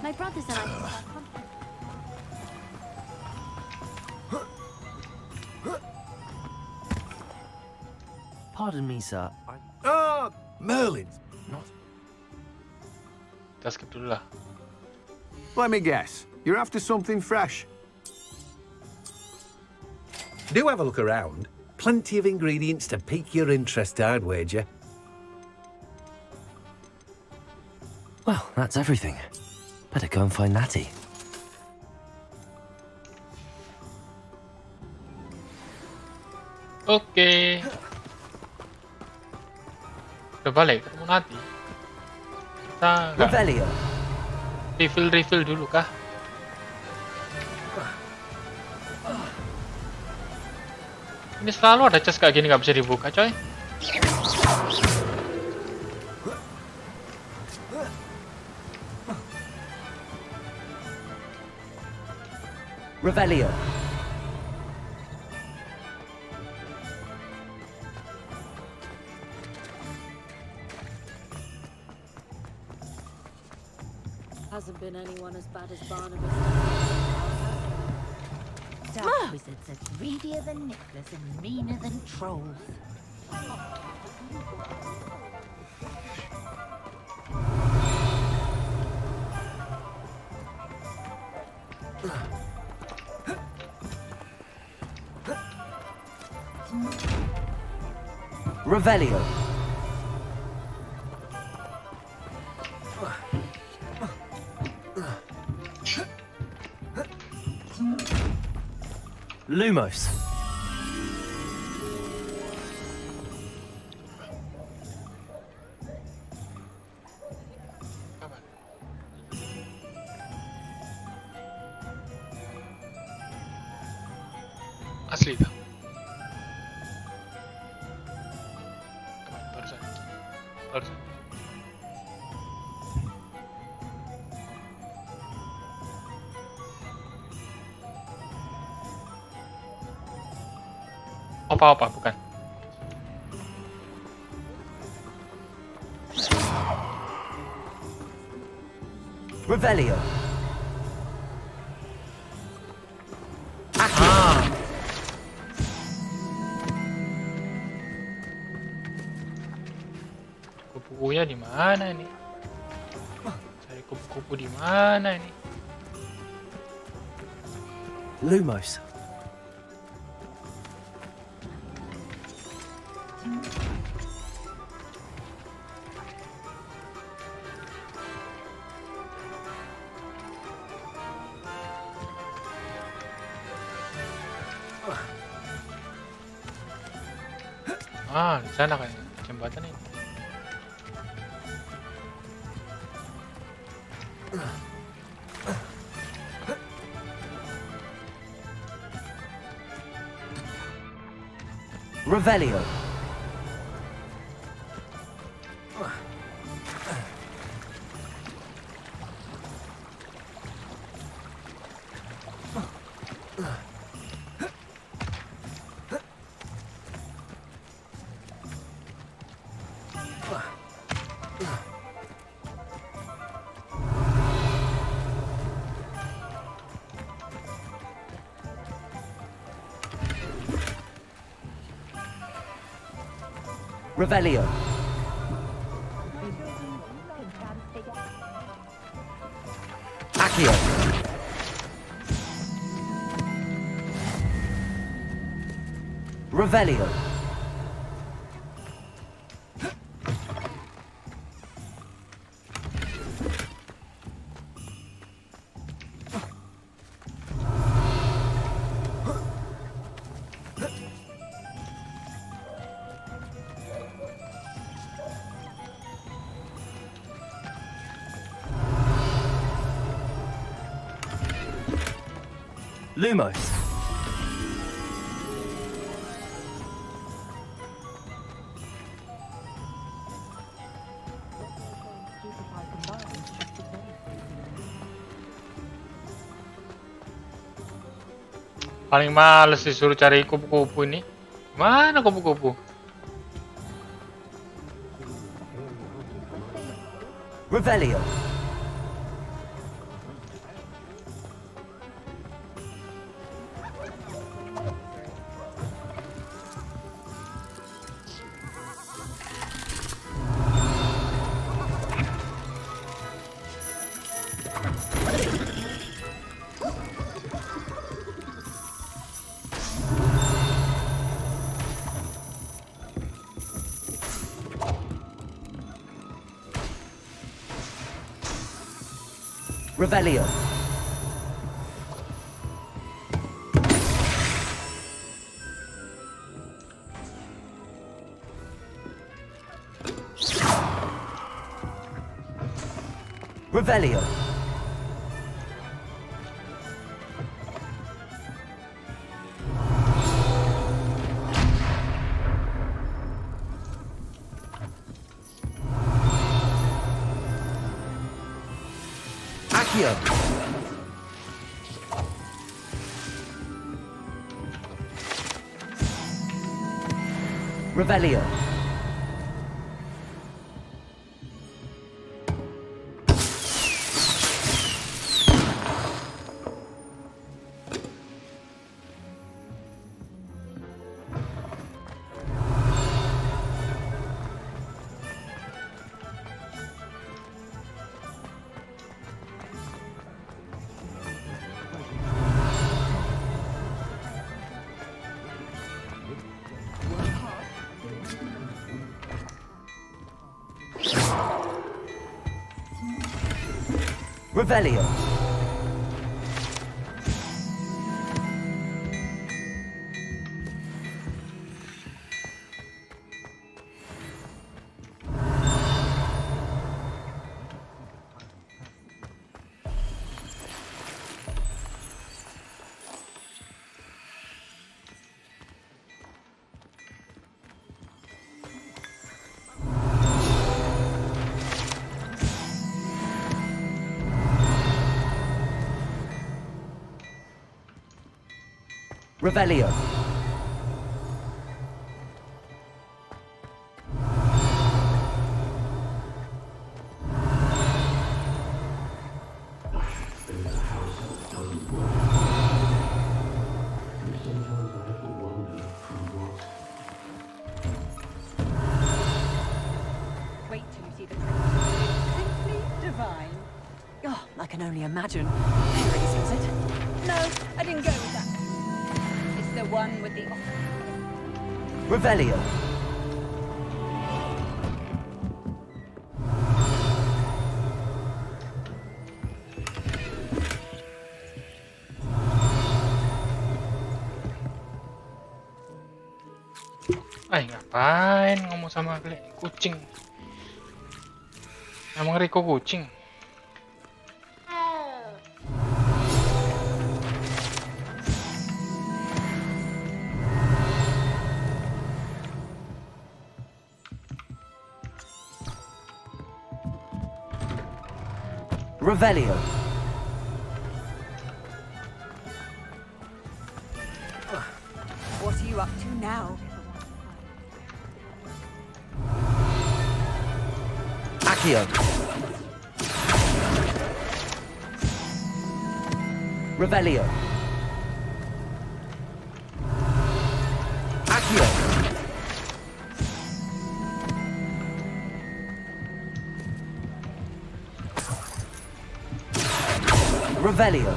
My brothers and I. Pardon me, sir. Ah, Merlin. Not. Kita skip dulu lah. Let me guess. You're after something fresh. Do have a look around. Plenty of ingredients to pique your interest, I'd wager. Well, that's everything. Better go and find Natty. Oke. Udah balik ketemu Nati. Kita Revelio. refill dulu kah? Ini selalu ada chest kayak gini nggak bisa dibuka coy. Revelio. Hasn't been anyone as bad as Barnabas. Dark wizards are greedier than Nicholas and meaner than trolls. Revelio. Lumos. Asli dah. Barusan. Opa-opa, bukan. Revelio. Kupu-kupunya di mana ini? Cari kupu-kupu di mana ini? Lumos. Ah, di sana kayaknya jembatan ini. Revelio. Revelio. Accio. Revelio. Lumos. Paling males disuruh cari kupu-kupu ini. Mana kupu-kupu? Revelio. Revelio. Revelio. Accio. Revelio. Revelio. Revelio. can only imagine. Everybody says it. No, I didn't go with that. It's the one with the... Revelio. Ngapain ngomong sama kucing? Emang Riko kucing? Revelio. What are you up to now? Accio. Revelio. Accio. Revelio.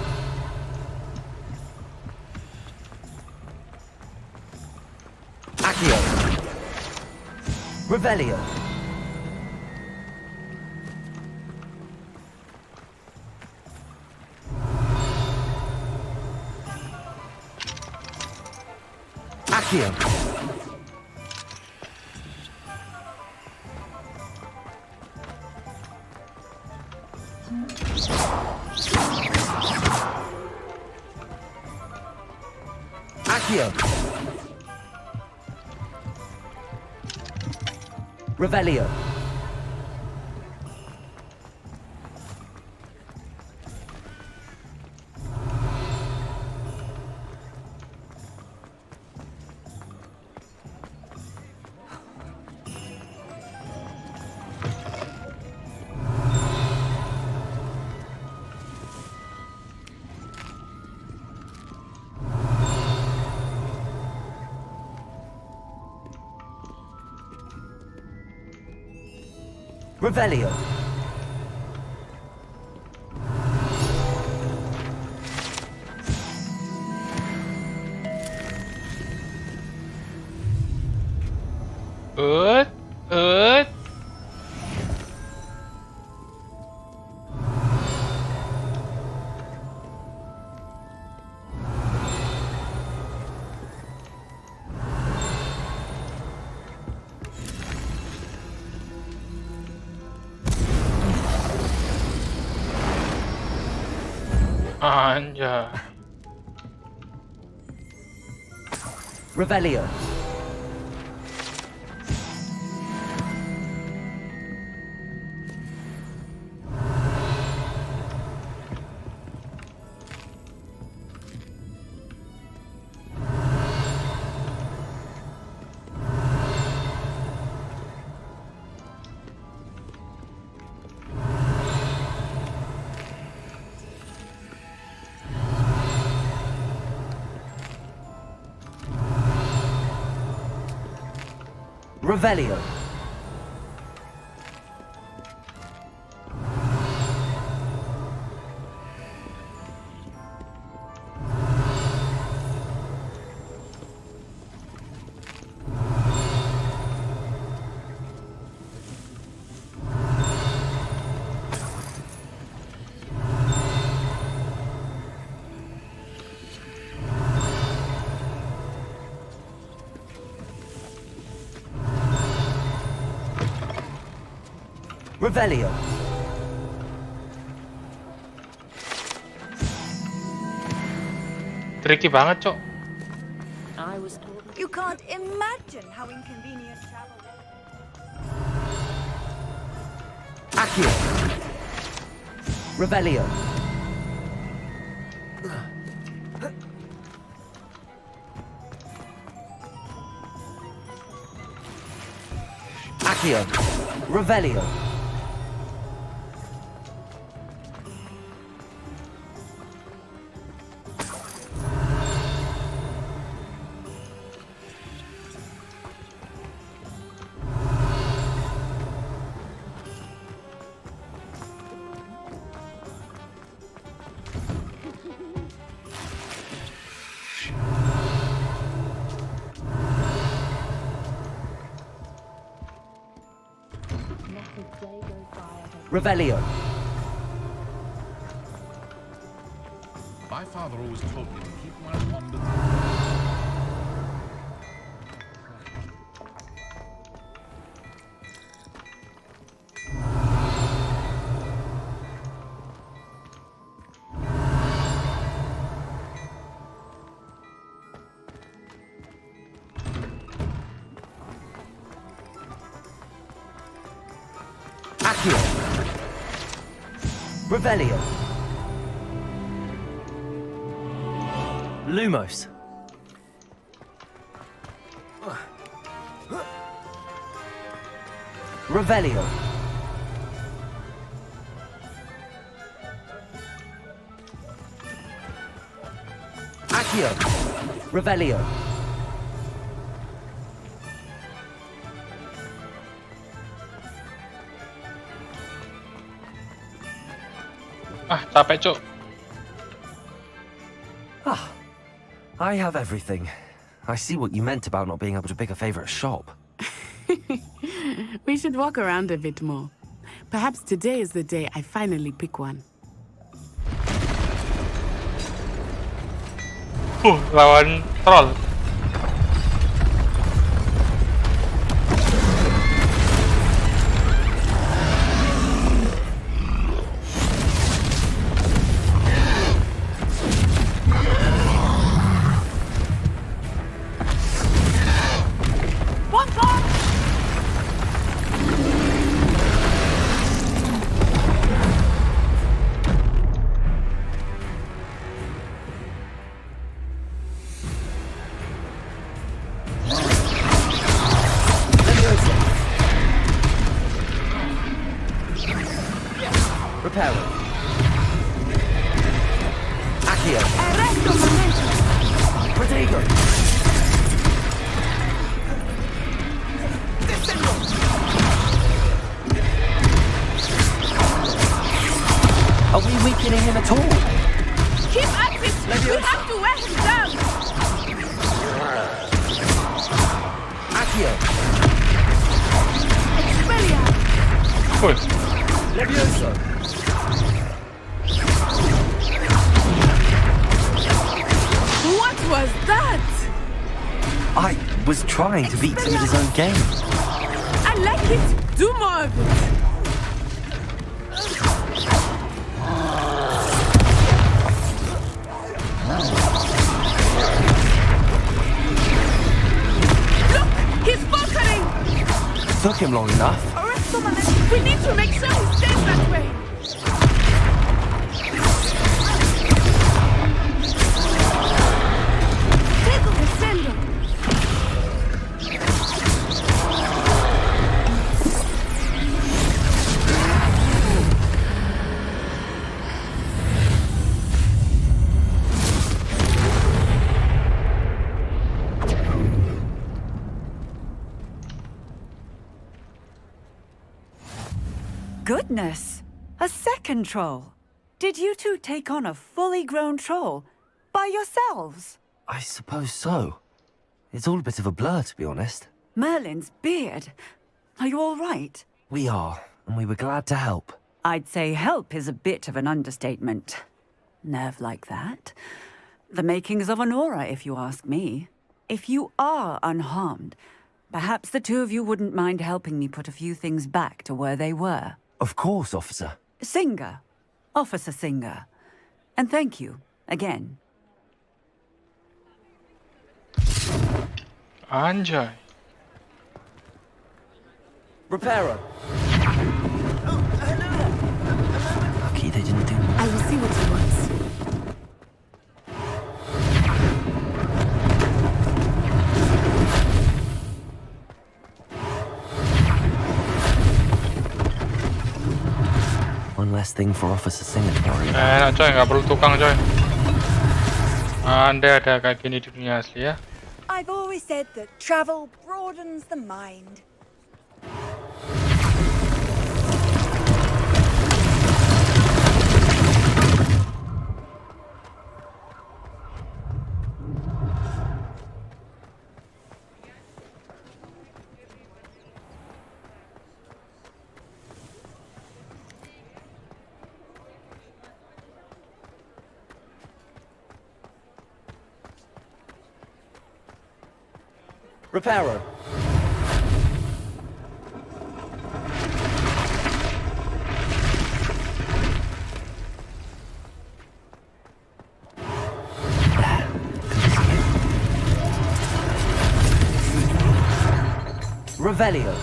Accio. Revelio. Accio. Accio. Revelio. Revelio. Anjay. Revelio. Revelio. Revelio. Tricky banget, Cok. You can't imagine how inconvenient travel is. Accio. Revelio. Accio. Revelio. Revelio. My father always told me to keep my wand and... Accio. Revelio. Lumos. Revelio. Accio. Revelio. Ah, capek cuk. Ah, I have everything. I see what you meant about not being able to pick a favorite shop. We should walk around a bit more. Perhaps today is the day I finally pick one. Lawan troll. Reparo. Accio. Protego. Are we weakening him at all? Keep at it! We have to wear him down! Accio. Expelliarmus! Levioso. What was that? I was trying to beat him at his own game. I like it. Do more of it. Look, he's faltering. Took him long enough. We need to make sure he stays that way. Goodness! A second troll! Did you two take on a fully grown troll? By yourselves? I suppose so. It's all a bit of a blur, to be honest. Merlin's beard. Are you all right? We are, and we were glad to help. I'd say help is a bit of an understatement. Nerve like that. The makings of an aura, if you ask me. If you are unharmed, perhaps the two of you wouldn't mind helping me put a few things back to where they were. Of course, officer. Singer. Officer Singer. And thank you, again. Anjay. Reparo. Lucky they didn't do more. I will see what he wants. One less thing for Officer Singer to worry about. Enak coy, nggak perlu tukang coy. Anda ada kayak gini di dunia asli ya. I've always said that travel broadens the mind. Reparo. Revelio.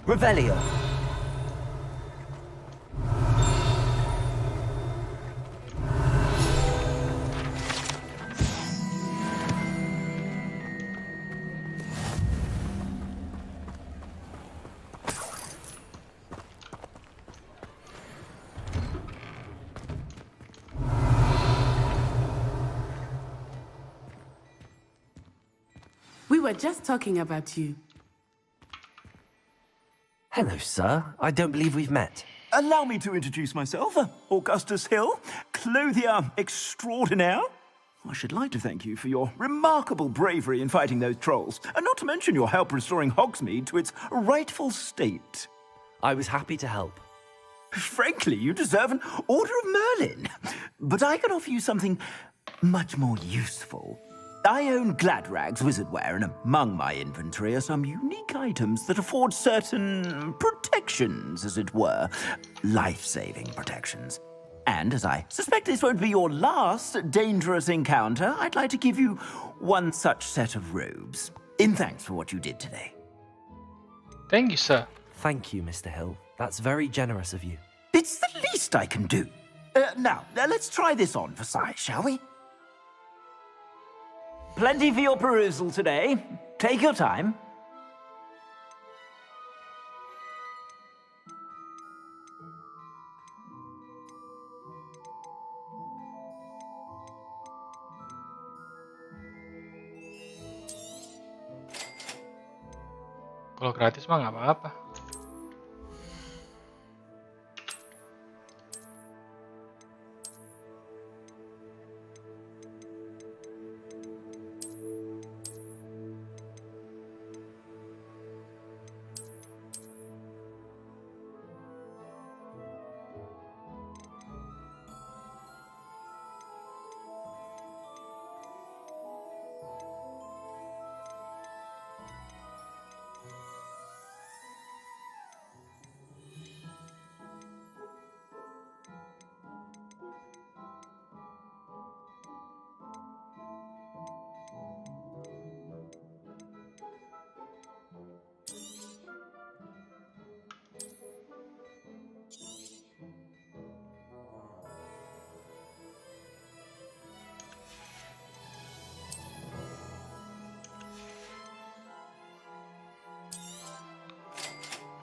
Revelio. We were just talking about you. Hello, sir. I don't believe we've met. Allow me to introduce myself, Augustus Hill, clothier extraordinaire. I should like to thank you for your remarkable bravery in fighting those trolls, and not to mention your help restoring Hogsmeade to its rightful state. I was happy to help. Frankly, you deserve an Order of Merlin. But I can offer you something much more useful. I own Gladrag's wizardware, and among my inventory are some unique items that afford certain protections, as it were. Life-saving protections. And as I suspect this won't be your last dangerous encounter, I'd like to give you one such set of robes, in thanks for what you did today. Thank you, sir. Thank you, Mr. Hill. That's very generous of you. It's the least I can do. Now, let's try this on for size, shall we? Plenty for your perusal today. Take your time. Kalau gratis mah nggak apa-apa.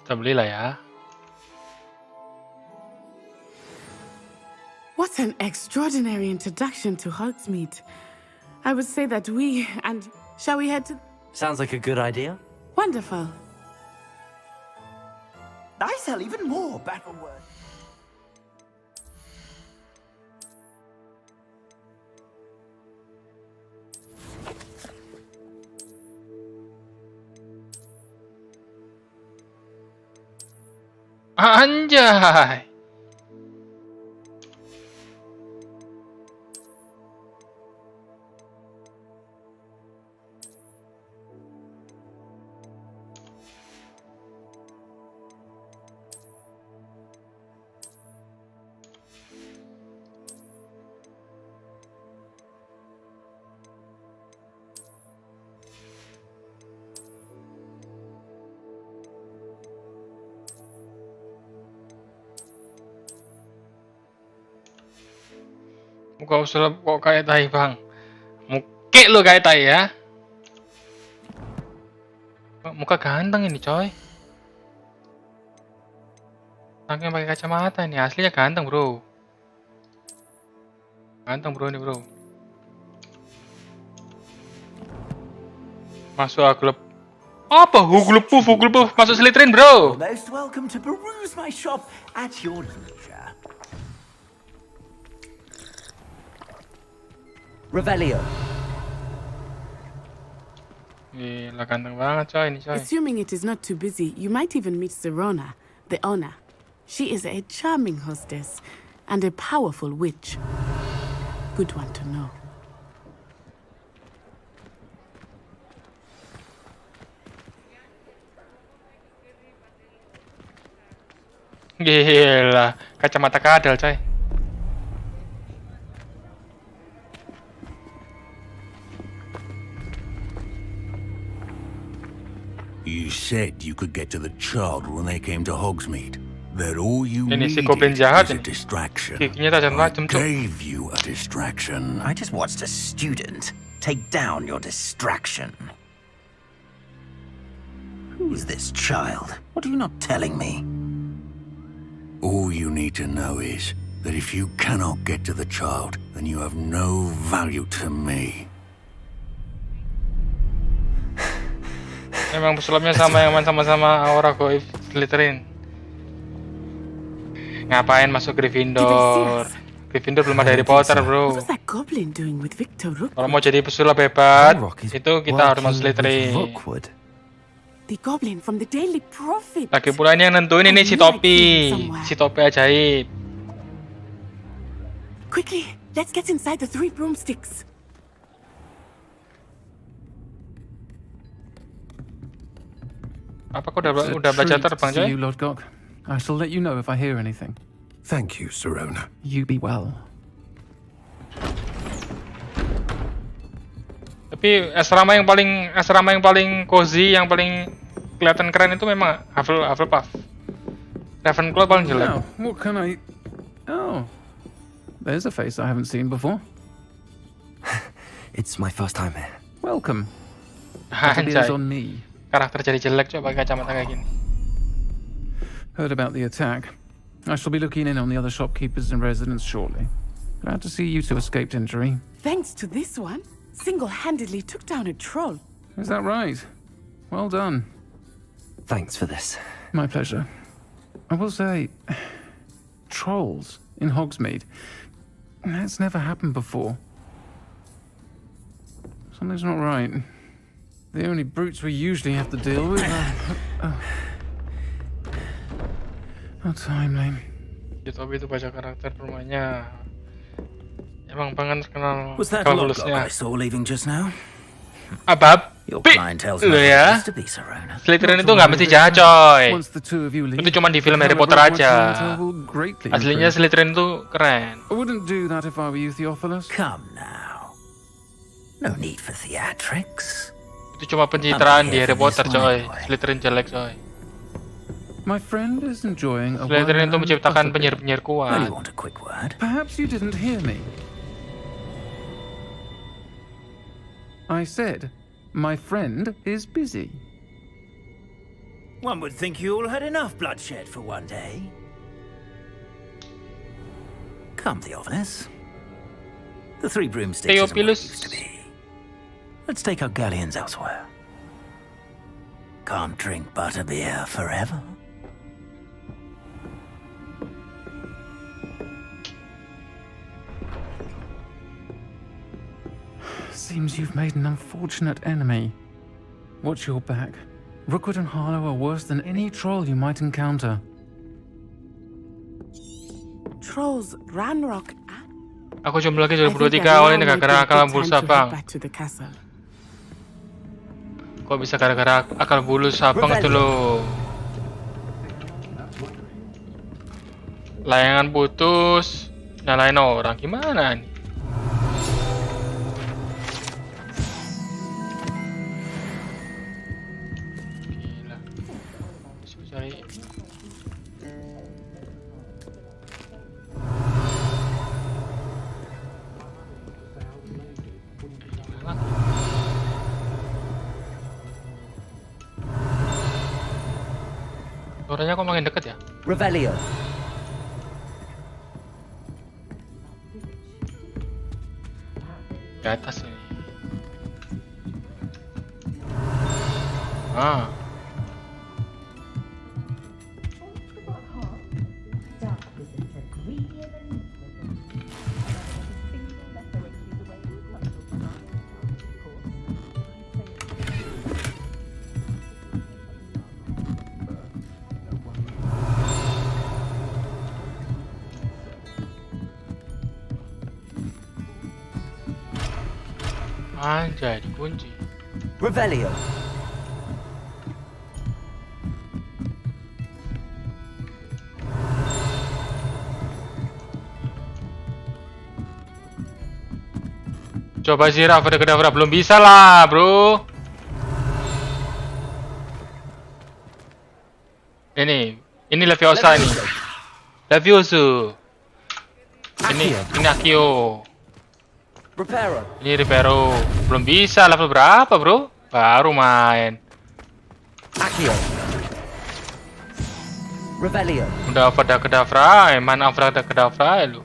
Kita belilah ya. What an extraordinary introduction to Hogsmeade. I would say that we and... Shall we head to... Sounds like a good idea. Wonderful. I sell even more battle words. Anjay. Muka usul kok kayak tai, Bang. Muke lu kayak tai ya. Muka ganteng ini, coy. Saking pakai kacamata ini, aslinya ganteng, bro. Ganteng, bro, ini, bro. Masuk klub Apa? Hufflepuff masuk Slytherin, bro. Most welcome to peruse my shop at your leisure. Revelio. Gila, ganteng banget coy ini coy. Assuming it is not too busy, you might even meet Sirona, the owner. She is a charming hostess and a powerful witch. Good one to know. Gila, kacamata kadal coy. You said you could get to the child when they came to Hogsmeade. That all you Ini si needed goblin jahat was a ini. distraction. Giginya tajam I macam, Cuk. gave you a distraction. I just watched a student take down your distraction. Who is this child? What are you not telling me? All you need to know is that if you cannot get to the child, then you have no value to me. Emang pesulapnya sama yang main sama-sama aura goib Slytherin. Ngapain masuk Gryffindor? Gryffindor belum ada Harry Potter, bro. What was that goblin doing with Victor Rook? Kalau mau jadi pesulap hebat, itu kita harus masuk Slytherin. The goblin from the Daily Prophet. Lagi pula ini yang nentuin ini si topi ajaib. Quickly, let's get inside the 3 broomsticks. Apa kau udah baca terbang, coy? You, Lord Gok. I shall let you know if I hear anything. Thank you, Sirona. You be well. Tapi asrama yang paling cozy, yang paling kelihatan keren itu memang Hufflepuff. Ravenclaw paling jelek. Now, what can I... Oh. There's a face I haven't seen before. It's my first time here. Welcome. Anjay. On me. Karakter jadi jelek coba pakai kacamata kayak gini. Heard about the attack. I shall be looking in on the other shopkeepers and residents shortly. Glad to see you two escaped injury. Thanks to this one, single-handedly took down a troll. Is that right? Well done. Thanks for this. My pleasure. I will say, trolls in Hogsmeade. That's never happened before. Something's not right. The only brutes we usually have to deal with are... How timely. Tobi itu baca karakter rumahnya. Emang pengen kenal Was that kalau Lord Gok I lulusnya. saw leaving just now? Abab, Your clientele's lu not ya. used to be, Sirona. Slytherin itu nggak mesti jahat, coy. Once the two of you leave, Itu cuma di film Harry Potter aja. Aslinya Slytherin itu keren. I wouldn't do that if I were you, Theophilus. Come now. No need for theatrics. Itu cuma pencitraan di Harry Potter, coy. Slytherin jelek, coy. My friend is enjoying a Slytherin itu well-earned menciptakan Hufflepuff. penyihir-penyihir kuat. Only want a quick word. Perhaps you didn't hear me. I said, my friend is busy. One would think you all had enough bloodshed for one day. Come, Theophilus. The 3 broomsticks isn't what it used to be. Let's take our galleons elsewhere. Can't drink butterbeer forever. Seems you've made an unfortunate enemy. Watch your back. Rookwood and Harlow are worse than any troll you might encounter. Trolls, Ranrock. Aku jomblo lagi 2023 awalnya gara-gara akal bulus abang. Kok bisa gara-gara akal bulus abang itu loh. Layangan putus, nyalain orang gimana nih? Gila. Bisa cari. Suaranya kok makin deket ya? Revelio. Di atas ini. Ah. Anjay, dikunci. Revelio. Coba sih Ravenclaw, belum bisa lah, bro. Ini Leviosa ini. Leviosa. Ini Akio. Ini Reparo. Belum bisa, level berapa, bro? Baru main. Akio. Revelio. Udah pada kedavra, mana pada kedavra lu.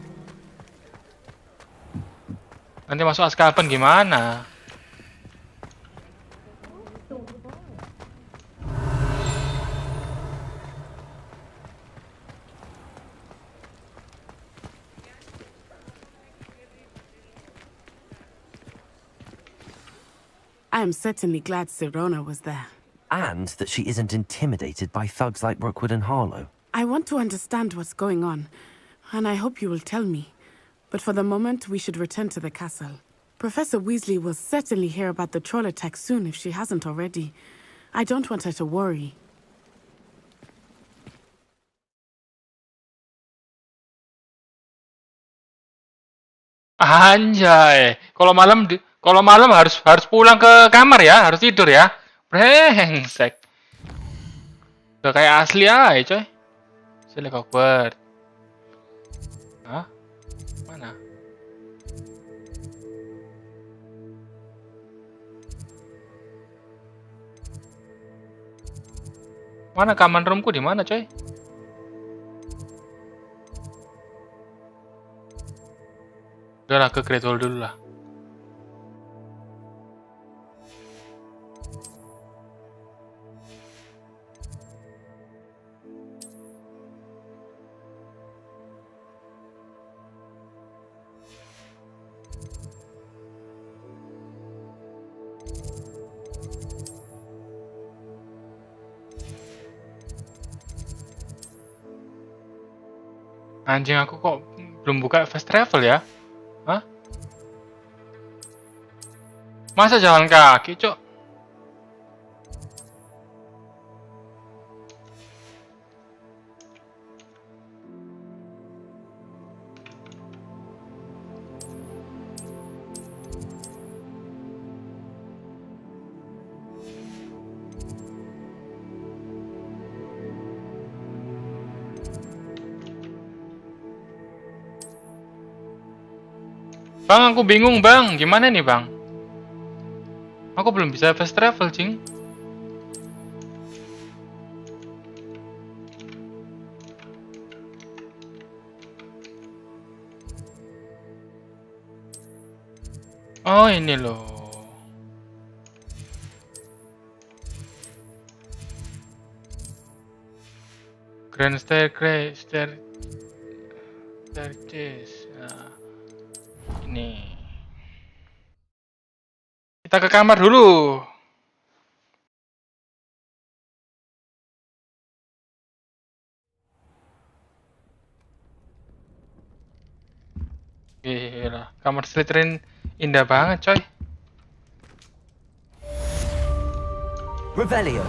Nanti masuk Azkaban gimana? I am certainly glad Sirona was there. And that she isn't intimidated by thugs like Rookwood and Harlow. I want to understand what's going on, and I hope you will tell me. But for the moment, we should return to the castle. Professor Weasley will certainly hear about the troll attack soon if she hasn't already. I don't want her to worry. Anjay, kalau malam harus pulang ke kamar ya, harus tidur ya. Brengsek. Udah kayak asli aja, coy. Sini Hogwarts. Hah? Mana? Mana common roomku di mana, coy? Udah lah, ke Great Hall dulu lah. Anjing, aku kok belum buka fast travel ya? Hah? Masa jalan kaki, cok? Bang, aku bingung bang, gimana nih bang? Aku belum bisa fast travel, cing. Oh ini loh. Grand staircase. Nah. Ini kita ke kamar dulu. Gila, kamar Slytherin indah banget, coy. Revelio.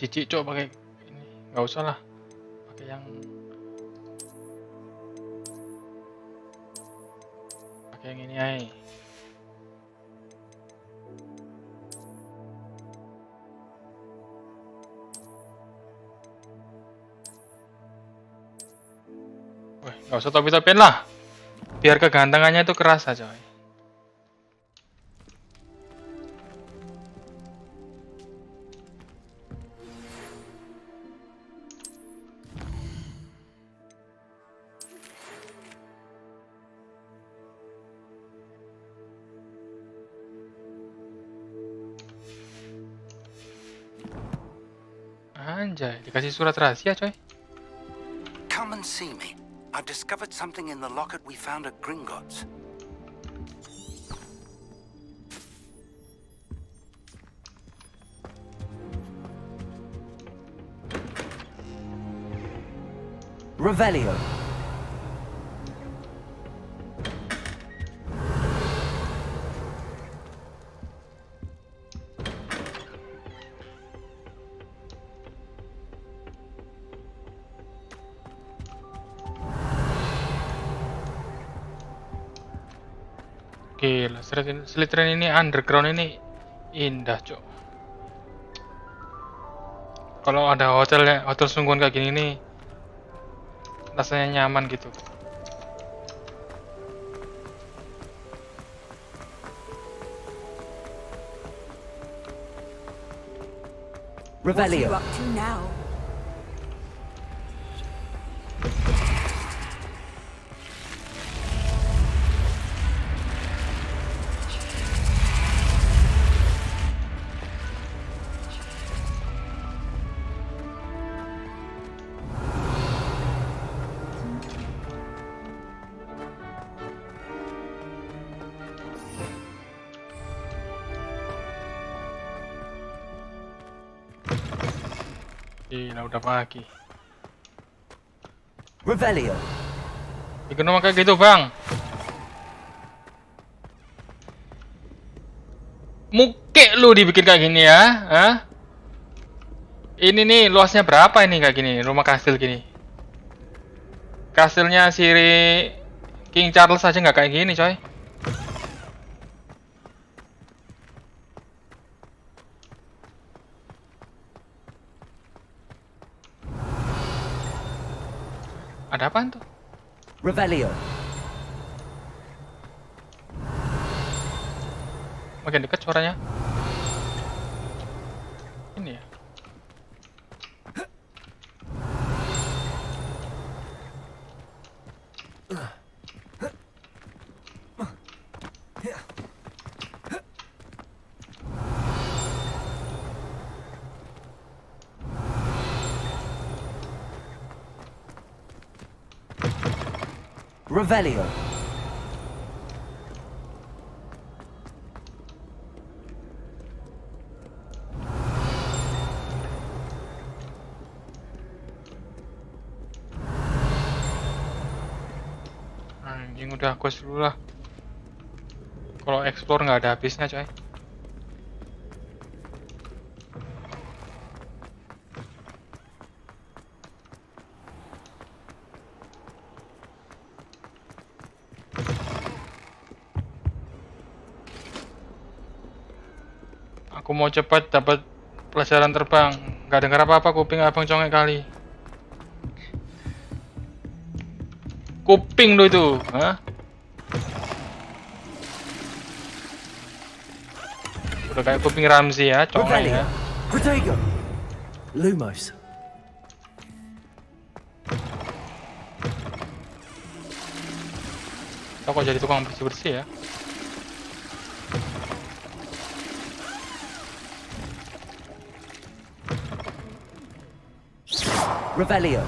Cici coba pakai ini, nggak usah lah, pakai yang ini aja. Wih, nggak usah topi-topian lah, biar kegantengannya itu kerasa, coy. Anjay, dikasih surat rahasia, coy. Come and see me. I've discovered something in the locket we found at Gringotts. Revelio. Gila, Slytherin ini underground ini indah, cok. Kalau ada hotel sungguhan kayak gini nih, rasanya nyaman gitu. Revelio. What are you up to now? Gila, udah pagi. Revelio. Bikin rumah kayak gitu, Bang. Muke lu dibikin kayak gini ya, hah? Ini nih luasnya berapa ini kayak gini, rumah kastil gini? Kastilnya si King Charles aja nggak kayak gini, coy. Ada apaan tuh? Revelio. Makin dekat suaranya. Ini ya. Revelio. Anjing, udah quest dulu lah. Kalau explore nggak ada habisnya, coy. Aku mau cepat dapat pelajaran terbang. Nggak dengar apa-apa, kuping abang congek kali. Kuping lu itu, hah? Udah kayak kuping Ramzi ya, congek ya. Protego. Lumos. Kok jadi tukang bersih-bersih ya? Revelio.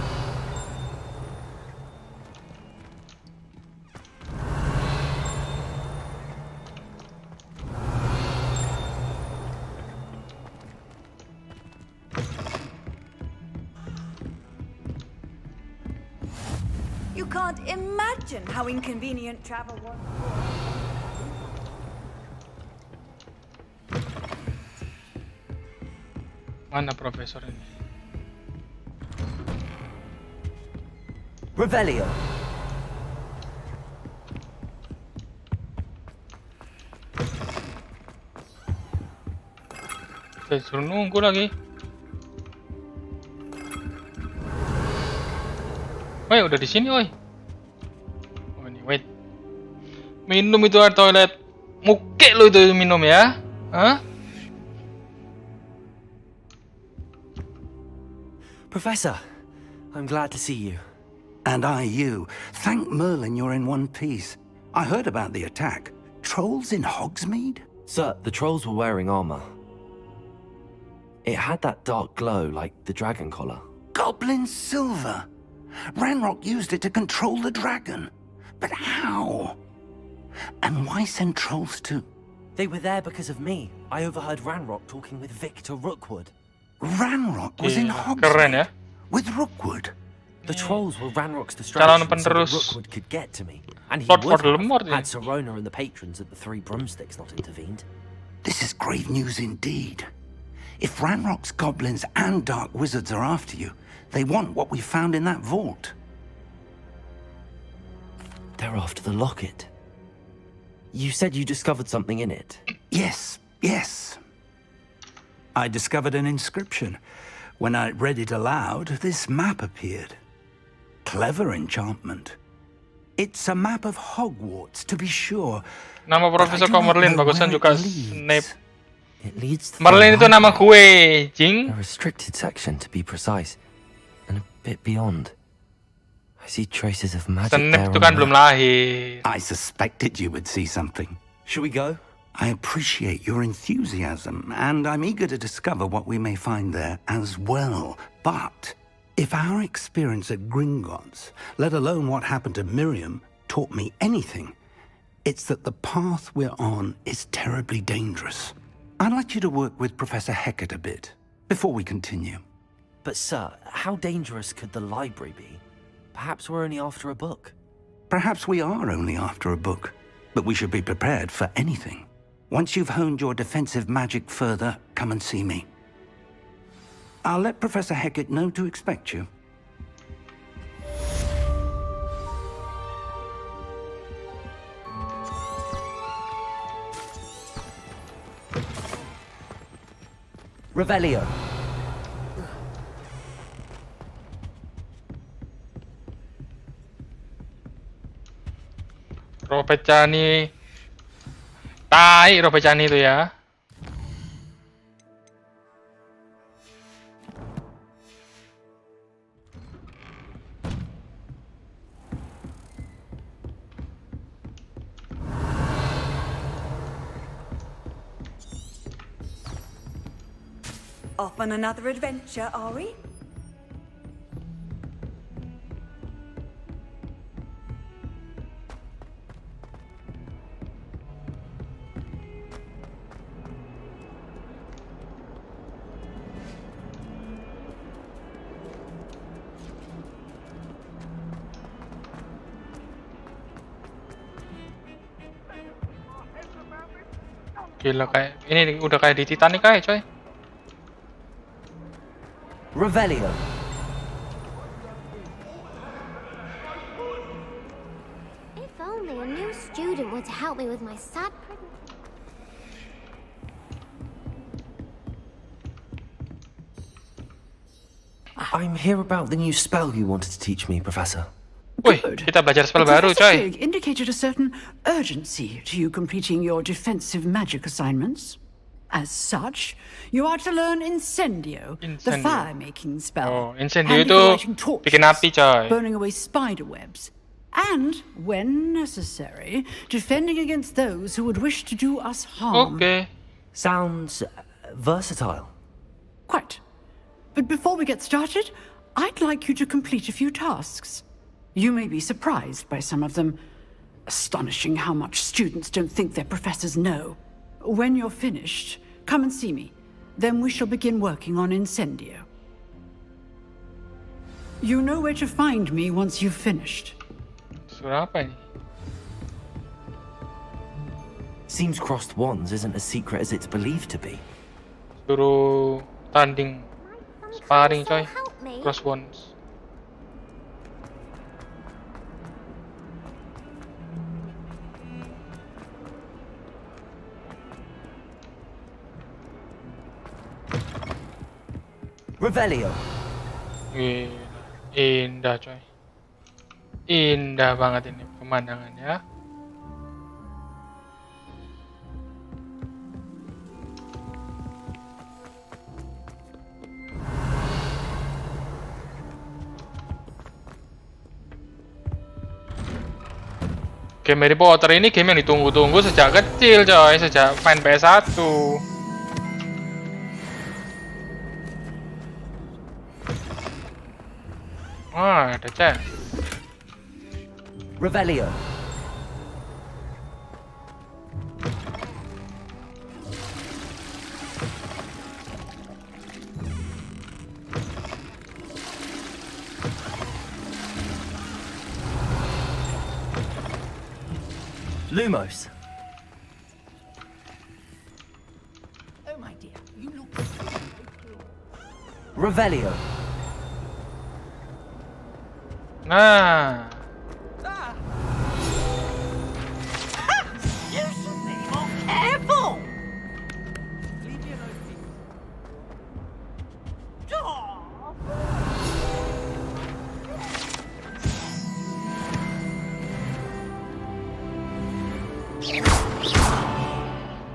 You can't imagine how inconvenient travel was. Mana profesor ini? Revelio. Saya suruh nunggu lagi. Woi, udah di sini, woi. Oh, ini, wait. Minum itu air toilet. Muke lu itu minum ya? Hah? Professor, I'm glad to see you. And I you. Thank Merlin you're in one piece. I heard about the attack. Trolls in Hogsmeade? Sir, the trolls were wearing armor. It had that dark glow like the dragon collar. Goblin silver. Ranrock used it to control the dragon. But how? And why send trolls too? They were there because of me. I overheard Ranrock talking with Victor Rookwood. Ranrock was in Keren Hogwarts ya. with Rookwood. The trolls were Ranrock's Calon distraction so that penerus Rookwood could get to me. And he Plot would have Voldemort had ini. Serona and the patrons at the Three Broomsticks not intervened. This is grave news indeed. If Ranrock's goblins and dark wizards are after you, they want what we found in that vault. They're after the locket. You said you discovered something in it. Yes, yes. I discovered an inscription. When I read it aloud, this map appeared. Clever enchantment. It's a map of Hogwarts, to be sure. Nama Profesor kau Merlin, bagusan juga Snape. It leads to Merlin itu nama gue, Jing. a restricted section, to be precise, and a bit beyond. I see traces of magic Snape there itu on kan the belum map. lahir. I suspected you would see something. Should we go? I appreciate your enthusiasm, and I'm eager to discover what we may find there as well. But if our experience at Gringotts, let alone what happened to Miriam, taught me anything, it's that the path we're on is terribly dangerous. I'd like you to work with Professor Hecat a bit before we continue. But sir, how dangerous could the library be? Perhaps we're only after a book. Perhaps we are only after a book, but we should be prepared for anything. Once you've honed your defensive magic further, come and see me. I'll let Professor Hecat know to expect you. Revelio. Roh Pecani. Tai Roh Pecani itu ya. Off on another adventure, are we? Gila kayak ini udah kayak di Titanic aja coy. Revelio. If only a new student were to help me with my sad I'm here about the new spell you wanted to teach me, Professor. Wih, kita belajar spell baru coy. Fig indicated a certain urgency to you completing your defensive magic assignments. As such, you are to learn Incendio, the Incendio. fire-making spell. Oh, Incendio handy itu for lighting torches, bikin api coy. burning away spider webs, and, when necessary, defending against those who would wish to do us harm. Okay. Sounds versatile. Quite. But before we get started, I'd like you to complete a few tasks. You may be surprised by some of them. Astonishing how much students don't think their professors know. When you're finished, come and see me. Then we shall begin working on Incendio. You know where to find me once you've finished. Suruh apa ini? Seems crossed wands isn't as secret as it's believed to be. Suruh tanding sparring coy. Cross wands. Revelio. Indah coy. Indah banget ini pemandangannya. Game Harry Potter ini game yang ditunggu-tunggu sejak kecil coy, sejak main PS1. Wah, ada chat. Revelio. Lumos. Oh, my dear, you look Revelio. Nah. You should be more careful!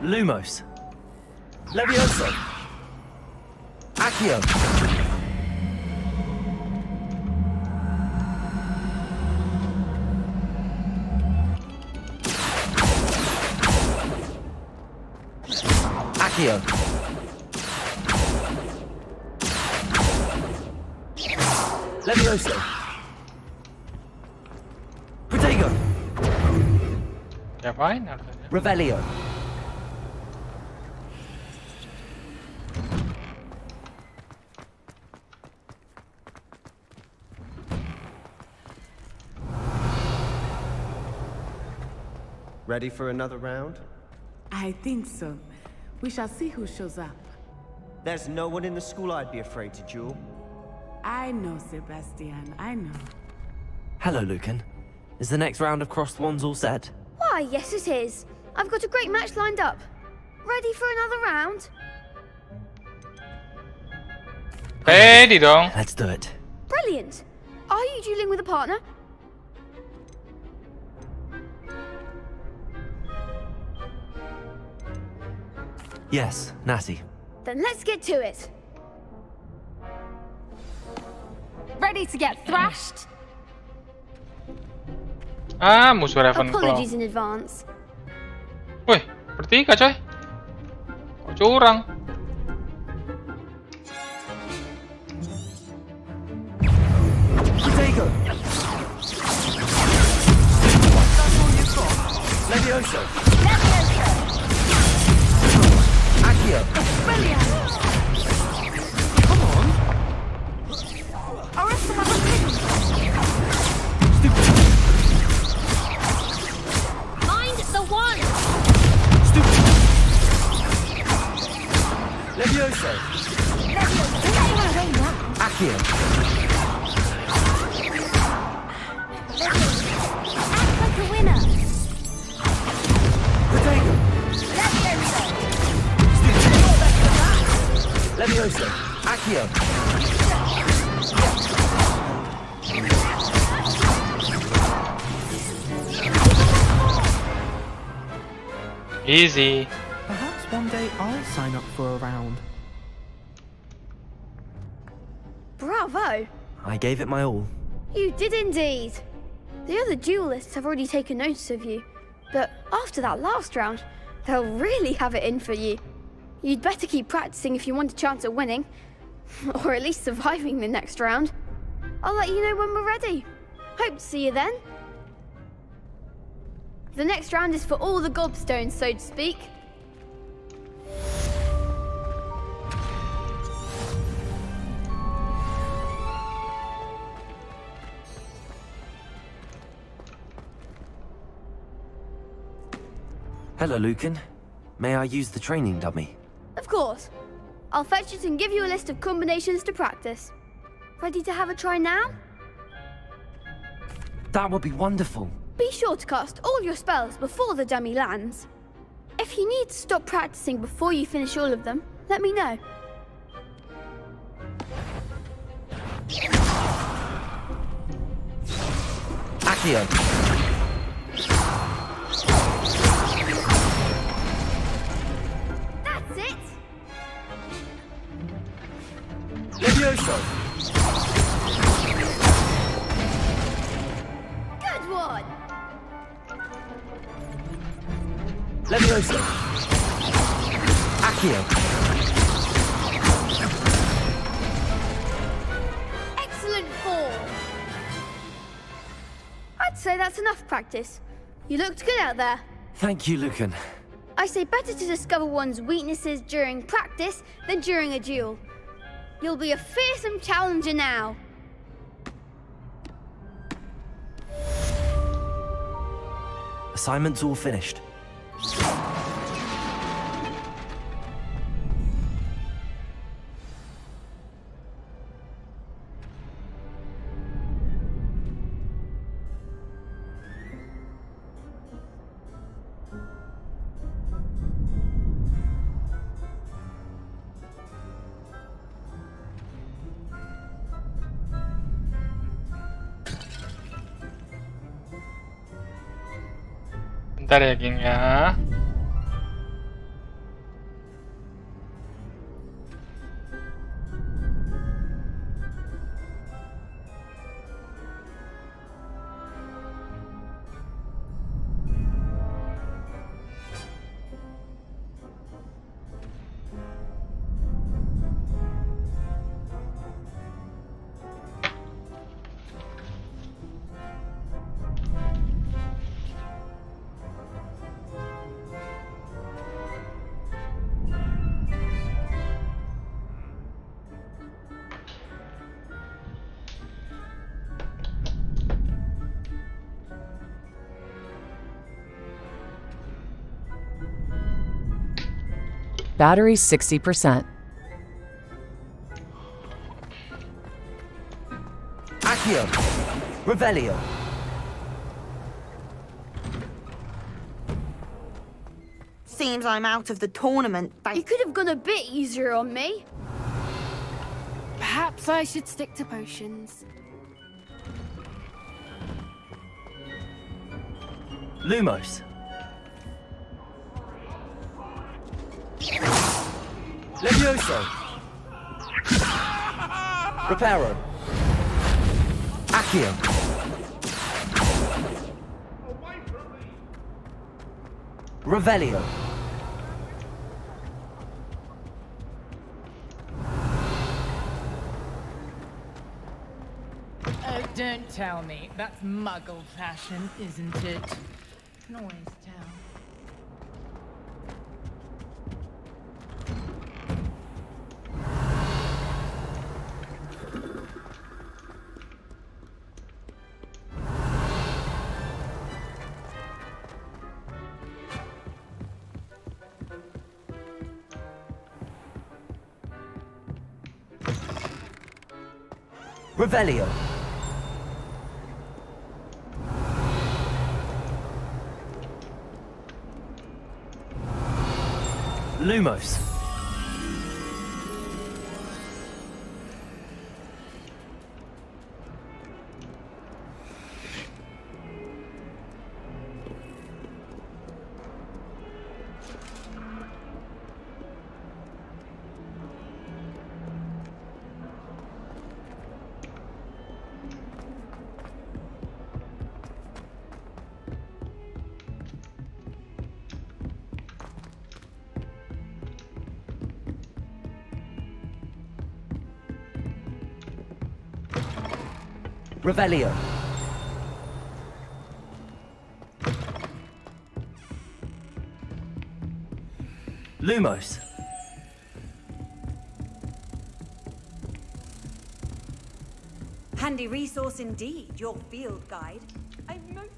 Lumos. Levioso. Accio. Accio. Levioso. Protego. Diapain harusnya? Revelio. Ready for another round? I think so. We shall see who shows up. There's no one in the school I'd be afraid to duel. I know, Sebastian. I know. Hello, Lucan. Is the next round of crossed wands all set? Why, yes it is. I've got a great match lined up. Ready for another round? Ready dong. Let's do it. Brilliant. Are you dueling with a partner? Yes, Natty. Then let's get to it. Ready to get thrashed? Ah, musuh Ravenclaw. Apologies in advance. Wih, bertiga coy. Kok curang? Protego. Levioso. Accio. Brilliant! Come on! Arrest Mind the one! Levioso. Accio. Act like a winner! Protego. Levioso. Accio. Easy. Perhaps one day I'll sign up for a round. Bravo! I gave it my all. You did indeed. The other duelists have already taken notice of you, but after that last round, they'll really have it in for you. You'd better keep practicing if you want a chance at winning, or at least surviving the next round. I'll let you know when we're ready. Hope to see you then. The next round is for all the gobstones, so to speak. Hello, Lucan. May I use the training dummy? Of course. I'll fetch it and give you a list of combinations to practice. Ready to have a try now? That would be wonderful. Be sure to cast all your spells before the dummy lands. If you need to stop practicing before you finish all of them, let me know. Accio. That's it! Levioso. Good one! Levioso. Accio. Excellent form! So that's enough practice. You looked good out there. Thank you, Lucan. I say better to discover one's weaknesses during practice than during a duel. You'll be a fearsome challenger now. Assignment's all finished. Bentar ya, geng ya. Battery 60%. Accio! Revelio! Seems I'm out of the tournament. You could have gone a bit easier on me. Perhaps I should stick to potions. Lumos. Levioso. Reparo. Accio. Revelio. Oh, don't tell me. That's Muggle fashion, isn't it? Can always tell. Revelio. Lumos. Revelio. Lumos. Handy resource indeed, your field guide. I'm most...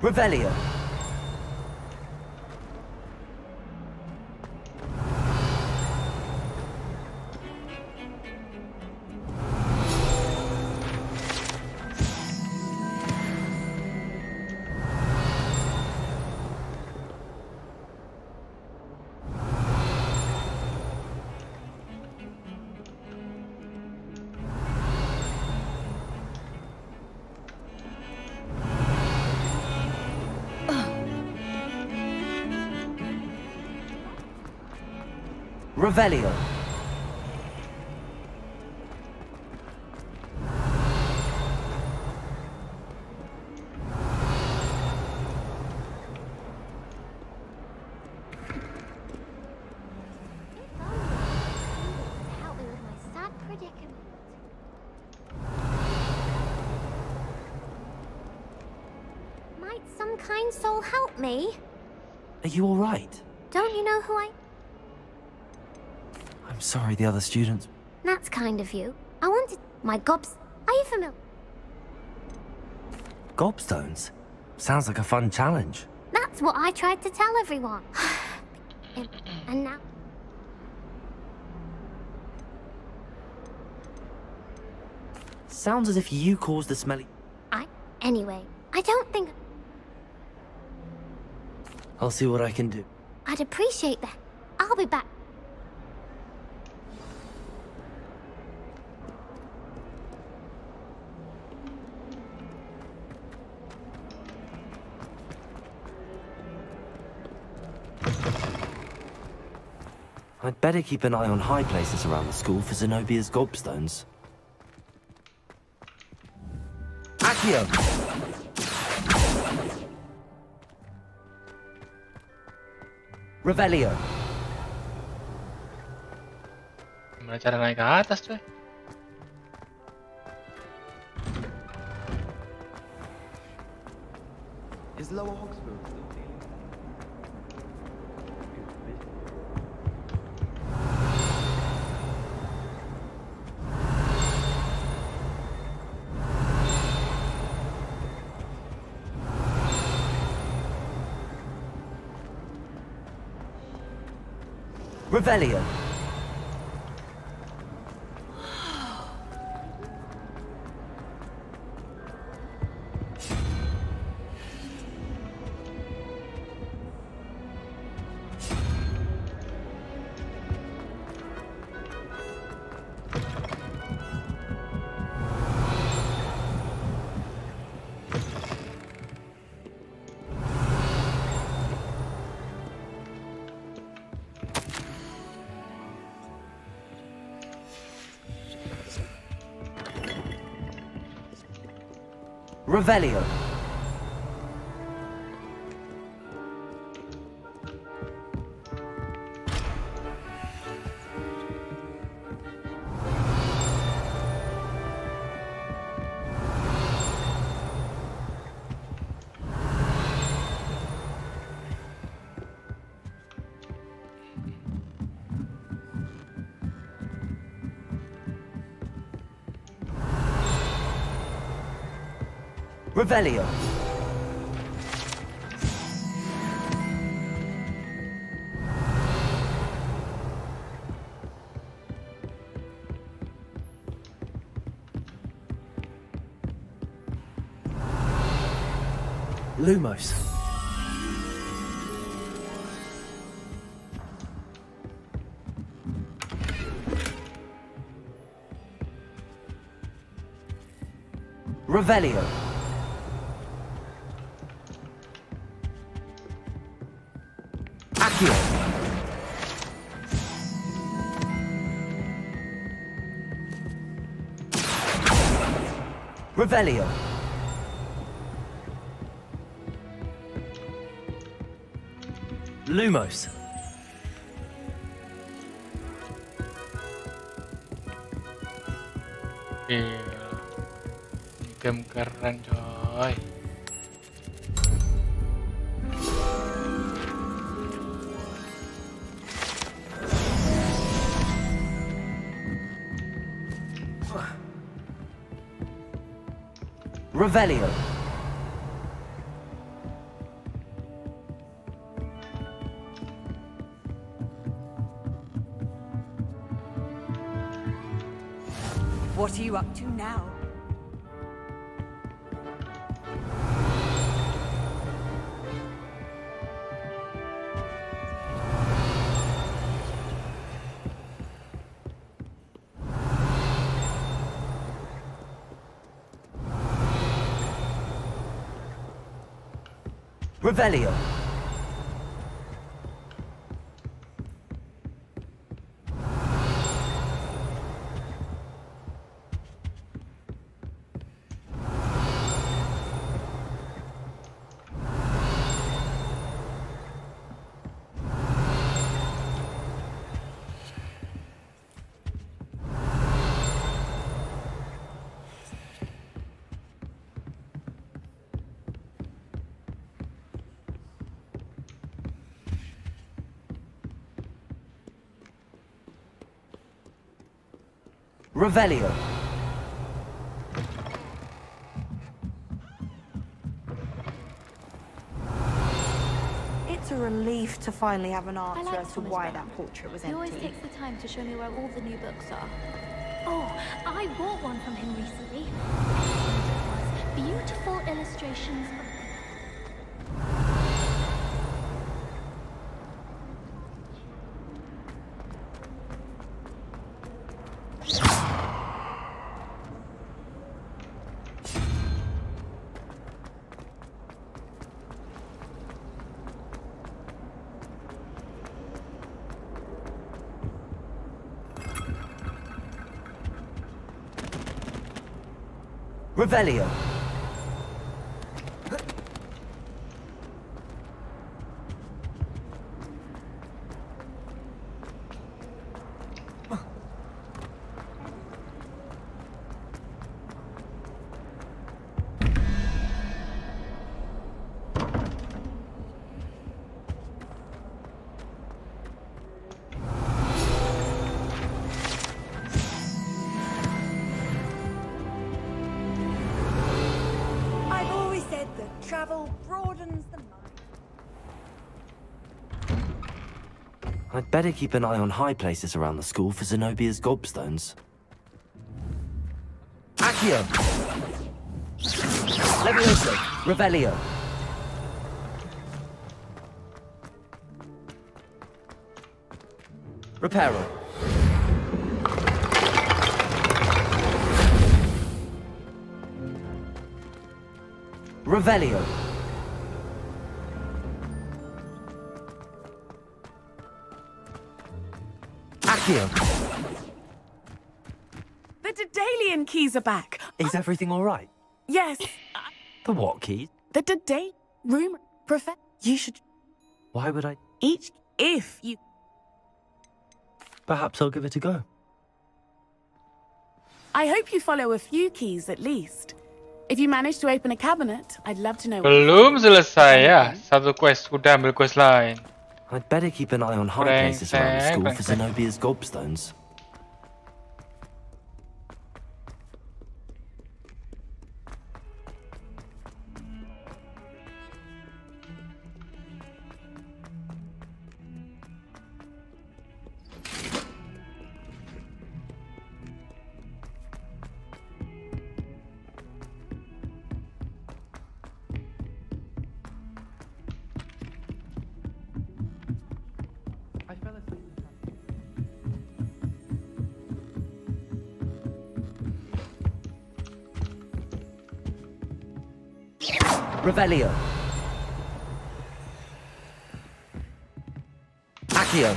Revelio. Revelio. Help me with my sad predicament. Might some kind soul help me? Are you all right? Don't you know who I... I'm sorry the other students... That's kind of you. I wanted... My gobs... Are you familiar? Gobstones? Sounds like a fun challenge. That's what I tried to tell everyone. And now... Sounds as if you caused the smelly... Anyway, I don't think... I'll see what I can do. I'd appreciate that. I'll be back. I'd better keep an eye on high places around the school for Zenobia's gobstones. Accio! Revelio. Gimana cara naik ke atas, coy? Is Lower Hogsfield still dealing? Revelio. Revelio. Revelio. Lumos. Revelio. Accio. Revelio. Lumos. Gila. Ini game keren, coy. Revelio. What are you up to now? Revelio. Revelio. It's a relief to finally have an answer like as to Thomas why Brown. that portrait was He always empty. takes the time to show me where all the new books are. Oh, I bought one from him recently. Beautiful illustrations of Revelio. I've always said that travel broadens the mind. I'd better keep an eye on high places around the school for Zenobia's gobstones. Accio. Levioso. Revelio. Reparo. Revelio. Accio. The Daedalian keys are back. Is everything all right? Yes. The what keys? The Daedalian room. Prophet. You should Why would I? each if you. Perhaps I'll give it a go. I hope you follow a few keys at least. If you manage to open a cabinet, I'd love to know. Belum selesai ya. Satu quest udah ambil quest lain. I'd better keep an eye on high places around the school for Zenobia's gobstones. Revelio. Accio.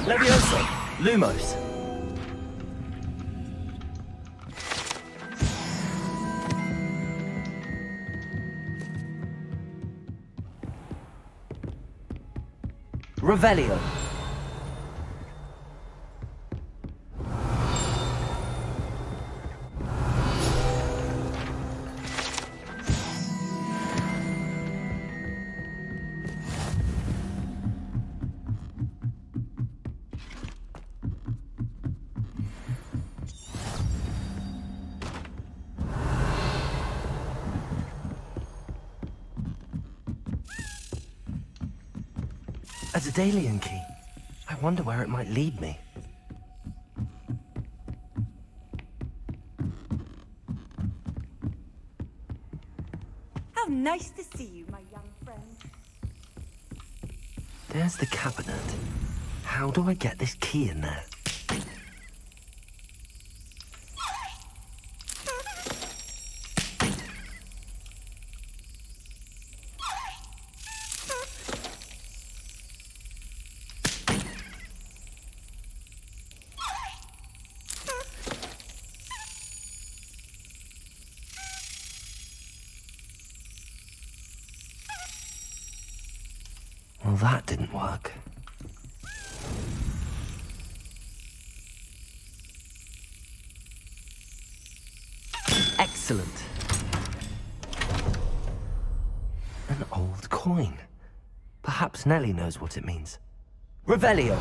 Levioso. Lumos. Revelio. A Daedalian key. I wonder where it might lead me. How nice to see you, my young friend. There's the cabinet. How do I get this key in there? Well, that didn't work. Excellent. An old coin. Perhaps Nellie knows what it means. Revelio.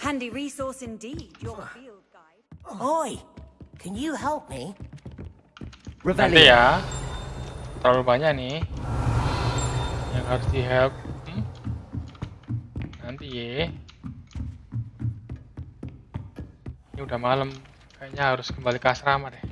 Handy resource indeed, your field guide. Oi, can you help me? Nanti ya. Terlalu banyak nih yang harus di help. Nanti ya. Ini udah malam, kayaknya harus kembali ke asrama deh.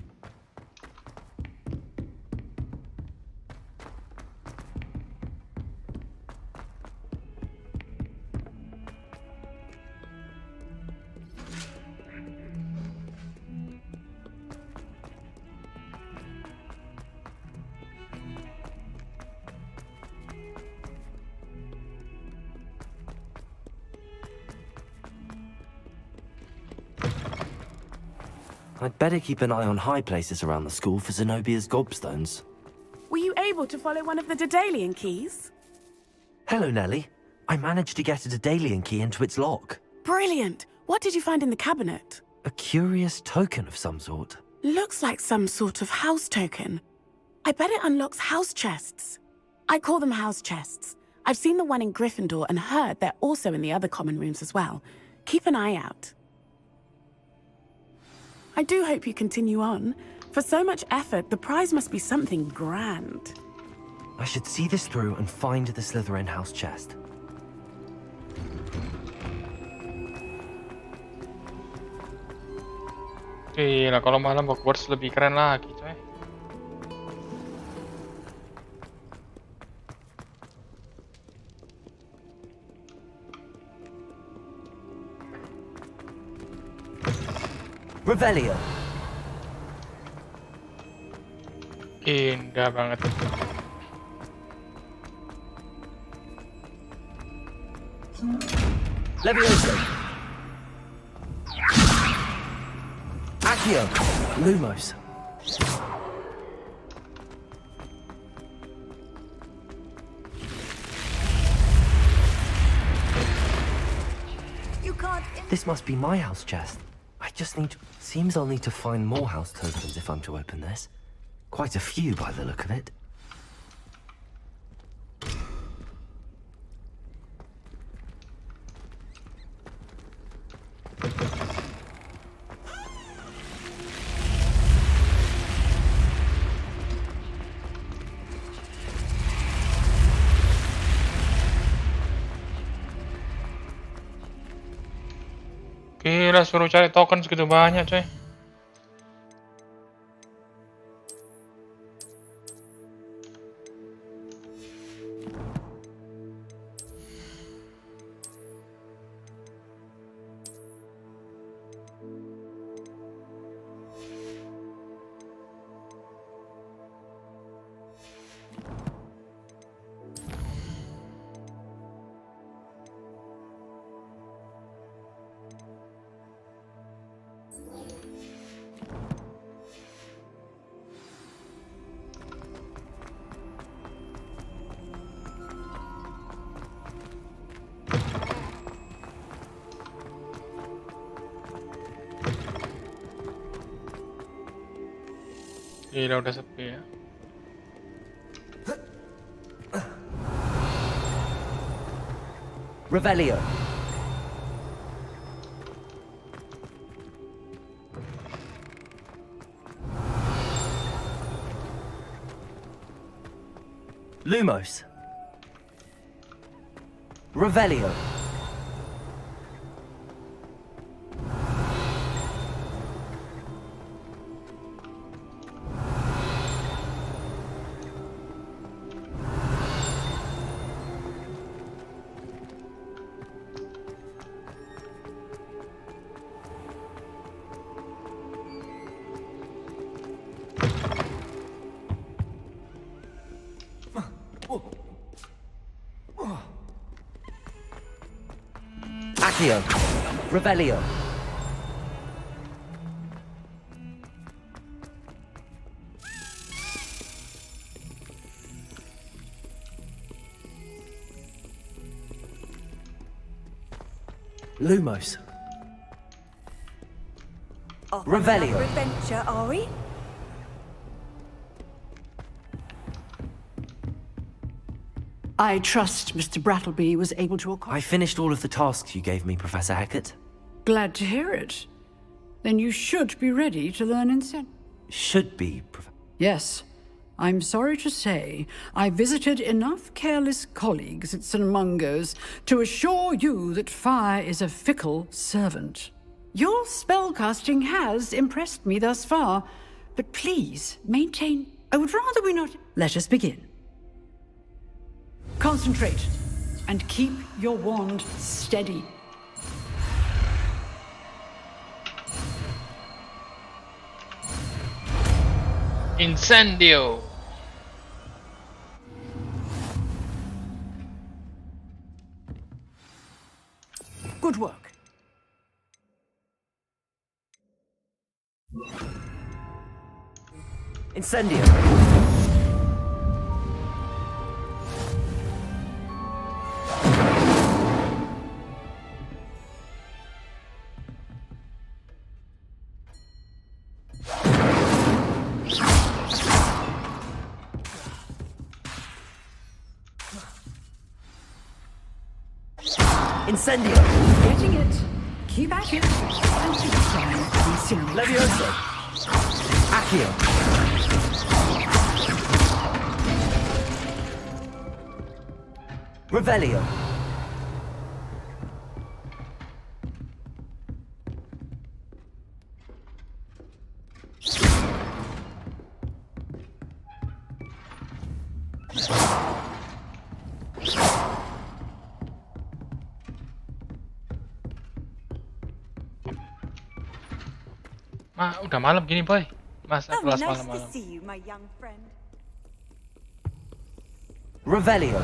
I'd better keep an eye on high places around the school for Zenobia's gobstones. Were you able to follow one of the Daedalian keys? Hello, Nellie. I managed to get a Daedalian key into its lock. Brilliant! What did you find in the cabinet? A curious token of some sort. Looks like some sort of house token. I bet it unlocks house chests. I call them house chests. I've seen the one in Gryffindor and heard they're also in the other common rooms as well. Keep an eye out. I do hope you continue on. For so much effort, the prize must be something grand. I should see this through and find the Slytherin house chest. Gila, kalau malam Hogwarts lebih keren lagi, coy. Revelio. Indah banget. Levioso. Accio. Lumos. You can't. This must be my house chest. I just need to... Seems I'll need to find more house tokens if I'm to open this. Quite a few by the look of it. Gila, suruh cari token segitu banyak, coy. Gila, udah sepi ya. Revelio. Lumos. Revelio. Accio. Revelio. Lumos. Off Revelio. on another adventure, are we? I trust Mr. Brattleby was able to accomplish. I finished all of the tasks you gave me, Professor Hecat. Glad to hear it. Then you should be ready to learn Should be, Professor. Yes. I'm sorry to say, I visited enough careless colleagues at St. Mungo's to assure you that fire is a fickle servant. Your spellcasting has impressed me thus far, but please maintain. I would rather we not. Let us begin. Concentrate and keep your wand steady. Incendio. Good work. Incendio. Incendio. Getting it. Keep at it. Levioso. Accio. Revelio. Udah malam gini, boy. Masa Oh, kelas nice to malam-malam. see you, my young friend. Revelio.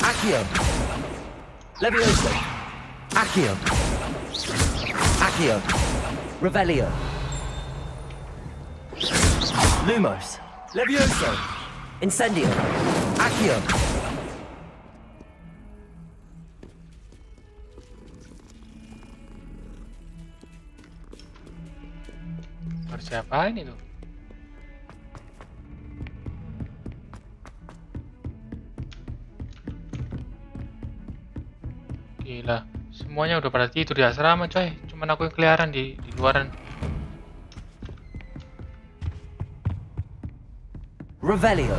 Accio. Levioso. Accio. Accio. Revelio. Lumos. Levioso. Incendio. Accio. Harus siapain itu? Gila, semuanya udah pada tidur di asrama, coy. Cuman aku yang keliaran di luaran. Revelio.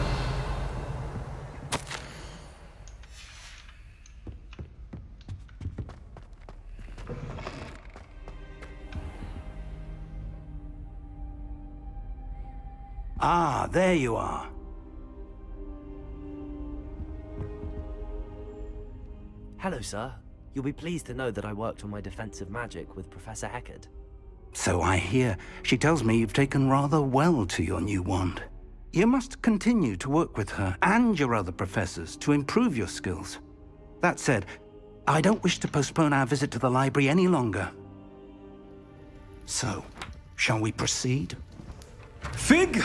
Ah, there you are. Hello, sir. You'll be pleased to know that I worked on my defensive magic with Professor Eckert. So I hear. She tells me you've taken rather well to your new wand. You must continue to work with her and your other professors to improve your skills. That said, I don't wish to postpone our visit to the library any longer. So, shall we proceed? Fig,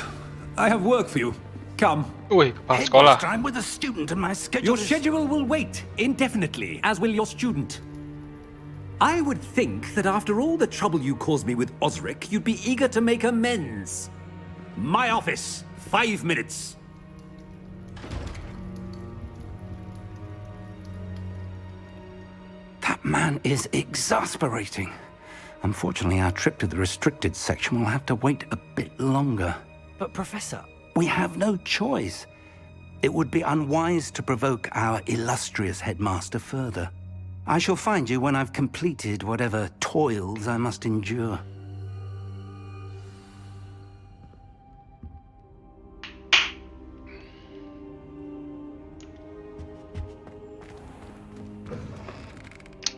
I have work for you. Come. Headmaster, I'm with a student and my schedule Your schedule will wait indefinitely, as will your student. I would think that after all the trouble you caused me with Osric, you'd be eager to make amends. My office, 5 minutes. That man is exasperating. Unfortunately, our trip to the restricted section will have to wait a bit longer. But, Professor... We have no choice. It would be unwise to provoke our illustrious headmaster further. I shall find you when I've completed whatever toils I must endure.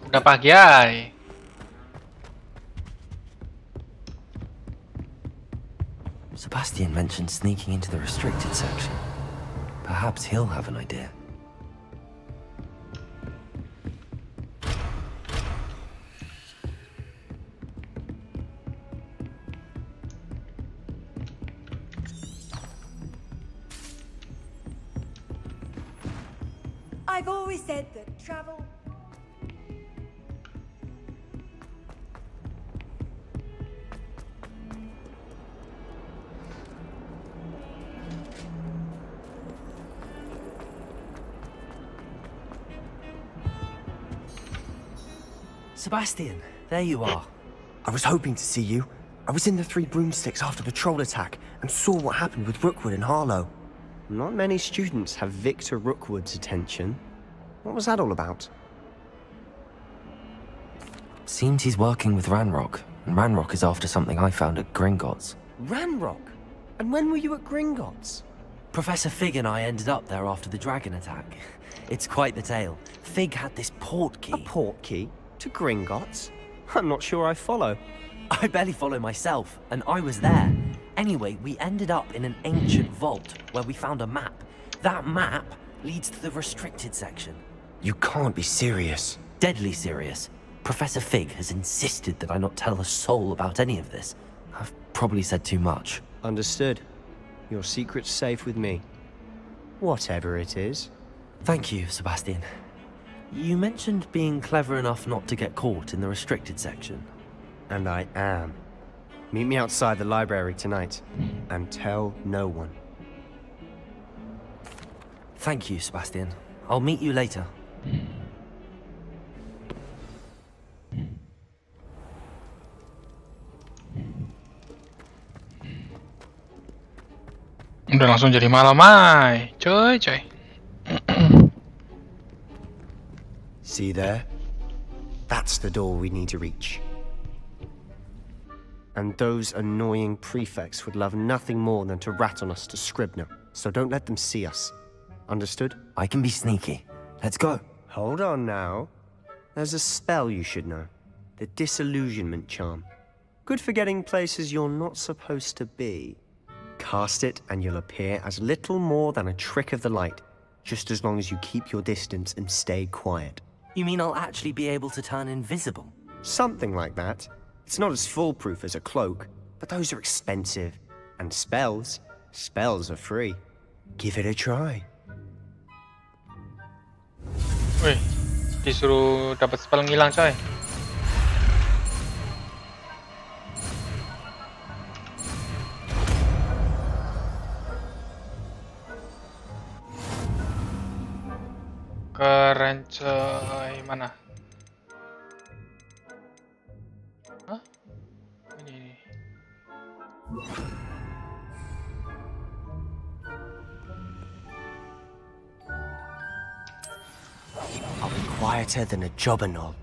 Udah pagi, ay. Sebastian mentioned sneaking into the restricted section. Perhaps he'll have an idea. I've always said that travel... Sebastian, there you are. I was hoping to see you. I was in the Three Broomsticks after the troll attack and saw what happened with Rookwood and Harlow. Not many students have Victor Rookwood's attention. What was that all about? Seems he's working with Ranrock, and Ranrock is after something I found at Gringotts. Ranrock? And when were you at Gringotts? Professor Fig and I ended up there after the dragon attack. It's quite the tale. Fig had this port key. A port key? To Gringotts? I'm not sure I follow. I barely follow myself, and I was there. Anyway, we ended up in an ancient vault where we found a map. That map leads to the restricted section. You can't be serious. Deadly serious. Professor Fig has insisted that I not tell a soul about any of this. I've probably said too much. Understood. Your secret's safe with me. Whatever it is. Thank you, Sebastian. You mentioned being clever enough not to get caught in the restricted section. And I am. Meet me outside the library tonight, and tell no one. Thank you, Sebastian. I'll meet you later. Udah langsung jadi malam, ay. Coy. See there? That's the door we need to reach. And those annoying prefects would love nothing more than to rat on us to Scribner, so don't let them see us. Understood? I can be sneaky. Let's go. Hold on now. There's a spell you should know. The Disillusionment Charm. Good for getting places you're not supposed to be. Cast it and you'll appear as little more than a trick of the light, just as long as you keep your distance and stay quiet. You mean I'll actually be able to turn invisible? Something like that. It's not as foolproof as a cloak, but those are expensive. And spells are free. Give it a try. Wih, disuruh dapat spell ngilang, coy. Keren, coy. Mana? Hah? Ini. I'll be quieter than a jobberknoll.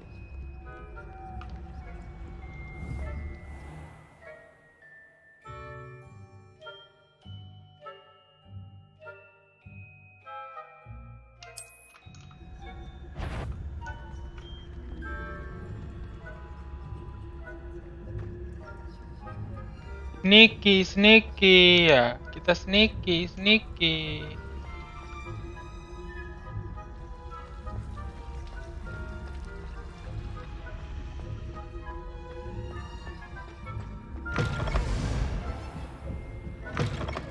Sneaky ya. Kita sneaky.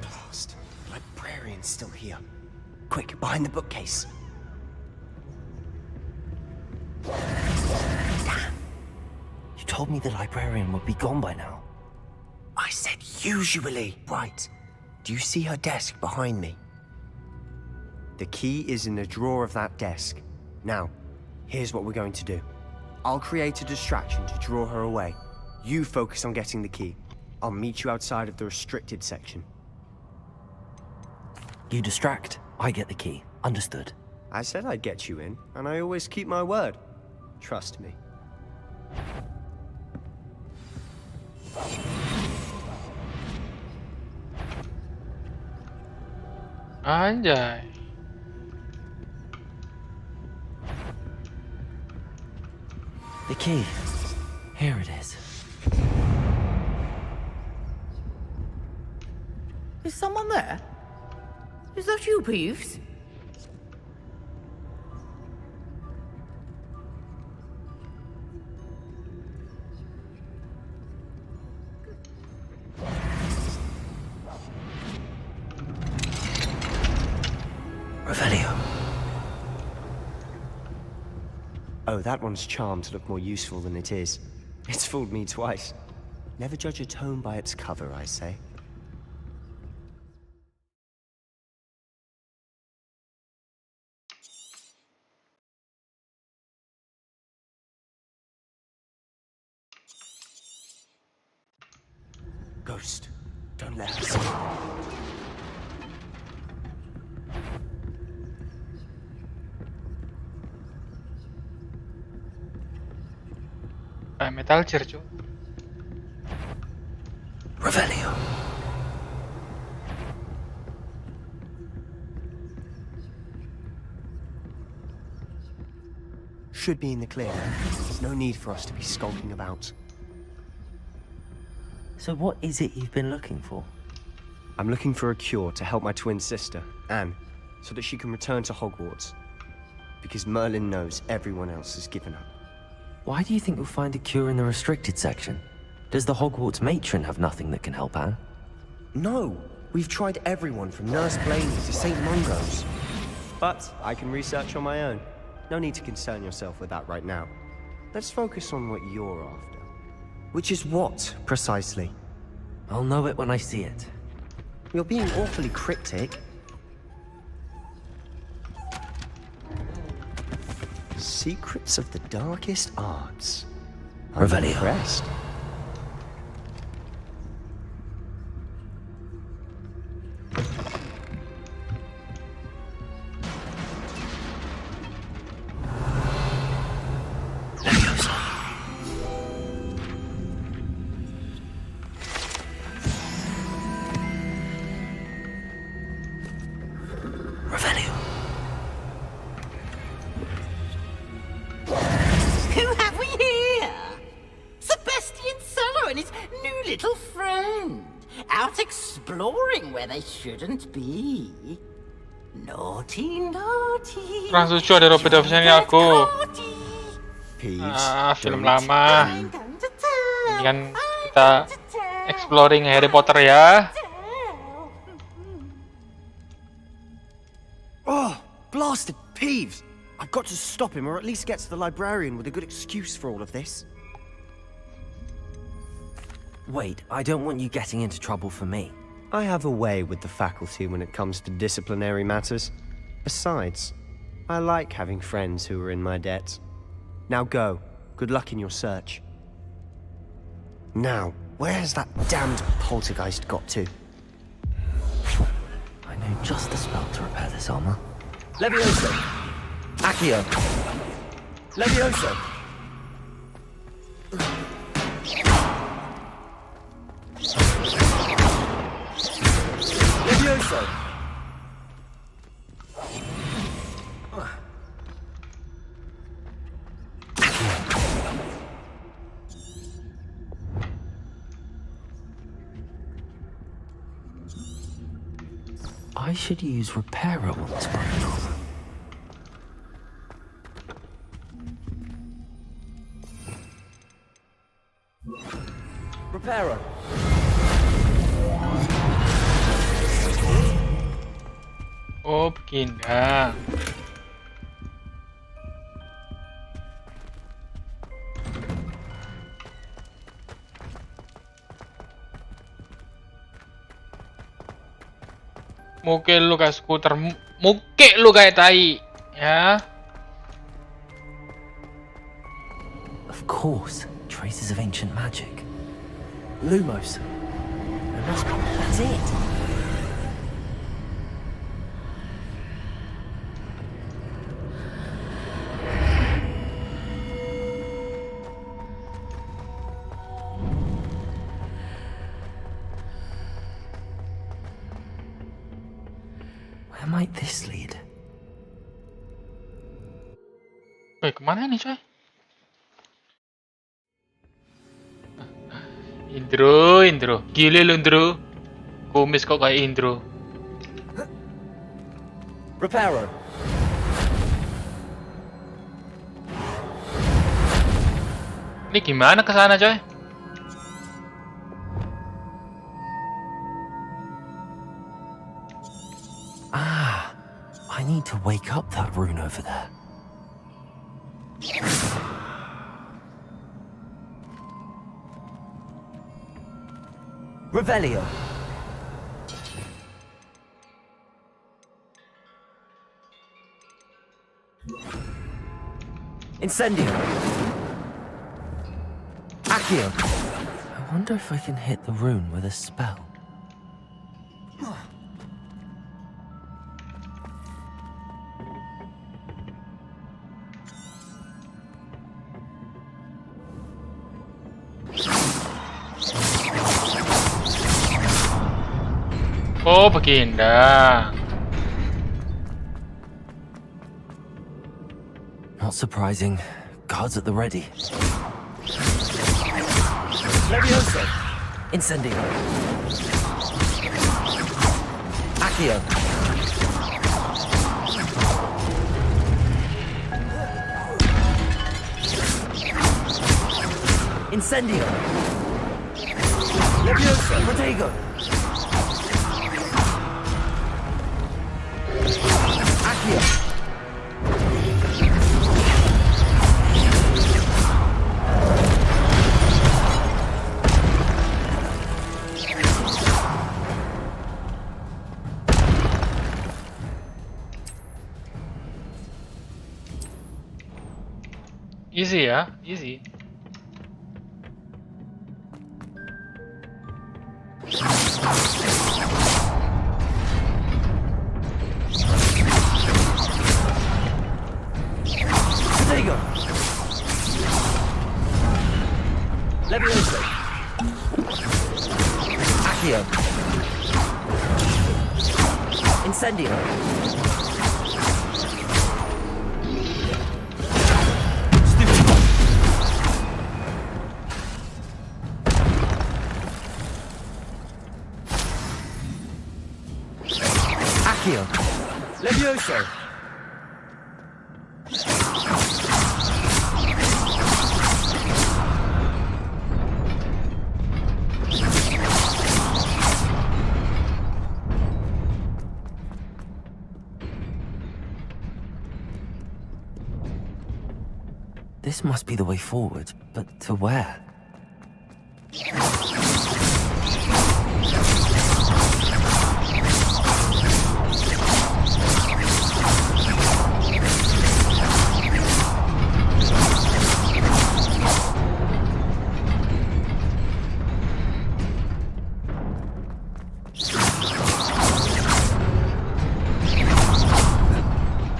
Blast. The librarian's still here. Quick, behind the bookcase. You told me the librarian would be gone by now. I said usually. Right. Do you see her desk behind me? The key is in the drawer of that desk. Now, here's what we're going to do. I'll create a distraction to draw her away. You focus on getting the key. I'll meet you outside of the restricted section. You distract, I get the key. Understood. I said I'd get you in, and I always keep my word. Trust me. Anjay. The key. Here it is. Is someone there? Is that you, Peeves? Revelio. Oh, that one's charmed to look more useful than it is. It's fooled me twice. Never judge a tome by its cover, I say. Ghost, don't let us. Metal Gear, cuy. Revelio. Should be in the clear. There's no need for us to be skulking about. So what is it you've been looking for? I'm looking for a cure to help my twin sister, Anne, so that she can return to Hogwarts. Because Merlin knows everyone else has given up. Why do you think you'll find a cure in the restricted section? Does the Hogwarts matron have nothing that can help Anne? No! We've tried everyone from Nurse Blaney to St. Mungo's. But I can research on my own. No need to concern yourself with that right now. Let's focus on what you're after. Which is what, precisely? I'll know it when I see it. You're being awfully cryptic. Secrets of the darkest arts. I'm Revelio. impressed. Shouldn't be. Naughty, naughty. Kurang lucu ada Robert Downey aku. Film lama. Ini kan kita exploring Harry Potter ya. Oh, blasted Peeves! I've got to stop him, or at least get to the librarian with a good excuse for all of this. Wait, I don't want you getting into trouble for me. I have a way with the faculty when it comes to disciplinary matters. Besides, I like having friends who are in my debt. Now go. Good luck in your search. Now, where has that damned poltergeist got to? I know just the spell to repair this armor. Levioso! Accio! Levioso! Levioso! I should use Repairer on this one. Repairer. Oh, begini. Muke lu kayak skuter, muke lu kayak tai, ya. Of course, traces of ancient magic. Lumos. That's it. Where might this lead? Kemana nih coy? Indro, gile lu Indro. Kumis kok kayak Indro. Repairer. Ini gimana kesana coy? I need to wake up that rune over there. Revelio. Incendio. Accio. I wonder if I can hit the rune with a spell. Oh, begini. Not surprising. Guards at the ready. Levioso. Incendio. Accio. Incendio. Levioso. Protego. Accio. Easy ya, easy. Protego. Levioso. Accio. Incendio. Accio. Levioso. This must be the way forward, but to where?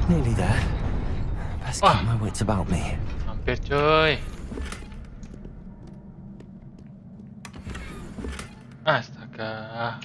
Nearly there. Best keep my wits about me. Hampir coy. Astaga.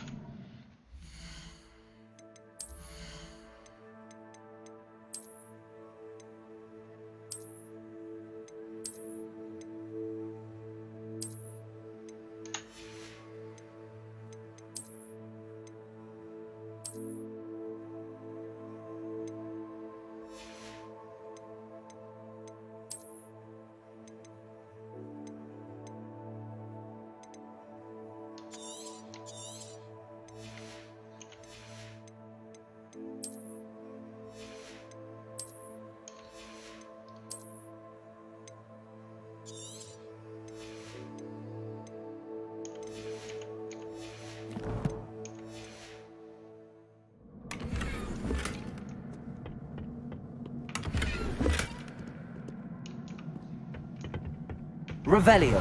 Revelio.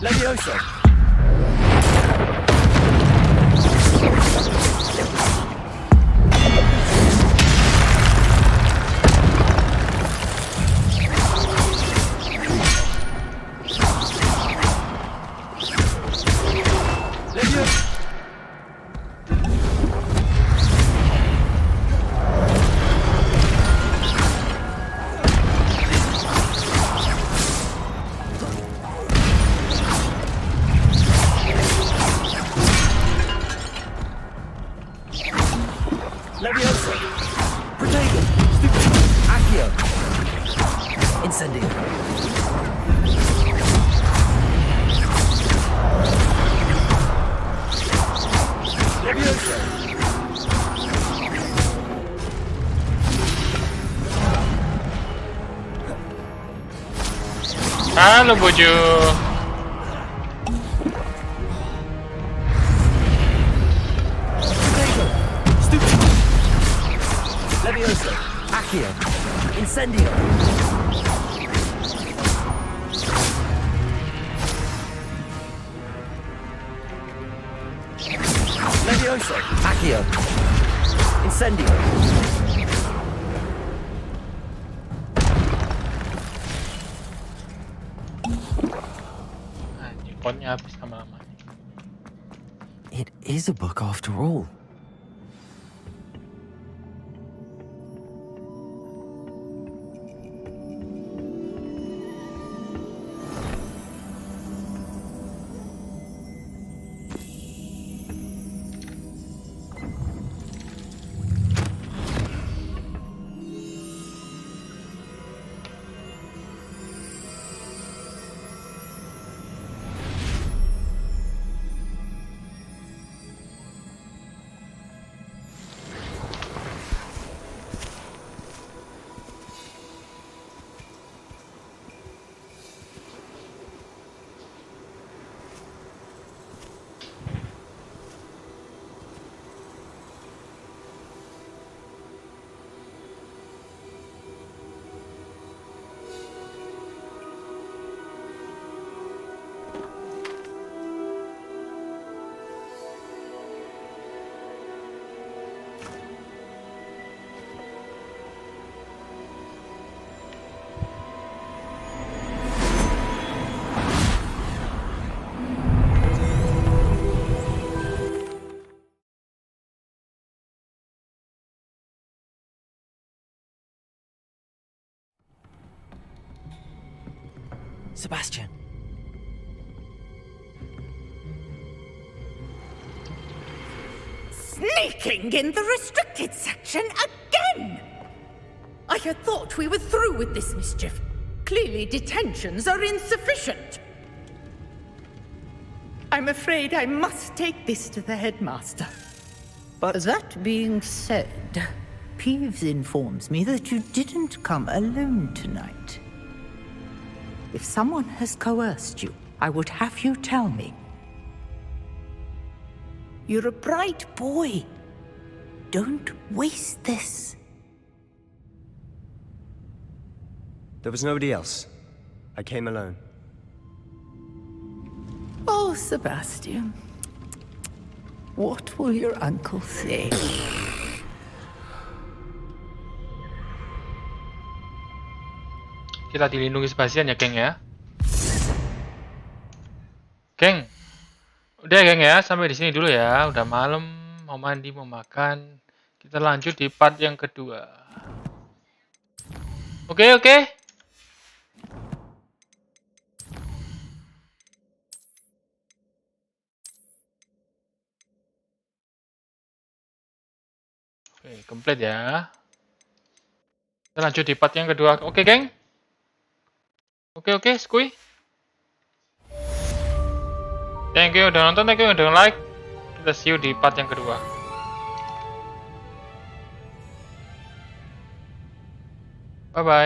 Levioso. Halo bojo. Levioso, Accio, Incendio. Levioso, Accio, Incendio. Potnya habis lama-lama. It is a book after all. Sebastian. Sneaking in the restricted section again! I had thought we were through with this mischief. Clearly detentions are insufficient. I'm afraid I must take this to the headmaster. But that being said, Peeves informs me that you didn't come alone tonight. If someone has coerced you, I would have you tell me. You're a bright boy. Don't waste this. There was nobody else. I came alone. Oh, Sebastian. What will your uncle say? Kita dilindungi Sebastian ya, geng ya. Geng. Udah geng ya, sampai di sini dulu ya. Udah malam, mau mandi, mau makan. Kita lanjut di part yang kedua. Oke. Oke, komplit ya. Kita lanjut di part yang kedua. Oke, geng. Oke, skuy. Thank you udah nonton, thank you udah like. Kita see you di part yang kedua. Bye-bye.